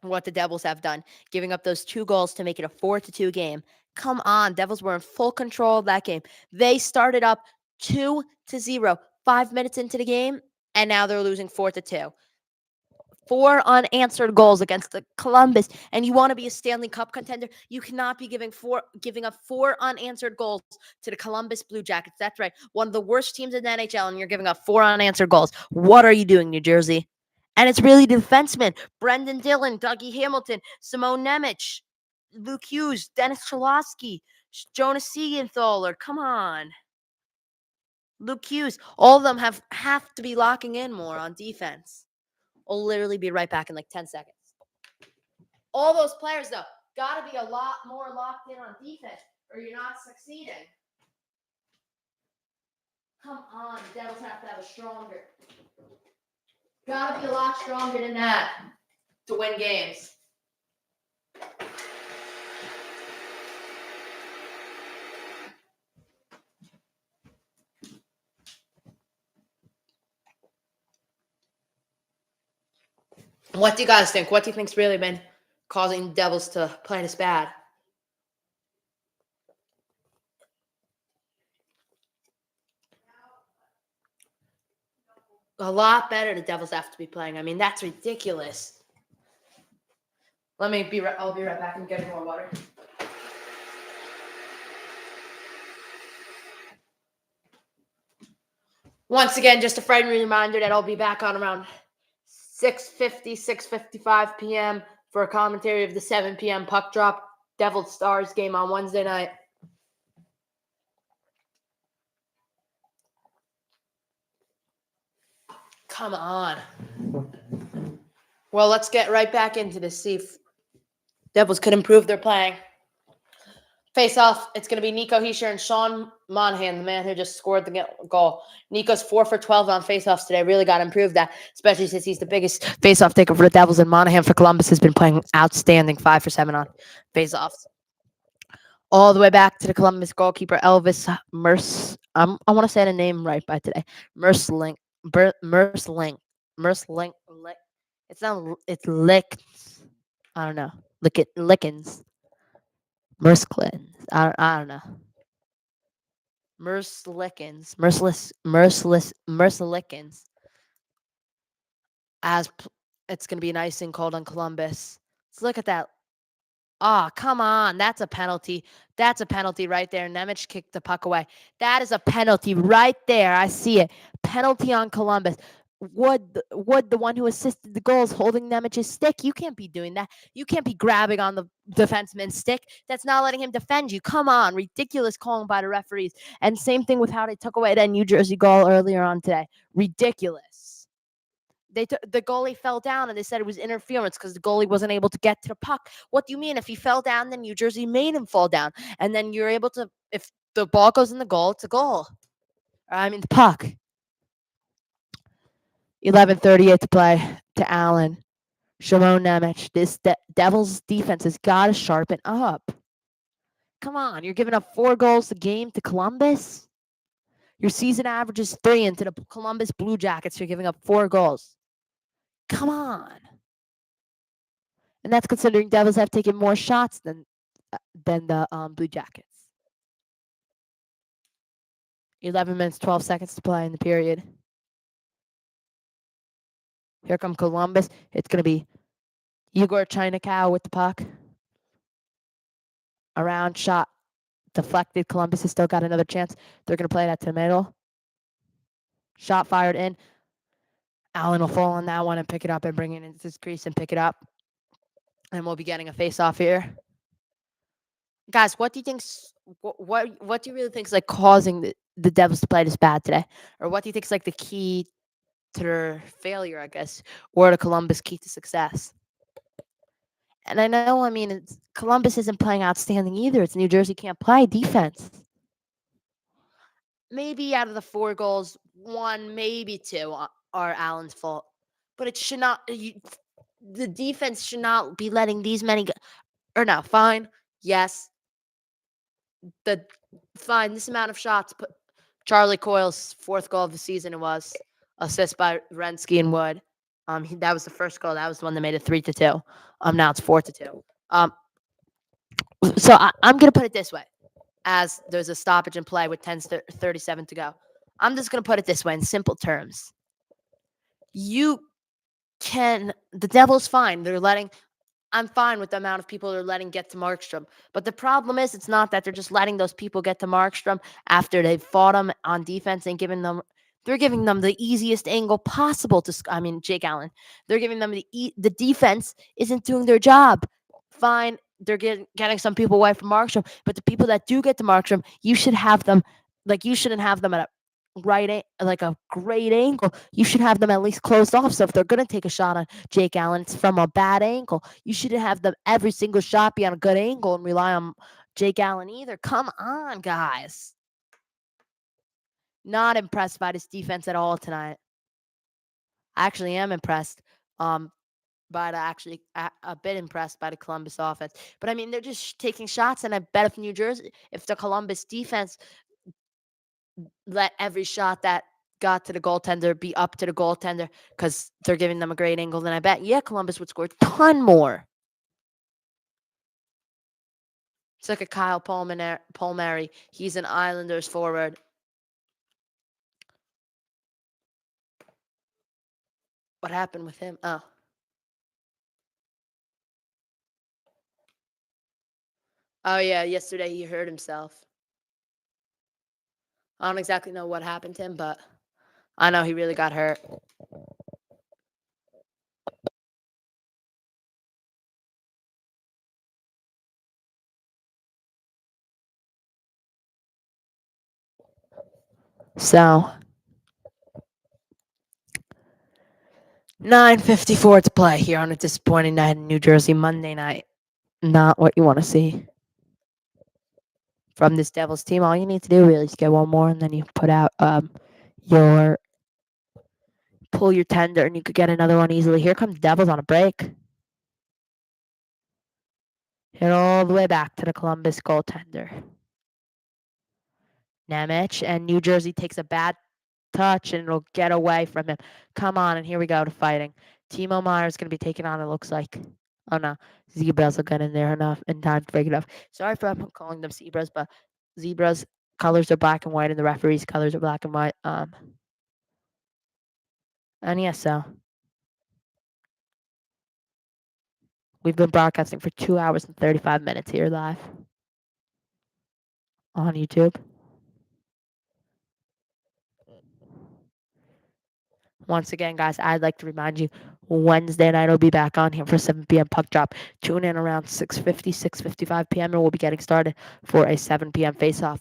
Speaker 1: what the Devils have done, giving up those 2 goals to make it a 4-2 game. Come on, Devils were in full control of that game. They started up 2-0, 5 minutes into the game, and now they're losing 4-2. 4 unanswered goals against the Columbus, and you want to be a Stanley Cup contender, you cannot be giving up 4 unanswered goals to the Columbus Blue Jackets. That's right, one of the worst teams in the NHL, and you're giving up 4 unanswered goals. What are you doing, New Jersey? And it's really the defensemen: Brendan Dillon, Dougie Hamilton, Simone Nemec, Luke Hughes, Dennis Cholowski, Jonas Siegenthaler. Come on. Luke Hughes. All of them have to be locking in more on defense. I'll literally be right back in like 10 seconds. All those players, though, got to be a lot more locked in on defense, or you're not succeeding. Come on, the Devils have to have a stronger. Got to be a lot stronger than that to win games. What do you guys think? What do you think's really been causing the Devils to play this bad? A lot better the Devils have to be playing. I mean, that's ridiculous. I'll be right back and get more water. Once again, just a friendly reminder that I'll be back on around 6:55 p.m. for a commentary of the 7 p.m. puck drop Devils Stars game on Wednesday night. Come on. Well, let's get right back into this. See if Devils could improve their playing. Face off, it's going to be Nico Hischier and Sean Monahan, the man who just scored the goal. Nico's 4 for 12 on faceoffs today. Really got to improve that, especially since he's the biggest faceoff taker for the Devils. And Monahan for Columbus has been playing outstanding, 5 for 7 on faceoffs. All the way back to the Columbus goalkeeper, Elvis Merce. I want to say the name right by today. Merceling. It's Lickens. I don't know. Lickens. Merclins. I don't know. Merclickens. Merclickens. It's going to be nice and cold on Columbus. Let's look at that. Oh, come on. That's a penalty. That's a penalty right there. Nemec kicked the puck away. That is a penalty right there. I see it. Penalty on Columbus. Wood, the one who assisted the goals, holding Nemec's stick. You can't be doing that. You can't be grabbing on the defenseman's stick. That's not letting him defend you. Come on. Ridiculous calling by the referees. And same thing with how they took away that New Jersey goal earlier on today. Ridiculous. The goalie fell down and they said it was interference because the goalie wasn't able to get to the puck. What do you mean? If he fell down, then New Jersey made him fall down. And then you're able to, if the ball goes in the goal, it's a goal. I mean, the puck. 11:38 to play to Allen. Simone Nemec. This Devils defense has got to sharpen up. Come on. You're giving up 4 goals a game to Columbus? Your season average is 3, and to the Columbus Blue Jackets, you're giving up 4 goals. Come on. And that's considering Devils have taken more shots than the Blue Jackets. 11 minutes, 12 seconds to play in the period. Here come Columbus. It's going to be Igor Chinakow with the puck. Around shot. Deflected. Columbus has still got another chance. They're going to play that to the middle. Shot fired in. Allen will fall on that one and pick it up and bring it into his crease and pick it up. And we'll be getting a face-off here. Guys, what do you think's what do you really think is like causing the Devils to play this bad today? Or what do you think is like the key to their failure, I guess, or the Columbus key to success? And I know, I mean, Columbus isn't playing outstanding either. It's New Jersey can't play defense. Maybe out of the 4 goals, 1, maybe 2 are Allen's fault. But it should not, the defense should not be letting these many, fine. Yes. This amount of shots. Charlie Coyle's 4th goal of the season, it was assist by Renski and Wood. That was the first goal. That was the one that made it 3-2. Now it's 4-2. So I'm gonna put it this way, as there's a stoppage in play with 10:37 to go. I'm just gonna put it this way in simple terms. You the Devils fine. I'm fine with the amount of people they're letting get to Markstrom. But the problem is, it's not that they're just letting those people get to Markstrom after they've fought him on defense and they're giving them the easiest angle possible to. I mean, Jake Allen. They're giving them the defense isn't doing their job. Fine, they're getting some people away from Markstrom, but the people that do get to Markstrom, you should have them like you shouldn't have them at a like a great angle. You should have them at least closed off. So if they're gonna take a shot on Jake Allen, it's from a bad angle. You shouldn't have them every single shot be on a good angle and rely on Jake Allen either. Come on, guys. Not impressed by this defense at all tonight. I actually am impressed. But actually a bit impressed by the Columbus offense. But I mean, they're just taking shots, and I bet if New Jersey, if the Columbus defense let every shot that got to the goaltender be up to the goaltender because they're giving them a great angle, then I bet, yeah, Columbus would score a ton more. It's like a Kyle Palmieri. He's an Islanders forward. What happened with him? Oh, yeah, yesterday he hurt himself. I don't exactly know what happened to him, but I know he really got hurt. So 9:54 to play here on a disappointing night in New Jersey, Monday night. Not what you want to see from this Devils team. All you need to do really is get one more, and then you put out your pull your tender, and you could get another one easily. Here comes Devils on a break. Hit all the way back to the Columbus goaltender. Nemec, and New Jersey takes a bad touch, and it'll get away from him. Come on, and here we go to fighting. Timo Meier's going to be taken on, it looks like. Oh, no. Zebras will get in there enough in time to break it up. Sorry for calling them Zebras, but Zebras' colors are black and white, and the referees' colors are black and white. And yes, so we've been broadcasting for 2 hours and 35 minutes here live on YouTube. Once again, guys, I'd like to remind you, Wednesday night I'll be back on here for 7 p.m. puck drop. Tune in around 6:50, 6:55 p.m. and we'll be getting started for a 7 p.m. face-off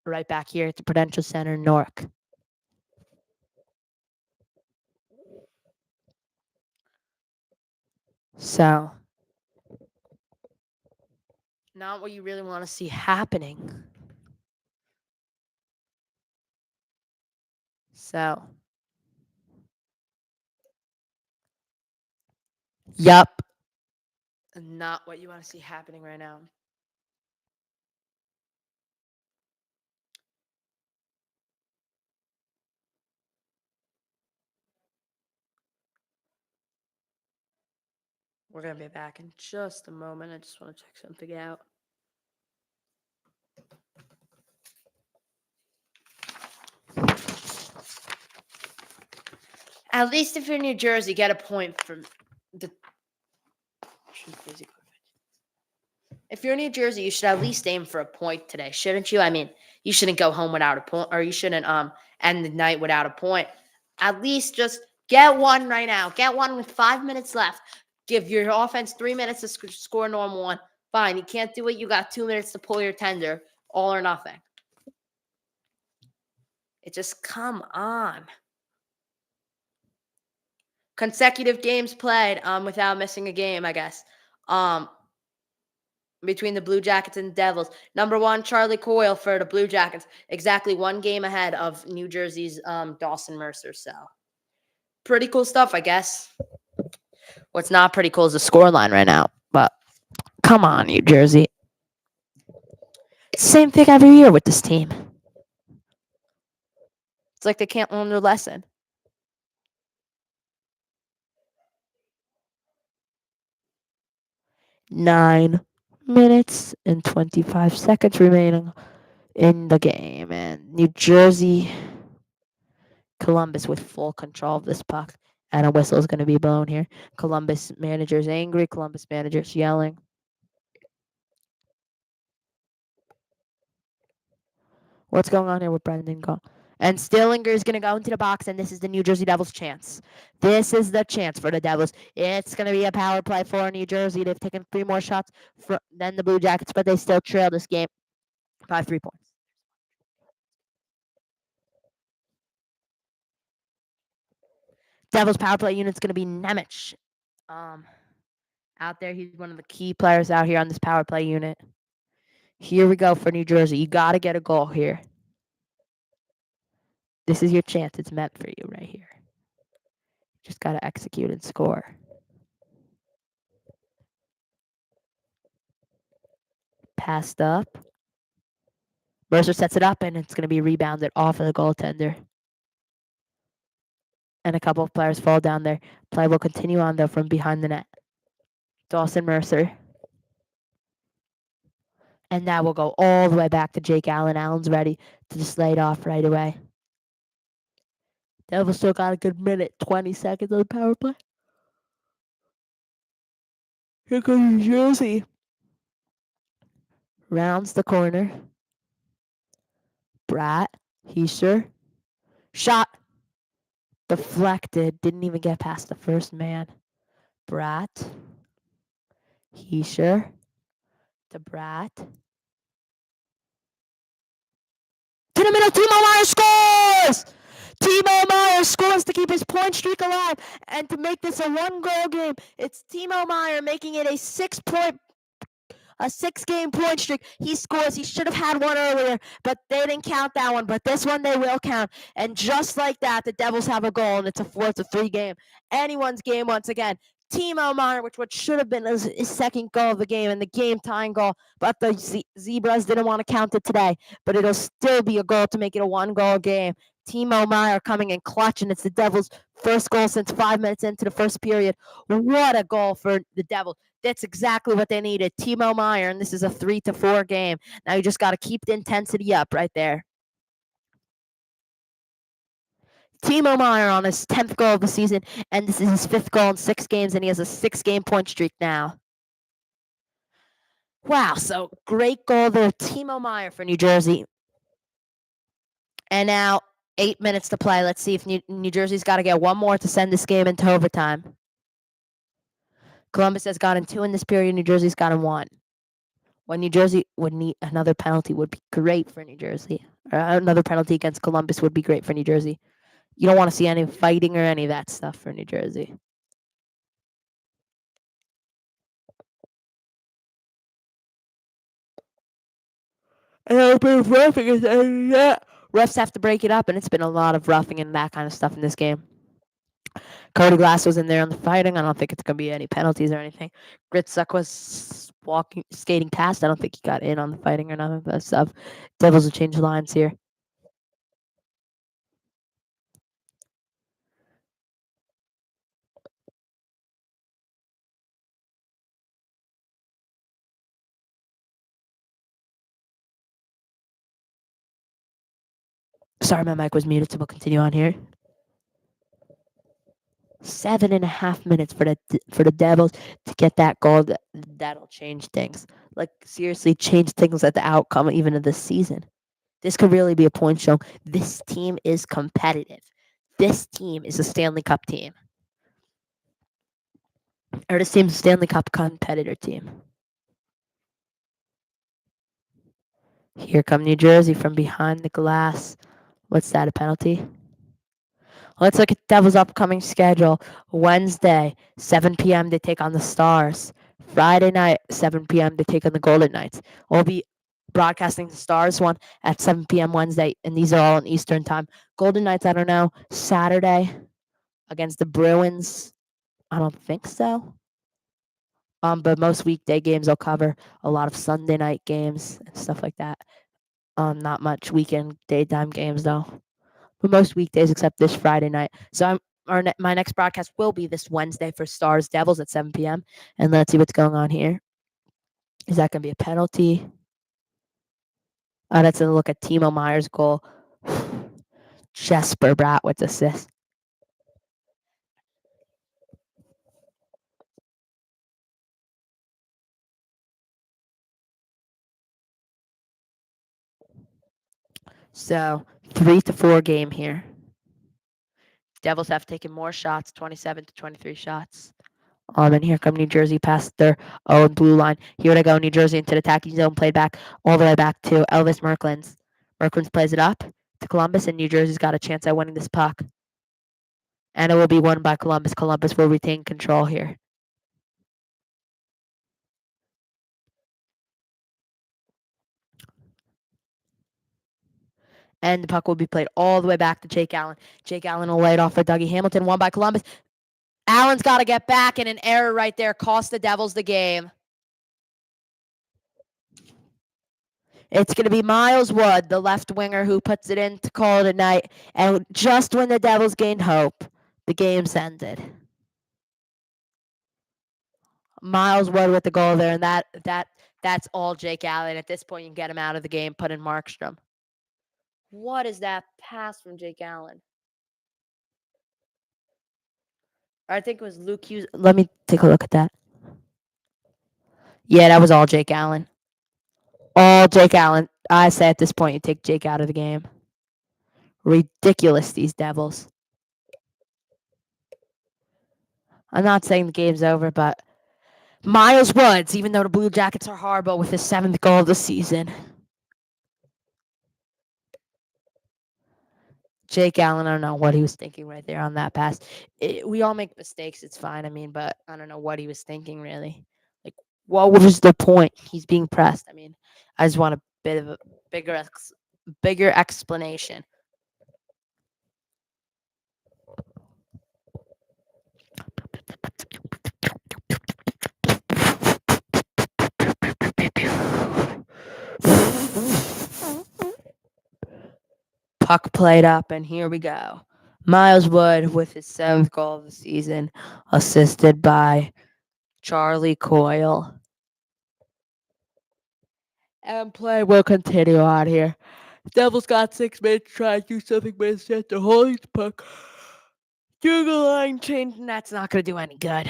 Speaker 1: right back here at the Prudential Center in Newark. So, not what you really want to see happening. So, yup. Not what you want to see happening right now. We're going to be back in just a moment. I just want to check something out. At least if you're New Jersey, get a point from the. If you're New Jersey, you should at least aim for a point today, shouldn't you? I mean, you shouldn't go home without a point, or you shouldn't end the night without a point. At least just get one right now. Get one with 5 minutes left. Give your offense 3 minutes to score a normal one. Fine, you can't do it. You got 2 minutes to pull your tender. All or nothing. It just come on. Consecutive games played without missing a game, I guess. Between the Blue Jackets and Devils. Number 1, Charlie Coyle for the Blue Jackets. Exactly 1 game ahead of New Jersey's Dawson Mercer. So, pretty cool stuff, I guess. What's not pretty cool is the scoreline right now. But, come on, New Jersey. Same thing every year with this team. It's like they can't learn their lesson. Nine minutes and 25 seconds remaining in the game, and New Jersey, Columbus with full control of this puck. And a whistle is going to be blown here. Columbus manager's angry. Columbus manager's yelling. What's going on here with Brendan Call? And Stillinger is going to go into the box, and this is the New Jersey Devils' chance. This is the chance for the Devils. It's going to be a power play for New Jersey. They've taken 3 more shots than the Blue Jackets, but they still trail this game by 3 points. Devils power play unit's going to be Nemec. Out there, he's one of the key players out here on this power play unit. Here we go for New Jersey. You got to get a goal here. This is your chance. It's meant for you right here. Just got to execute and score. Passed up. Mercer sets it up, and it's going to be rebounded off of the goaltender. And a couple of players fall down there. Play will continue on, though, from behind the net. Dawson Mercer. And that will go all the way back to Jake Allen. Allen's ready to just lay it off right away. Devils still got a good minute, 20 seconds on the power play. Here goes New Jersey. Rounds the corner. Bratt. Heischer. Shot. Deflected. Didn't even get past the first man. Bratt. Heischer. To Bratt. To the middle. Timo Meier scores! Timo Meier scores to keep his point streak alive and to make this a 1-goal game. It's Timo Meier making it a 6-game point streak. He scores. He should have had one earlier, but they didn't count that one. But this one they will count. And just like that, the Devils have a goal, and it's a 4-3 game. Anyone's game once again. Timo Meier, which should have been his second goal of the game and the game-tying goal, but the Zebras didn't want to count it today. But it'll still be a goal to make it a 1-goal game. Timo Meier coming in clutch, and it's the Devils' first goal since 5 minutes into the first period. What a goal for the Devils. That's exactly what they needed. Timo Meier, and this is a 3-4 game. Now you just got to keep the intensity up right there. Timo Meier on his 10th goal of the season, and this is his 5th goal in 6 games, and he has a 6-game point streak now. Wow, so great goal there. Timo Meier for New Jersey. And now 8 minutes to play. Let's see if New Jersey's got to get one more to send this game into overtime. Columbus has gotten 2 in this period. New Jersey's gotten 1. When New Jersey would need another penalty would be great for New Jersey. Or another penalty against Columbus would be great for New Jersey. You don't want to see any fighting or any of that stuff for New Jersey. And refs have to break it up, and it's been a lot of roughing and that kind of stuff in this game. Cody Glass was in there on the fighting. I don't think it's going to be any penalties or anything. Gritzuk was skating past. I don't think he got in on the fighting or none of that stuff. Devils will change lines here. Sorry, my mic was muted, so we'll continue on here. 7.5 minutes for the Devils to get that goal. That'll change things. Like, seriously, change things at the outcome even of this season. This could really be a point show. This team is competitive. This team is a Stanley Cup team. Or this team's a Stanley Cup competitor team. Here come New Jersey from behind the glass. What's that, a penalty? Let's look at Devils' upcoming schedule. Wednesday, 7 p.m., they take on the Stars. Friday night, 7 p.m., they take on the Golden Knights. We'll be broadcasting the Stars one at 7 p.m. Wednesday, and these are all in Eastern time. Golden Knights, I don't know. Saturday against the Bruins, I don't think so. But most weekday games will cover a lot of Sunday night games and stuff like that. Not much weekend daytime games though. For most weekdays except this Friday night. So my next broadcast will be this Wednesday for Stars Devils at 7 p.m. And let's see what's going on here. Is that going to be a penalty? That's a look at Timo Meier's goal. Jesper Bratt with assist. So 3-4 game here. Devils have taken more shots, 27-23 shots. And here come New Jersey past their own blue line. Here they go, New Jersey into the attacking zone, played back all the way back to Elvis Merklins. Merklins plays it up to Columbus, and New Jersey's got a chance at winning this puck. And it will be won by Columbus. Columbus will retain control here. And the puck will be played all the way back to Jake Allen. Jake Allen will lay it off for Dougie Hamilton, won by Columbus. Allen's got to get back, and an error right there cost the Devils the game. It's going to be Miles Wood, the left winger, who puts it in to call it a night. And just when the Devils gained hope, the game's ended. Miles Wood with the goal there, and that's all Jake Allen. At this point, you can get him out of the game, put in Markstrom. What is that pass from Jake Allen? I think it was Luke Hughes. Let me take a look at that. Yeah, that was all Jake Allen. All Jake Allen. I say at this point, you take Jake out of the game. Ridiculous, these Devils. I'm not saying the game's over, but Miles Woods, even though the Blue Jackets are horrible, with his 7th goal of the season. Jake Allen, I don't know what he was thinking right there on that pass. We all make mistakes. It's fine. I mean, but I don't know what he was thinking, really. Like, what was the point? He's being pressed. I mean, I just want a bit of a bigger explanation. Puck played up, and here we go. Miles Wood with his 7th goal of the season, assisted by Charlie Coyle. And play will continue on here. Devils got 6 minutes to try to do something, but instead they're holding the puck. Do the line change, and that's not going to do any good.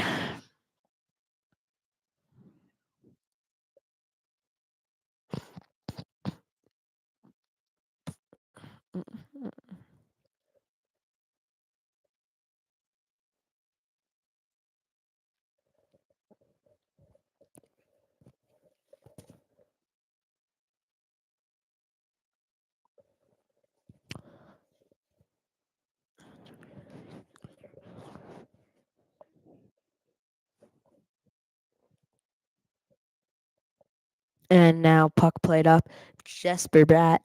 Speaker 1: And now puck played up. Jesper Bratt.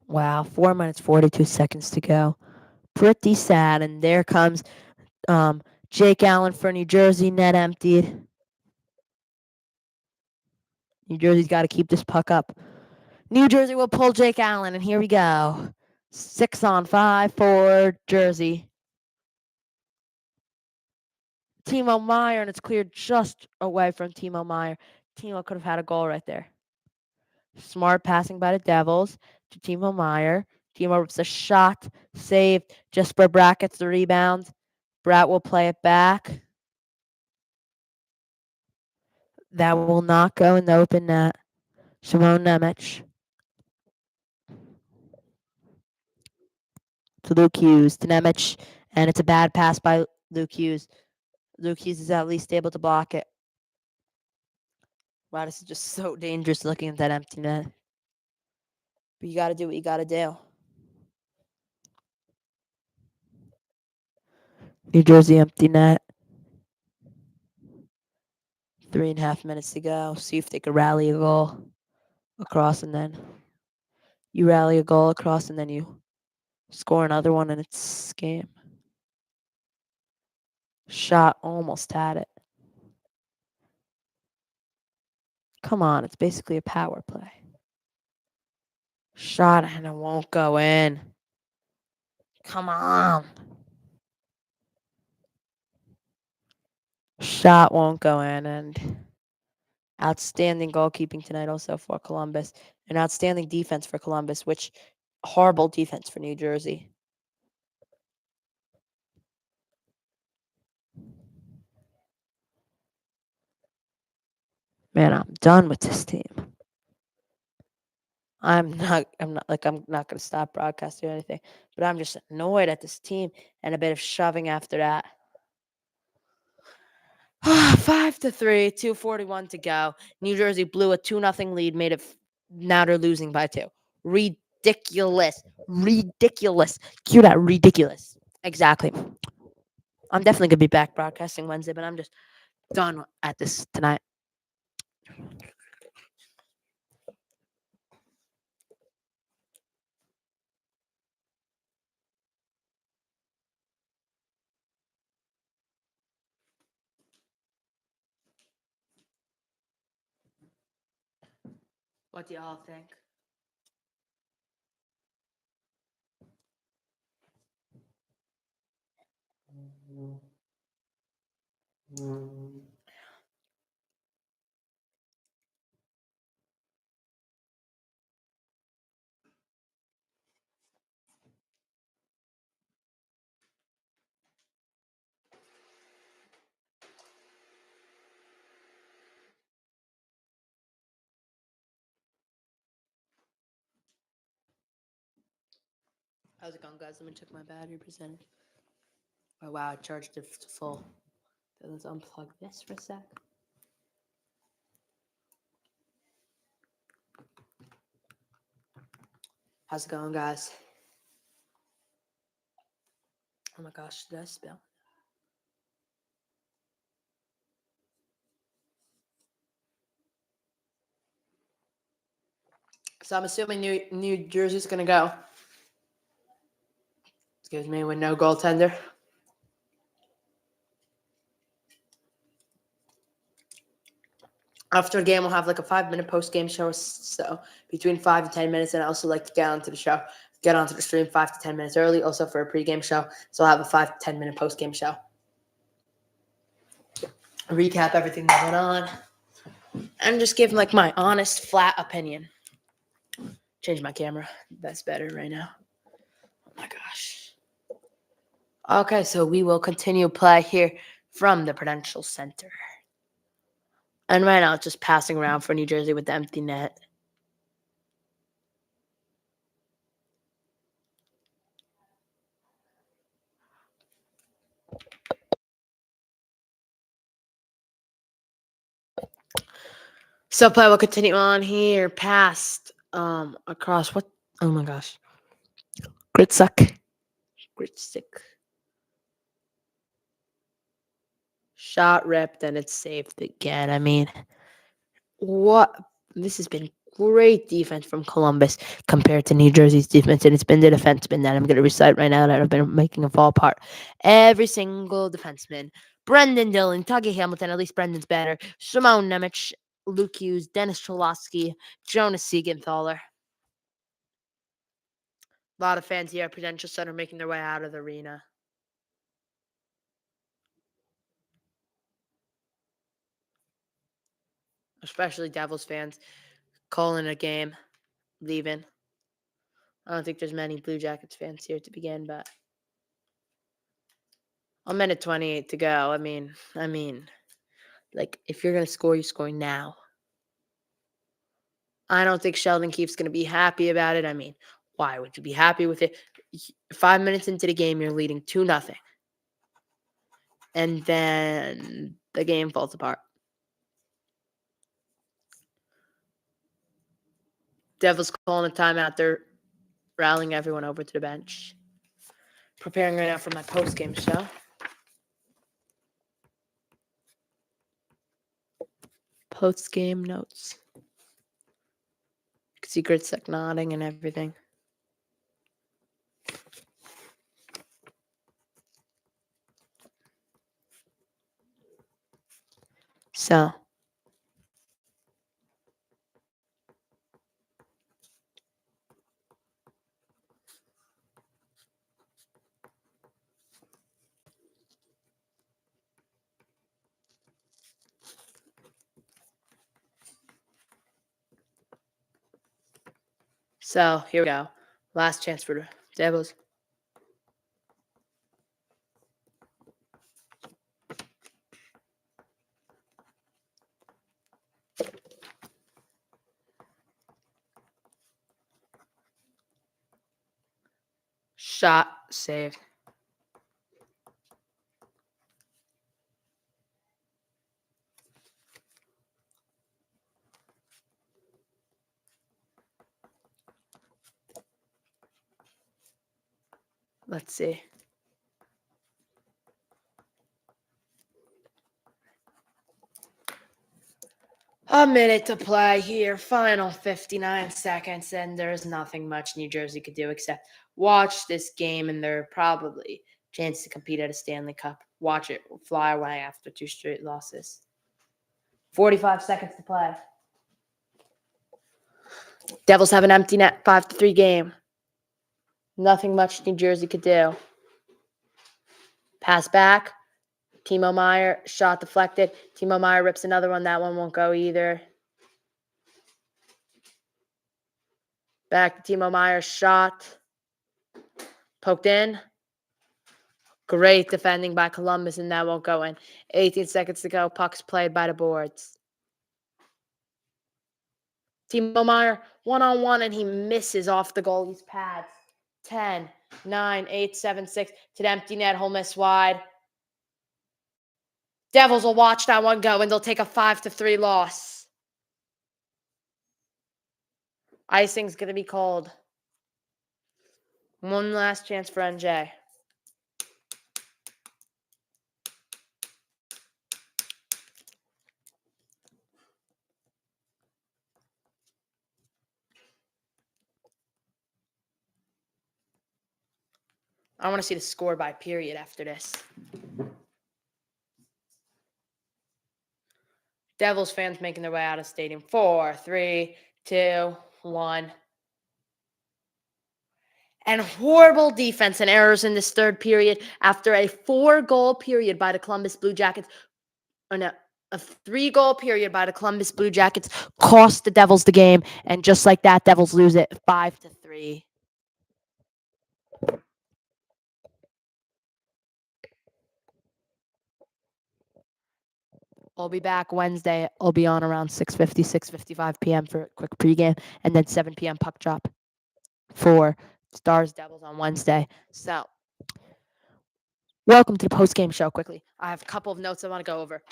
Speaker 1: Wow, 4 minutes, 42 seconds to go. Pretty sad. And there comes Jake Allen for New Jersey, net emptied. New Jersey's got to keep this puck up. New Jersey will pull Jake Allen, and here we go. 6-on-5 for Jersey. Timo Meier, and it's cleared just away from Timo Meier. Timo could have had a goal right there. Smart passing by the Devils to Timo Meier. Timo rips a shot, saved. Jesper Bratt gets the rebound. Bratt will play it back. That will not go in the open net. Simone Nemec to Luke Hughes, to Nemec, and it's a bad pass by Luke Hughes. Luke Hughes is at least able to block it. Wow, this is just so dangerous looking at that empty net. But you got to do what you got to do. New Jersey empty net. 3.5 minutes to go. See if they could rally a goal across, and then you rally a goal across, and then you score another one, and it's game. Shot, almost had it. Come on, it's basically a power play. Shot, and it won't go in. Come on. Shot won't go in, and outstanding goalkeeping tonight also for Columbus. An outstanding defense for Columbus, which horrible defense for New Jersey. Man, I'm done with this team. I'm not gonna stop broadcasting or anything, but I'm just annoyed at this team and a bit of shoving after that. 5-3, 2:41 to go. New Jersey blew a 2-0 lead, made it now they're losing by 2. Ridiculous. Ridiculous. Cue that ridiculous. Exactly. I'm definitely gonna be back broadcasting Wednesday, but I'm just done at this tonight. What do y'all think? How's it going, guys? Let me check my battery percentage. Oh, wow, I charged it to full. Let's unplug this for a sec. How's it going, guys? Oh my gosh, did I spell? So I'm assuming New Jersey's gonna go. Excuse me, with no goaltender. After the game, we'll have like a 5-minute post-game show, so between 5 and 10 minutes. And I also like to get onto the stream 5 to 10 minutes early, also for a pre-game show. So I'll have a 5 to 10 minute post-game show. Recap everything that went on, and just give like my honest, flat opinion. Change my camera. That's better right now. Oh my gosh. Okay, so we will continue play here from the Prudential Center. And right now, it's just passing around for New Jersey with the empty net. So play will continue on here past across what? Oh my gosh. Gritsuck. Shot ripped and it's saved again. I mean, what? This has been great defense from Columbus compared to New Jersey's defense, and it's been the defenseman that I'm going to recite right now that I've been making a fall apart. Every single defenseman. Brendan Dillon, Tuggy Hamilton, at least Brendan's better. Simone Nemec, Luke Hughes, Dennis Cholowski, Jonas Siegenthaler. A lot of fans here at Prudential Center making their way out of the arena. Especially Devils fans calling a game, leaving. I don't think there's many Blue Jackets fans here to begin, but a minute 28 to go. I mean, like if you're gonna score, you score now. I don't think Sheldon Keefe's gonna be happy about it. I mean, why would you be happy with it? 5 minutes into the game, you're leading 2-0, and then the game falls apart. Devils calling a timeout. They're rallying everyone over to the bench. Preparing right now for my post-game show. Post-game notes. You can see Gritsek nodding and everything. So, here we go. Last chance for the Devils. Shot saved. Let's see. A minute to play here. Final 59 seconds, and there's nothing much New Jersey could do except watch this game, and they're probably chance to compete at a Stanley Cup. Watch it fly away after 2 straight losses. 45 seconds to play. Devils have an empty net, 5-3 game. Nothing much New Jersey could do. Pass back. Timo Meier, shot deflected. Timo Meier rips another one. That one won't go either. Back to Timo Meier, shot. Poked in. Great defending by Columbus, and that won't go in. 18 seconds to go. Puck's played by the boards. Timo Meier, one-on-one, and he misses off the goalie's pads. 10, 9, 8, 7, 6 to the empty net. He'll miss wide. Devils will watch that one go, and they'll take a 5-3 loss. Icing's going to be called. One last chance for NJ. I want to see the score by period after this. Devils fans making their way out of stadium. 4, 3, 2, 1. And horrible defense and errors in this third period after a 4-goal period by the Columbus Blue Jackets. Or no, a 3-goal period by the Columbus Blue Jackets cost the Devils the game. And just like that, Devils lose it 5-3. I'll be back Wednesday. I'll be on around 6:50, 6:55 p.m. for a quick pregame, and then 7 p.m. puck drop for Stars Devils on Wednesday. So, welcome to the postgame show. Quickly, I have a couple of notes I want to go over.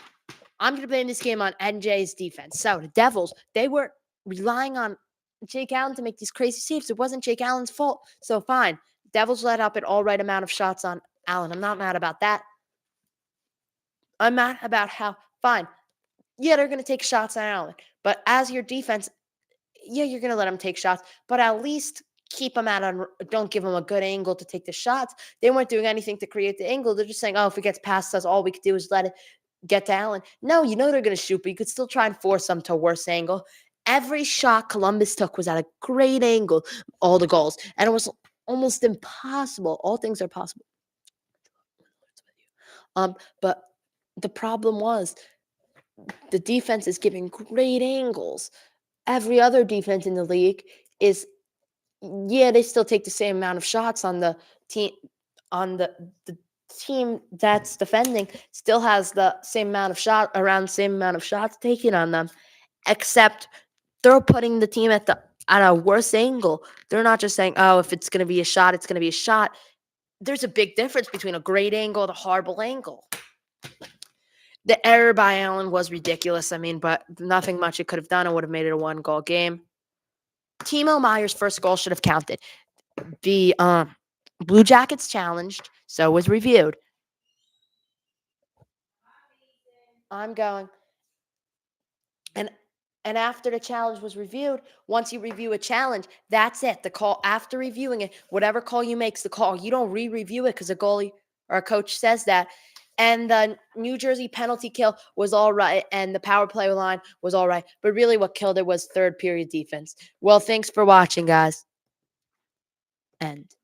Speaker 1: I'm going to blame this game on NJ's defense. So, the Devils, they were relying on Jake Allen to make these crazy saves. It wasn't Jake Allen's fault. So, fine. Devils let up an all right amount of shots on Allen. I'm not mad about that. I'm mad about how, fine, yeah, they're going to take shots on Allen. But as your defense, yeah, you're going to let them take shots. But at least keep them don't give them a good angle to take the shots. They weren't doing anything to create the angle. They're just saying, oh, if it gets past us, all we could do is let it get to Allen. No, you know they're going to shoot, but you could still try and force them to a worse angle. Every shot Columbus took was at a great angle, all the goals. And it was almost impossible. All things are possible. But the problem was the defense is giving great angles. Every other defense in the league is, yeah, they still take the same amount of shots on the team. On the team that's defending still has the same amount of around the same amount of shots taken on them, except they're putting the team at a worse angle. They're not just saying, oh, if it's going to be a shot, it's going to be a shot. There's a big difference between a great angle and a horrible angle. The error by Allen was ridiculous. I mean, but nothing much it could have done. It would have made it a 1-goal game. Timo Meier's first goal should have counted. The Blue Jackets challenged, so was reviewed. I'm going. And after the challenge was reviewed, once you review a challenge, that's it. The call, after reviewing it, whatever call you make's the call. You don't re-review it because a goalie or a coach says that. And the New Jersey penalty kill was all right, and the power play line was all right. But really what killed it was third period defense. Well, thanks for watching, guys. End.